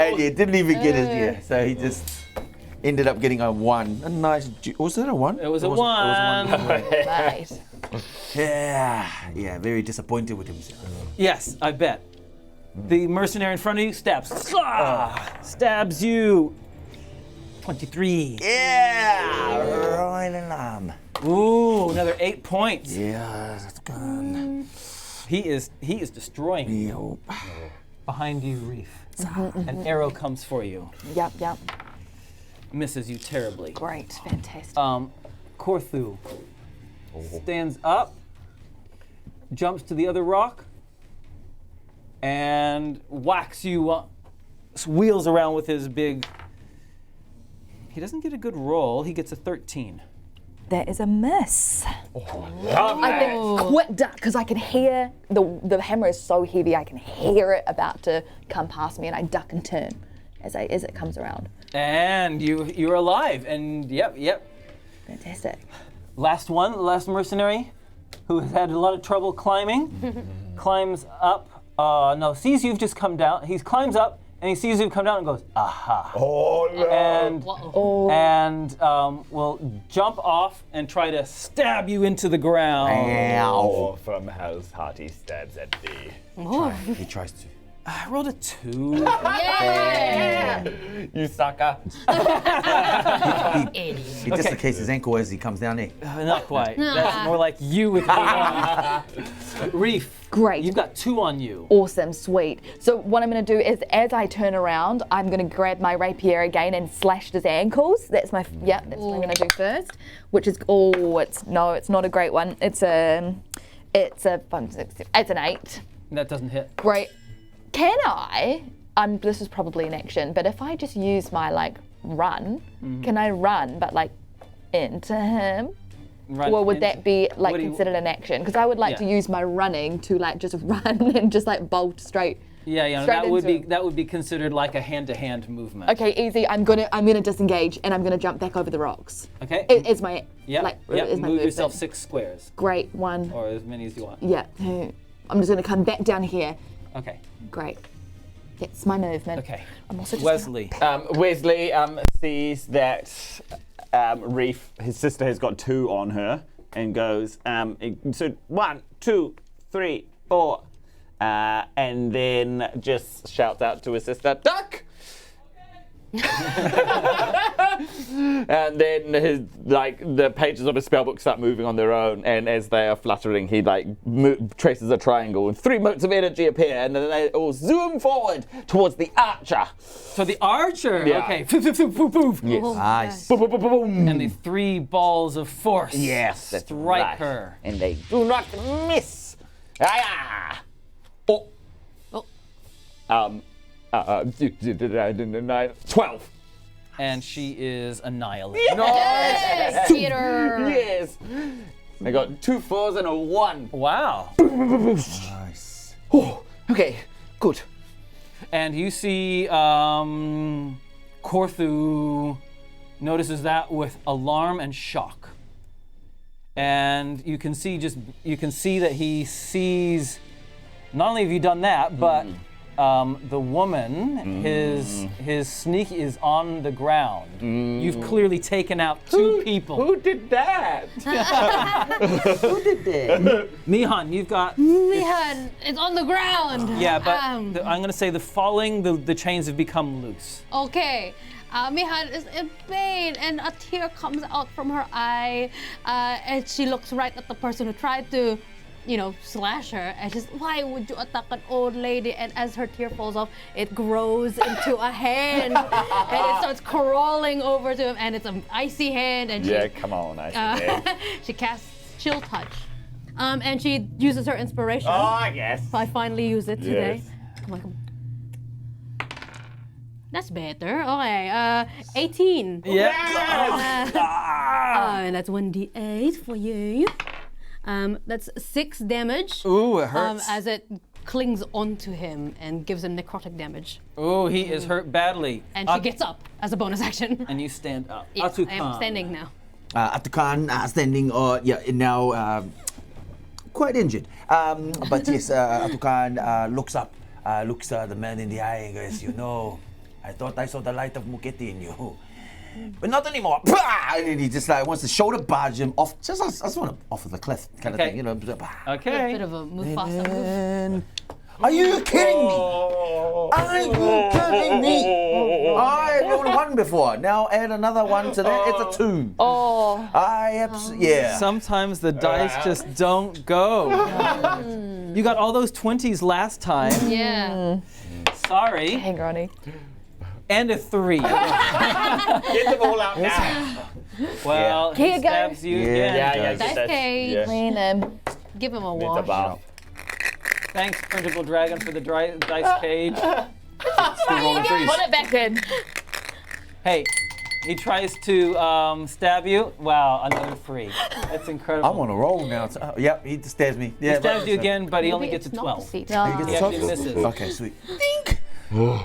And he didn't even get his so he just ended up getting a 1. A nice. Was that a 1? It was a 1. Nice. Yeah, very disappointed with himself. Yes, I bet. The mercenary in front of you stabs you. 23. Yeah, right in the arm. Ooh, another 8 points. Yeah, that's gone. He is destroying you. Yep. Behind you, Reaf. An arrow comes for you. Yep. Misses you terribly. Great. Fantastic. Korthu stands up, jumps to the other rock, and whacks you, wheels around with his big. He doesn't get a good roll. He gets a 13. That is a miss. Lovely. I think quick duck because I can hear the hammer is so heavy. I can hear it about to come past me, and I duck and turn as it comes around. And you're alive. And yep. Fantastic. Last mercenary, who has had a lot of trouble climbing, climbs up. Sees you've just come down. He climbs up and he sees you come down and goes, aha. Oh, no. And will jump off and try to stab you into the ground. Oh, from hell's heart he stabs at thee. He tries to. I rolled a 2. Yeah. You sucker. He dislocates his ankle as he comes down there. Not quite. That's more like you with me. Reef. Great. You've got 2 on you. Awesome, sweet. So what I'm going to do is, as I turn around, I'm going to grab my rapier again and slash his ankles. That's what I'm going to do first. Which is it's not a great one. It's an 8. That doesn't hit. Great. Can I? This is probably an action, but if I just use my run, can I run but into him? Run Or would into- that be what do you- considered an action? Because I would like to use my running to just run and just bolt straight. Yeah, straight into him. that would be considered like a hand-to-hand movement. Okay, easy. I'm gonna disengage and I'm gonna jump back over the rocks. Okay. It's my Yep. is my Move movement. yourself 6 squares, Great one. or as many as you want. Yeah. I'm just gonna come back down here. Okay. Great. That's my movement. Okay. I'm also just Wezley. Wezley sees that Reaf, his sister, has got 2 on her and goes, so 1, 2, 3, 4, and then just shouts out to his sister, duck! And then the pages of his spellbook start moving on their own, and as they are fluttering, he traces a triangle, and 3 motes of energy appear, and then they all zoom forward towards the archer. So the archer. Yeah. Okay. Poof. Yes. Nice. Boom, boom, boom, boom, boom. And the 3 balls of force. Yes, that's Strike right. her. And they do not miss. Ah! Oh. 12. And she is annihilated. Nice. Theater. Yes. I got 2 4s and a 1. Wow. Nice. Oh, okay, good. And you see Korthu notices that with alarm and shock. And you can see that he sees, not only have you done that, but the woman, his sneak is on the ground. You've clearly taken out 2 people. Who did that? Who did that? Mihan, you've got. Mihan, it's on the ground. Yeah, but I'm going to say the chains have become loose. Okay. Mihan is in pain and a tear comes out from her eye and she looks right at the person who tried to, slash her, and she's, why would you attack an old lady? And as her tear falls off, it grows into a hand and it starts crawling over to him, and it's an icy hand, and Come on, I she casts Chill Touch. And she uses her inspiration. Oh, yes. I finally use it today. Yes. Come on. That's better. Okay, 18. And that's 1d8 for you. That's 6 damage. Ooh, it hurts. As it clings onto him and gives him necrotic damage. Ooh, he is hurt badly. And she gets up as a bonus action. And you stand up. Yes, I am Ātukaan. standing now. Ātukaan standing, now quite injured. But yes, Ātukaan looks up, looks the man in the eye and goes, you know, I thought I saw the light of Muketi in you. But not anymore. And then he just wants to shoulder barge him off, I just want to off of the cliff kind of thing, you know. Okay. Bit of a Mufasa move. And are you kidding me? Are you kidding me? I rolled a 1 before. Now add another 1 to that. It's a 2. Oh. Yeah. Sometimes the dice just don't go. You got all those 20s last time. Yeah. Sorry. Hang Ronnie. And a 3. Get them all out now. Well, Here he you go. stabs you Yeah. again. Yeah, Dice that's- cage. yeah. Clean him. Give him a Needs a wash. bath. Thanks, Printable Dragon, for the dice cage. Still rolling threes. Put it back in. Hey, he tries to stab you. Wow, another 3. That's incredible. I'm on a roll now. Yep, he stabs me. Yeah, He stabs you again, but he only Maybe gets a it's not 12. the seat. No. He gets He a actually 12? misses. Okay, sweet. Dink.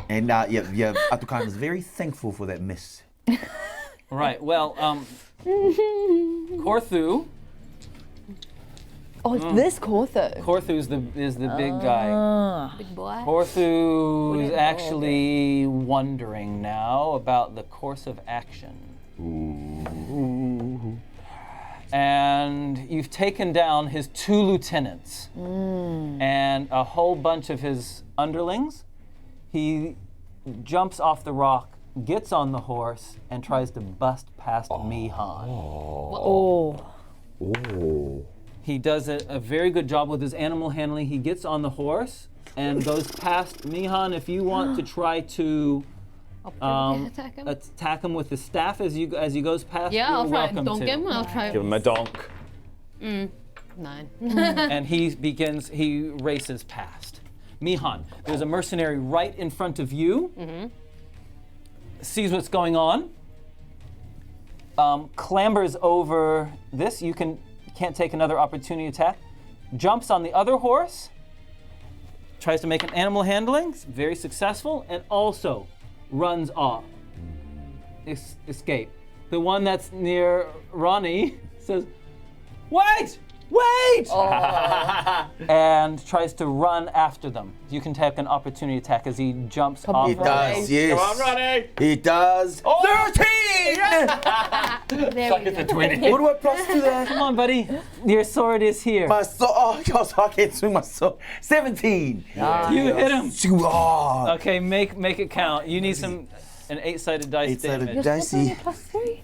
And Ātukaan is very thankful for that miss. Right, well, Korthu. Oh, it's this Cortho. Korthu is the big guy. Big boy. Korthu is actually wondering now about the course of action. And you've taken down his 2 lieutenants and a whole bunch of his underlings. He jumps off the rock, gets on the horse, and tries to bust past Mihan. He does a very good job with his animal handling. He gets on the horse and goes past Mihan. If you want to try to attack him with the staff as he goes past, Yeah, you're I'll try welcome and donk to. him. I'll try. Give him a donk. 9. And he races past. Mihan, there's a mercenary right in front of you. Sees what's going on. Clambers over this. You can't take another opportunity attack. Jumps on the other horse. Tries to make an animal handling. It's very successful, and also runs off. Escape. The one that's near Ronnie says, "Wait! Wait!" And tries to run after them. You can take an opportunity attack as he jumps off. He does, yes. Come on, Ronnie. He does. 13! There we go. 20. What do I plus to that? Come on, buddy. Your sword is here. My sword. Oh, gosh, I can't swing my sword. 17. You hit him. Oh, Okay, make it count. You need an 8-sided dice 8-sided damage. dice. Sword's only +3.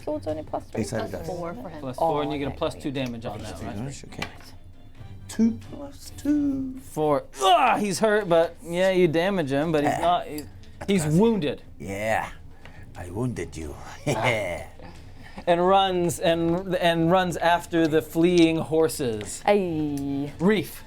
Sword's only +3. 8-sided dice. 4 for him. Plus 4, and you get a +2 damage on that, right? Okay. 2 plus 2. 4. He's hurt, but yeah, you damage him, but he's not. He's wounded. Yeah. I wounded you. Yeah. And runs after the fleeing horses. Hey. Reef.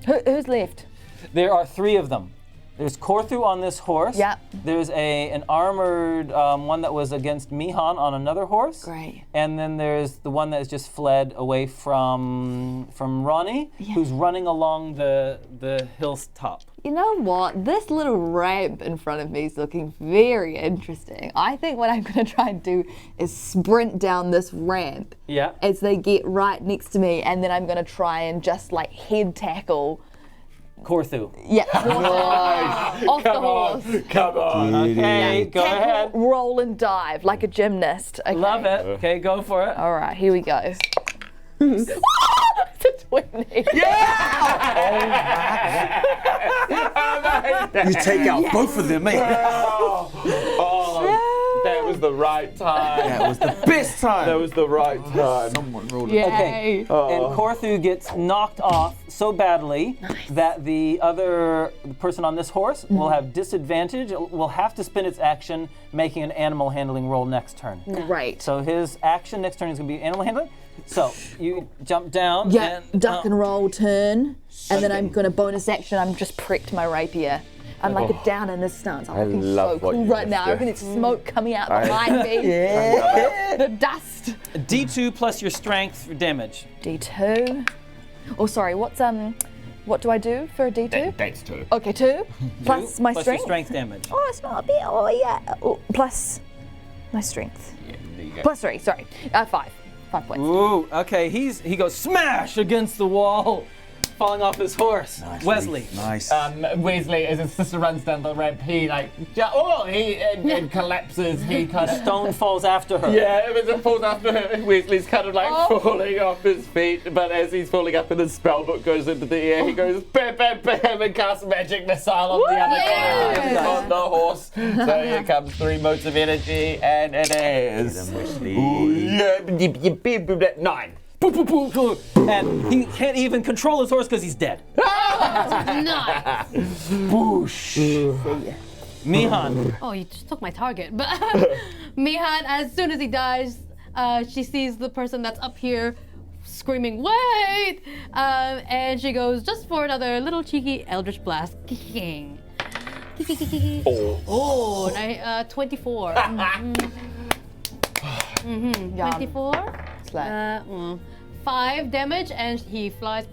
Who's left? There are 3 of them. There's Korthu on this horse. Yep. There's an armored one that was against Mihan on another horse. Great. And then there's the one that has just fled away from Ronnie, who's running along the hilltop. You know what? This little ramp in front of me is looking very interesting. I think what I'm going to try and do is sprint down this ramp Yeah. as they get right next to me, and then I'm going to try and just like head tackle. Korthu. Yeah. Off the horse. Come on. Okay, go Tackle, ahead. roll and dive like a gymnast. Okay. Love it. Okay, go for it. All right, here we go. It's a 20. You take out both of them, mate. That was the right time. That was the best time. That was the right time. Someone rolled Yay. Okay. And Korthu gets knocked off so badly that the person on this horse will have disadvantage. It will have to spend its action making an animal handling roll next turn. Great. So his action next turn is going to be animal handling. So you jump down. Yeah, and, duck and roll, turn, and then I'm gonna bonus action. I'm just pricked my rapier. I'm like a down in this stance. I'm looking so love what cool you right just now. did. I reckon it's smoke coming out behind me. The dust. D2 plus your strength for damage. D2. Oh, sorry. What do I do for a D2? That's 2. Okay, 2 plus my Plus strength. your strength damage. Oh, it's not a bit. Oh, yeah. Oh, plus my strength. Yeah, there you go. Plus 3. Sorry. 5. 5 points. Ooh, okay. He goes smash against the wall, falling off his horse. Nice, Wesley. Reaf. Nice. Wezley, as his sister runs down the ramp, he and collapses. He kind of Stone falls after her. Yeah, as it falls after her, Wesley's kind of like falling off his feet, but as he's falling up and his spellbook goes into the air, he goes bam, bam, bam, and casts magic missile on the other guy on the horse. So here comes 3 motes of energy, and it is Wesley. 9. And he can't even control his horse because he's dead. Nice. Boosh. Mihan. Oh, you just took my target. But Mihan, as soon as he dies, she sees the person that's up here screaming, "Wait!" And she goes just for another little cheeky Eldritch Blast. Oh, 24. Yum. 24. Slap. 5 damage, and he flies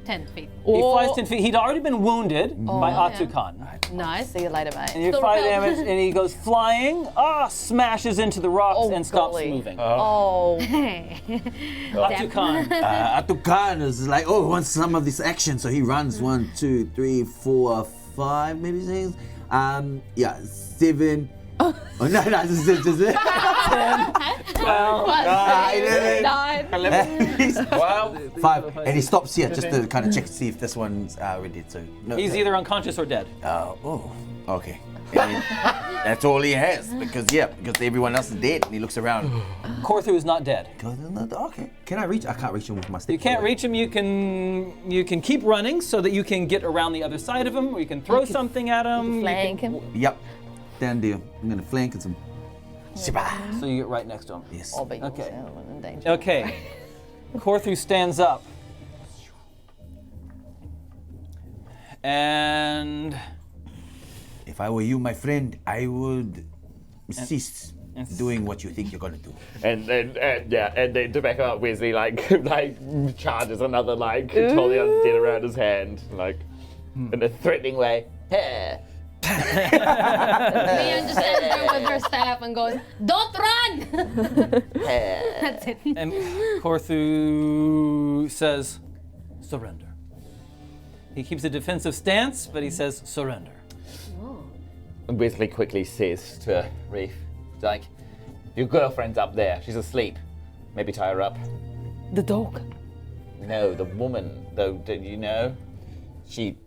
10 feet. He flies 10 feet. He'd already been wounded by Ātukaan. Nice. See you later, mate. And you have Still 5 repelled. damage, and he goes flying, smashes into the rocks and stops golly. moving. Oh. Ātukaan. Ātukaan is like, oh, wants some of this action, so he runs 1, 2, 3, 4, 5, maybe 6. 7. Oh no, this is 10, 12, 9. 5, and he stops here just to kind of check to see if this one's ready to. No, He's either unconscious or dead. Okay. And that's all he has because everyone else is dead, and he looks around. Korthu is not dead. Okay. Can I reach? I can't reach him with my stick. You can't reach him. You can keep running so that you can get around the other side of him, or you can throw something at him. Flank him. Yep. Done deal. I'm gonna flank and some. So you get right next to him. Yes. Oh, but Okay. you're in danger. Okay. Korthu stands up. And If I were you, my friend, I would cease doing what you think you're gonna do. And then to back up, Wesley like charges another totally undead around his hand, in a threatening way. Hey. Mihan just stands there with her staff and goes, "Don't run!" That's it. And Korthu says, "Surrender." He keeps a defensive stance, but he says, "Surrender." And Wesley quickly says to Reaf, "Your girlfriend's up there. She's asleep. Maybe tie her up." The dog. No, the woman, though, did you know? She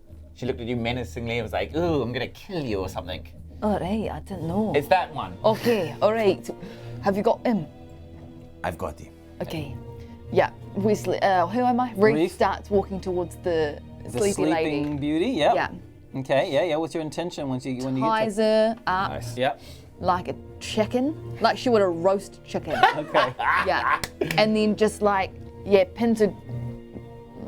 looked at you menacingly and was like, "Ooh, I'm gonna kill you" or something. All right, I didn't know. It's that one. Okay, all right. Have you got him? I've got him. Okay. Yeah, Wesley. Who am I? Reef Reaf. starts walking towards the The sleepy sleeping lady. beauty. Yep. Yeah. Okay. Yeah. What's your intention when you Ties her up Nice. Yep. like a chicken, like she would a roast chicken. Okay. Yeah, and then just pins her.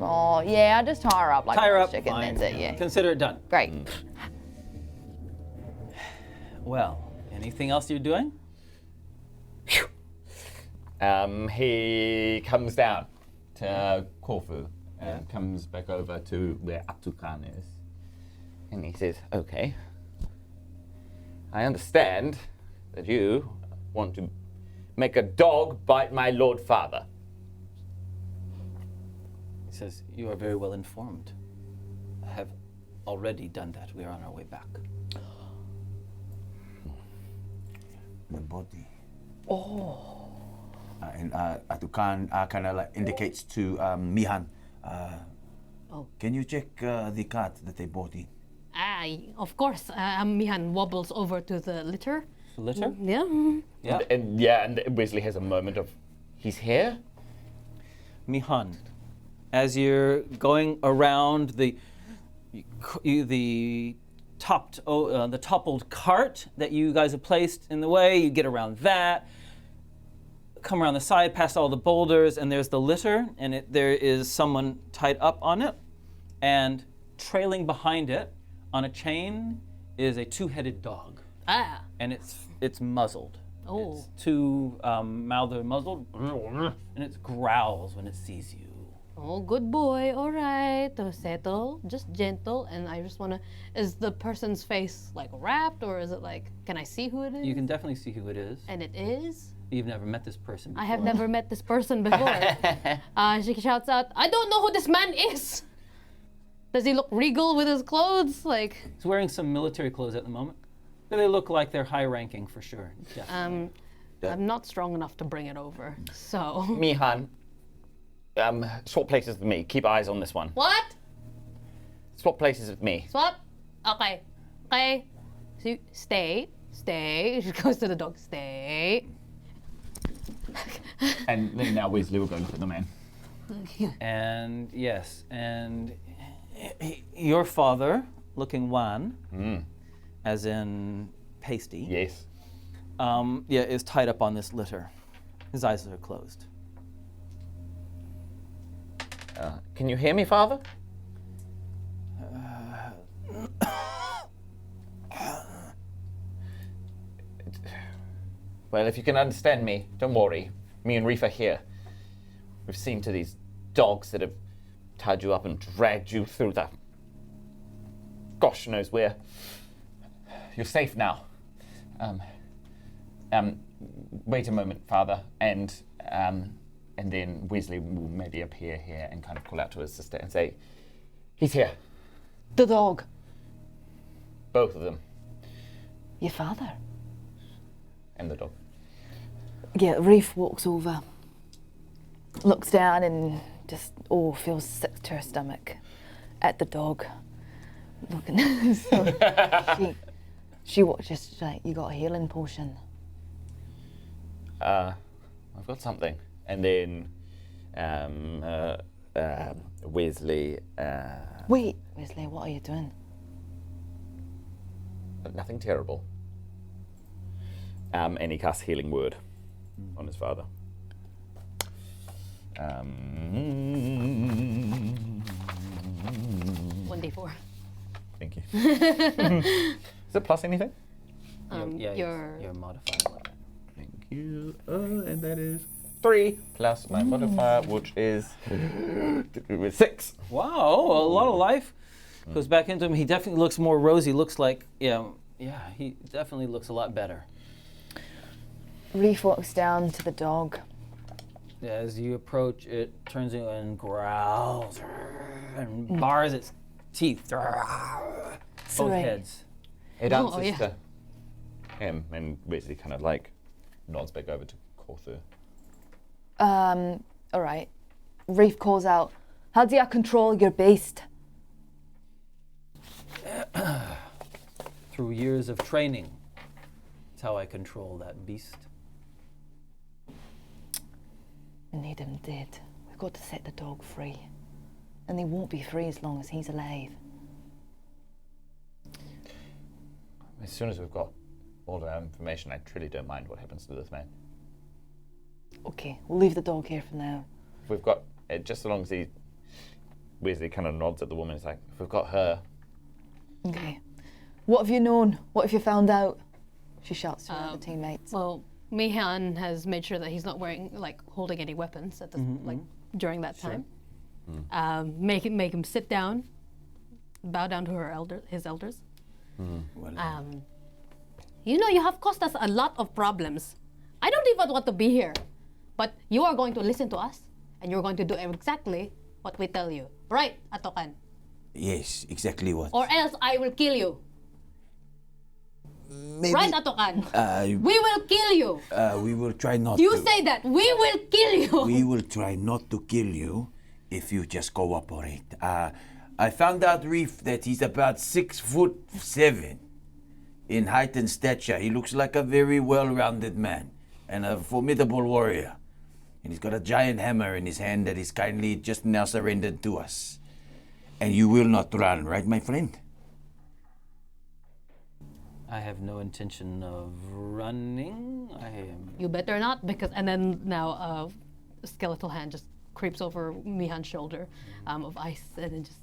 Oh yeah, I just tie her up like Tie a her roast up. chicken. Fine. That's it. Yeah. Consider it done. Great. Well, anything else you're doing? He comes down to Corfu and comes back over to where Ātukaan is. And he says, "Okay, I understand that you want to make a dog bite my Lord Father." He says, "You are very well informed. I have already done that. We are on our way back." The body. And Ātukaan kind of indicates to Mihan. Can you check the cart that they brought in? Of course. Mihan wobbles over to the litter. Litter? Yeah. Yeah. And Wesley has a moment of, he's here? Mihan, as you're going around the toppled cart that you guys have placed in the way, you get around that. come around the side, past all the boulders, and there's the litter, and there is someone tied up on it, and trailing behind it on a chain is a two-headed dog, Ah. and it's muzzled. Oh. Its two mouths are muzzled, and it growls when it sees you. Oh, good boy. All right. Settle. Just gentle. And I just want to. Is the person's face like wrapped, or is it like? Can I see who it is? You can definitely see who it is. And it is. You've never met this person before. I have never met this person before. She shouts out, "I don't know who this man is." Does he look regal with his clothes? Like. He's wearing some military clothes at the moment. They look like they're high-ranking for sure. Definitely. I'm not strong enough to bring it over. So. Mihan, swap places with me. Keep eyes on this one. What? Swap places with me. Swap? Okay. Okay. So stay. She goes to the dog. Stay. And then now Wezley will go look at the man. And yes, and your father, looking wan, as in pasty, Yes. is tied up on this litter. His eyes are closed. Can you hear me, Father? Well, if you can understand me, don't worry. Me and Reaf are here. We've seen to these dogs that have tied you up and dragged you through the gosh knows where. You're safe now. Wait a moment, Father, and then Wezley will maybe appear here and kind of call out to his sister and say, "He's here." The dog. Both of them, Your father. and the dog. Yeah, Reaf walks over, looks down and just, feels sick to her stomach at the dog. Looking, so she watches, like, you got a healing potion. I've got something. And then Wezley, Wait, Wezley, what are you doing? nothing terrible. And he casts Healing Word on his father. 1d4. Thank you. Is it plus anything? Your modifier. Thank you. And that is 3 plus my modifier, which is 6. Wow, a lot of life goes back into him. He definitely looks more rosy. Looks like, he definitely looks a lot better. Reaf walks down to the dog. As you approach, it turns into and growls and bars its teeth. Both Sorry. heads. It Oh, answers yeah. to him, and Wezley kind of like nods back over to Corthu. All right. Reaf calls out, "How do you control your beast?" Through years of training, that's how I control that beast. Need him dead. We've got to set the dog free. And he won't be free as long as he's alive. As soon as we've got all the information, I truly don't mind what happens to this man. Okay, we'll leave the dog here for now. If we've got, just as long as Wezley kind of nods at the woman, it's like, if we've got her, Okay. What have you known? What have you found out? She shouts to her other teammates. Well, Mihan has made sure that he's not holding any weapons at the, during that time. Make him sit down, bow down to his elders. You have caused us a lot of problems. I don't even want to be here, but you are going to listen to us, and you're going to do exactly what we tell you, right, Ātukaan? Yes, exactly what. Or else I will kill you, Maybe, right, Ātukaan? We will kill you. we will try not You to. say that we will kill you. We will try not to kill you if you just cooperate. I found out, Reaf, that he's about 6'7" in height and stature. He looks like a very well-rounded man and a formidable warrior. And he's got a giant hammer in his hand that he's kindly just now surrendered to us. And you will not run, right, my friend? I have no intention of running. I am. You better not, because and then now a skeletal hand just creeps over Mihan's shoulder of ice, and then just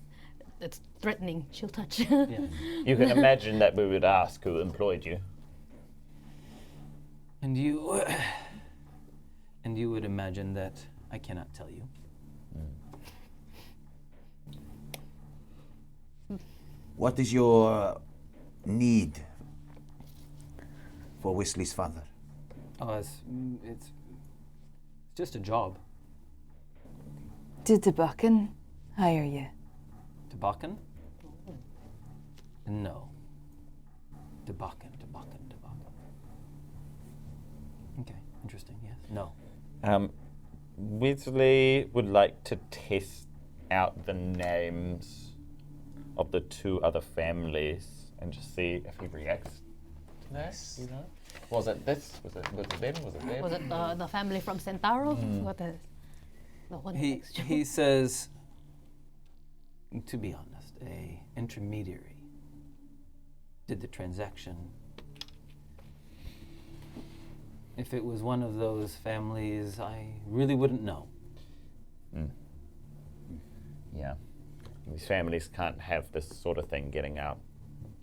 it's threatening. She'll touch. Yes. You can imagine that we would ask who employed you. And you. And you would imagine that I cannot tell you. What is your need for Wezley's father? Oh, it's just a job. Did Ātukaan hire you? Ātukaan? No. Ātukaan. Okay, interesting. Yes. No. Wezley would like to test out the names of the two other families and just see if he reacts to this. You know, was it this? Was it them? Was it them? Was it the family from Centauro? What is the one next to He says, to be honest, a intermediary did the transaction. If it was one of those families, I really wouldn't know. Yeah. These families can't have this sort of thing getting out.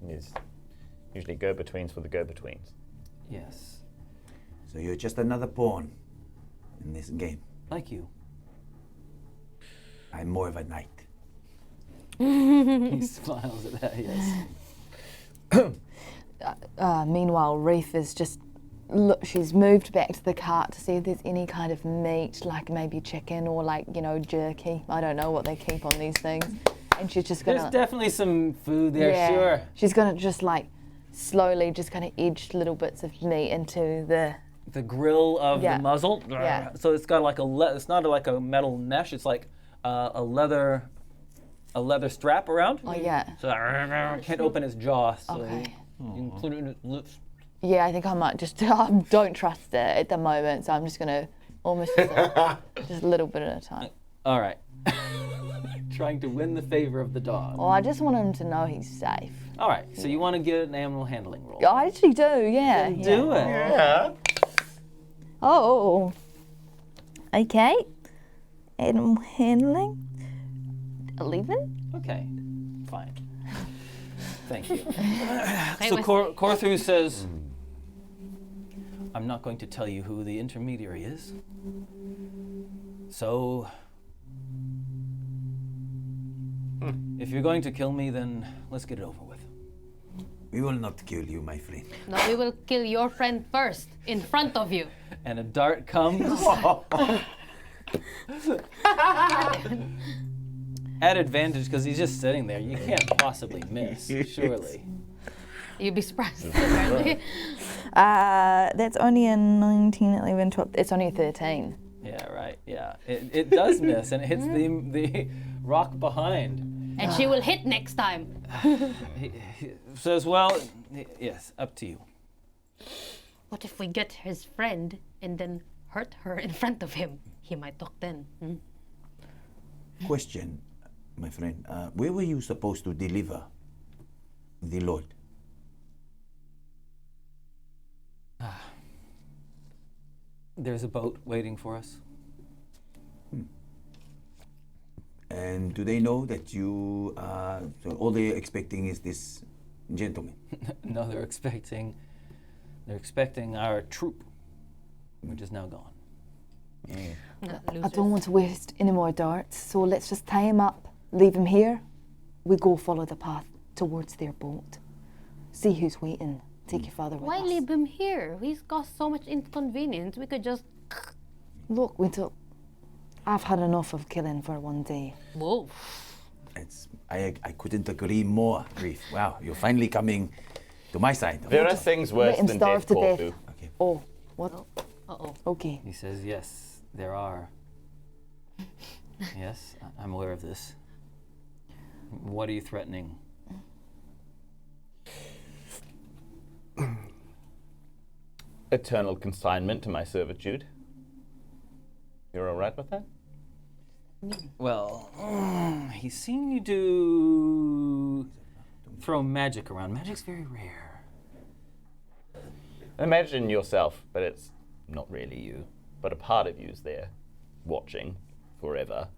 There's usually go-betweens for the go-betweens. Yes. So you're just another pawn in this game. Like you. I'm more of a knight. He smiles at that, yes. Meanwhile, Reaf is just. Look, she's moved back to the cart to see if there's any kind of meat, like maybe chicken or like, jerky. I don't know what they keep on these things. And she's just gonna. There's definitely some food there, sure. She's gonna just like slowly just kind of edge little bits of meat into The grill of the muzzle. Yeah. So it's got like it's not like a metal mesh, it's like a leather strap around. Oh yeah. So can't open its jaw, so Okay. you can put it in its lips. Yeah, I think I might just don't trust it at the moment, so I'm just gonna almost just a little bit at a time. All right. Trying to win the favor of the dog. Well, I just want him to know he's safe. All right, so you want to get an animal handling roll. I actually do, yeah. Do it. Yeah. Oh. Okay. Animal handling. 11? Okay, fine. Thank you. Hey, So Wezley. Korthu says, I'm not going to tell you who the intermediary is. So, if you're going to kill me, then let's get it over with. We will not kill you, my friend. No, we will kill your friend first, in front of you. And a dart comes. At advantage, because he's just sitting there. You can't possibly miss, surely. You'd be surprised, apparently. That's only a 19, 11, 12. It's only a 13. Yeah, right, yeah. It does miss, and it hits the rock behind. And she will hit next time. He says, well, yes, up to you. What if we get his friend and then hurt her in front of him? He might talk then. Question, my friend. Where were you supposed to deliver the Lord? There's a boat waiting for us. And do they know that you, so all they're expecting is this gentleman? No, they're expecting our troop, which is now gone. I don't want to waste any more darts, so let's just tie him up, leave him here. We go follow the path towards their boat. See who's waiting. Take your father with Why us. leave him here? He's caused so much inconvenience. We could just. Look, I've had enough of killing for one day. Whoa. I couldn't agree more, Reaf. Wow, you're finally coming to my side. There are things worse Let him than starve death, to death. Korthu. Okay. Oh, what? Uh-oh. Okay. He says, yes, there are. Yes, I'm aware of this. What are you threatening? Eternal consignment to my servitude. You're all right with that? Well, he's seen you throw magic around. Magic's very rare. Imagine yourself, but it's not really you, but a part of you's there, watching forever,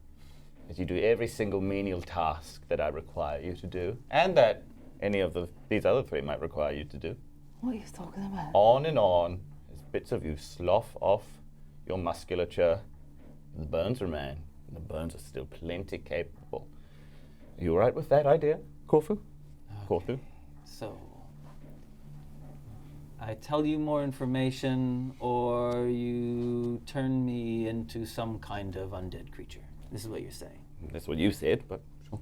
as you do every single menial task that I require you to do, and that any of these other three might require you to do. What are you talking about? On and on, as bits of you slough off your musculature, the bones remain, and the bones are still plenty capable. Are you all right with that idea, Corfu? Corfu? So, I tell you more information, or you turn me into some kind of undead creature. This is what you're saying. That's what you said, but sure.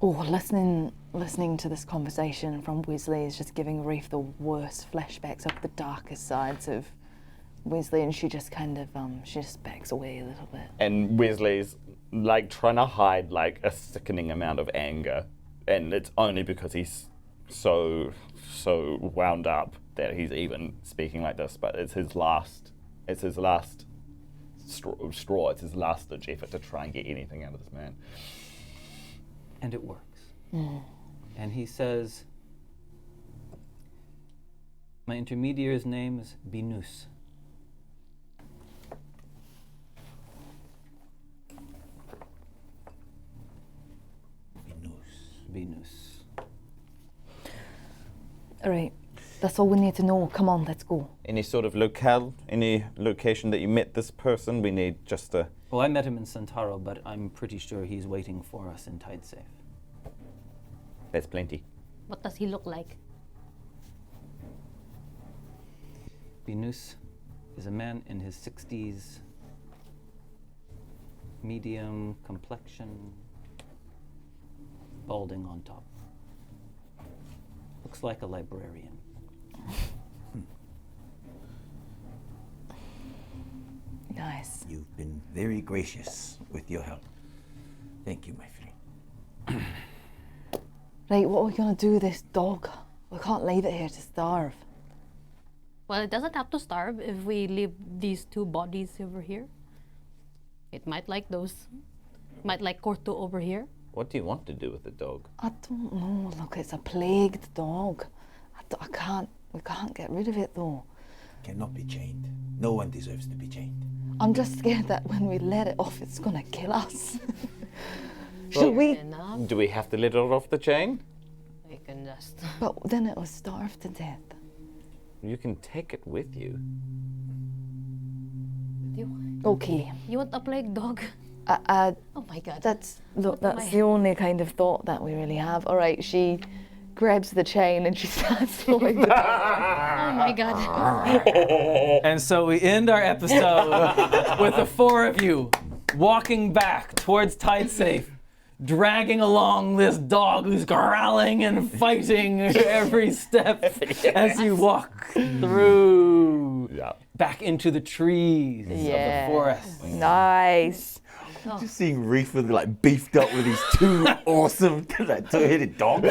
Oh, listening to this conversation from Wezley is just giving Reaf the worst flashbacks of the darkest sides of Wezley, and she just kind of she just backs away a little bit. And Wesley's like trying to hide like a sickening amount of anger, and it's only because he's so wound up that he's even speaking like this. But it's his last straw. It's his last ditch effort to try and get anything out of this man. And it works. And he says, my intermediary's name is Binus. Binus. All right, that's all we need to know. Come on, let's go. Any sort of locale, any location that you met this person? We need just a... Well, I met him in Centauro, but I'm pretty sure he's waiting for us in Tide Safe. That's plenty. What does he look like? Binus is a man in his 60s, medium complexion, balding on top. Looks like a librarian. Nice. You've been very gracious with your help. Thank you, my friend. Right, what are we gonna do with this dog? We can't leave it here to starve. Well, it doesn't have to starve if we leave these two bodies over here. It might like those. Might like Corto over here. What do you want to do with the dog? I don't know. Look, it's a plagued dog. I can't. We can't get rid of it though. Cannot be chained. No one deserves to be chained. I'm just scared that when we let it off, it's gonna kill us. Should we? Enough. Do we have to let it off the chain? We can just. But then it will starve to death. You can take it with you. Okay. You want a plague dog? Oh my god. That's look. What am That's I- the only kind of thought that we really have. All right. She grabs the chain and she starts pulling the Oh my god. And so we end our episode with the four of you walking back towards Tide Safe, dragging along this dog who's growling and fighting every step as you walk through back into the trees of the forest. Nice. Just seeing Reaf with like beefed up with these two awesome two-headed dogs.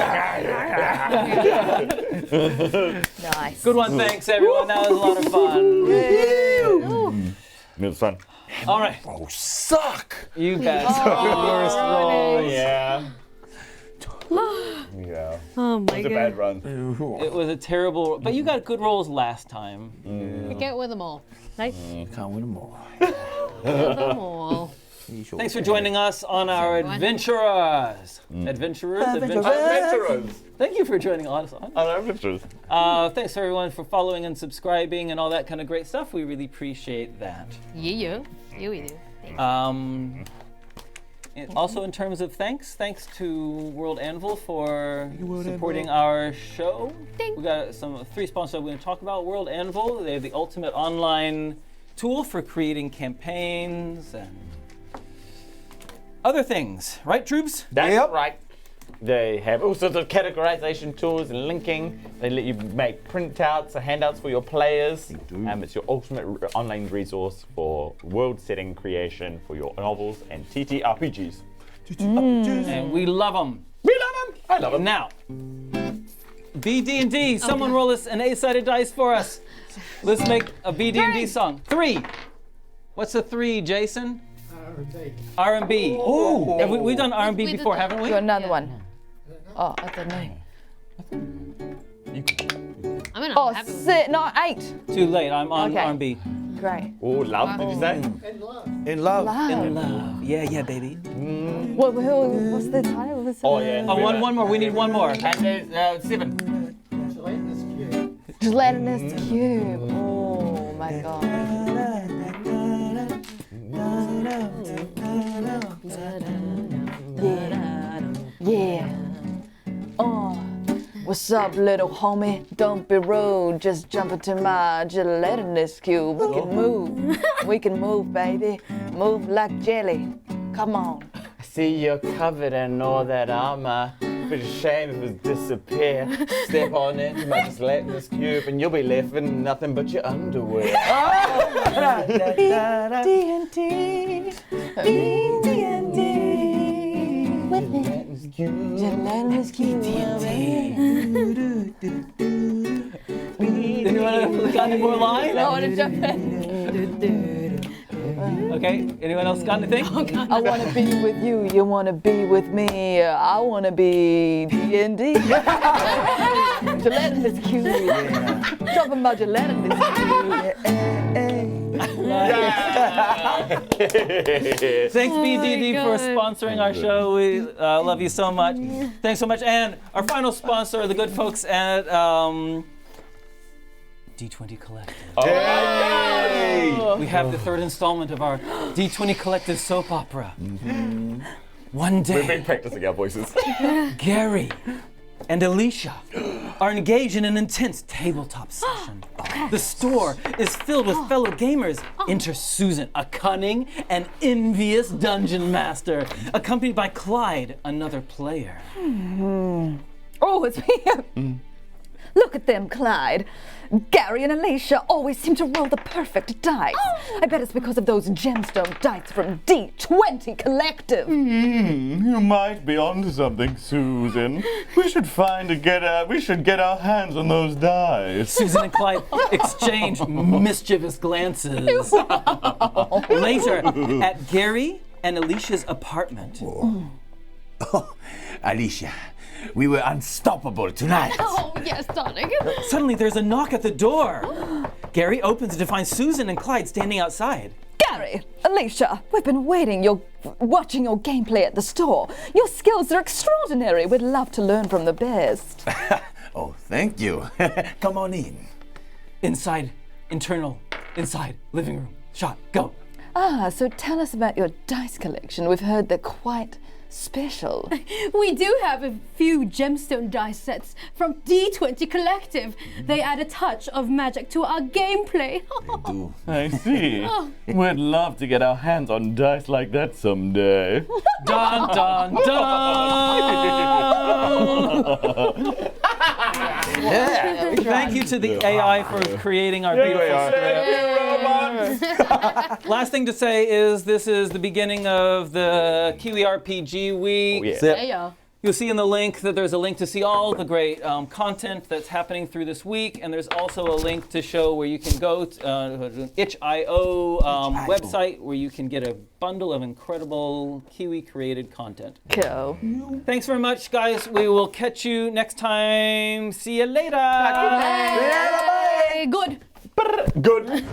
Nice. Good one, thanks everyone. That was a lot of fun. It was fun. All right, Oh, suck! you guys are the worst rolls. Yeah. Yeah. Oh my It was a god. bad run. It was a terrible, but you got good rolls last time. We can't win them all. Right? Can't win them all. Win them all. Thanks for joining us on our adventurers. Adventurers? Adventurers. Thank you for joining us on. Adventurers. Thanks everyone for following and subscribing and all that kind of great stuff. We really appreciate that. Yeah. You we do. Thanks. And also in terms of thanks to World Anvil for supporting our show. Ding. We got three sponsors we're going to talk about. World Anvil, they have the ultimate online tool for creating campaigns and other things, right, troops? That's right. They have all sorts of categorization tools and linking. They let you make printouts or handouts for your players. It's your ultimate online resource for world-setting creation for your novels and TTRPGs. And we love them. We love them. I love them. Now, BD&D, someone roll us an 8-sided dice for us. Let's make a BD&D song. 3. What's a 3, Jason? R&B. Ooh. Have we've done R&B We did before, that. haven't we? Got another one. Oh, I don't know. I'm 7. Oh, I'm happy with 6, no, 8. Too late. I'm on Okay. R&B. Great. Oh, love, did you say? In love. In love. Yeah, baby. What's the title of the song? Oh, yeah. Oh, one more. We need one more. And there's 7. Gelatinous cube. Oh my god. Yeah. What's up, little homie? Don't be rude. Just jump into my gelatinous cube. We can move. We can move, baby. Move like jelly. Come on. I see you're covered in all that armor. But a shame if it was disappear. Step on into my gelatinous cube and you'll be left with nothing but your underwear. D&D. D&D. With me. Gelatinous cube. Anyone else got any more lines? I want to jump in. Okay. Anyone else got anything? I want to be with you. You want to be with me. I want to be D&D. Gelatinous cube. Dropping my gelatinous cube. Thanks, BDD, for sponsoring our show. We love you so much. Thanks so much. And our final sponsor are the good folks at D20 Collective. We have the 3rd installment of our D20 Collective soap opera. One We've been day, practicing our voices. Gary and Alicia are engaged in an intense tabletop session. The store is filled with fellow gamers. Enter Susan, a cunning and envious dungeon master, accompanied by Clyde, another player. Oh, it's me. Look at them, Clyde. Gary and Alicia always seem to roll the perfect dice. I bet it's because of those gemstone dice from D20 Collective. You might be onto something, Susan. We should get our hands on those dice. Susan and Clyde exchange mischievous glances. Later, at Gary and Alicia's apartment. Alicia, we were unstoppable tonight. Oh, yes, darling. Suddenly, there's a knock at the door. Gary opens to find Susan and Clyde standing outside. Gary, Alicia, we've been watching your gameplay at the store. Your skills are extraordinary. We'd love to learn from the best. Oh, thank you. Come on in. Inside, living room. Shot, go. So tell us about your dice collection. We've heard they're quite special. We do have a few gemstone dice sets from D20 Collective. They add a touch of magic to our gameplay. I see. We'd love to get our hands on dice like that someday. Dun, dun, dun! Thank you to the AI for creating our beautiful script. Last thing to say is this is the beginning of the Kiwi RPG Week. Yeah. You'll see in the link that there's a link to see all the great content that's happening through this week, and there's also a link to show where you can go to itch.io website where you can get a bundle of incredible Kiwi-created content. Cool. Thanks very much, guys. We will catch you next time. See you later. Hey, good. Good.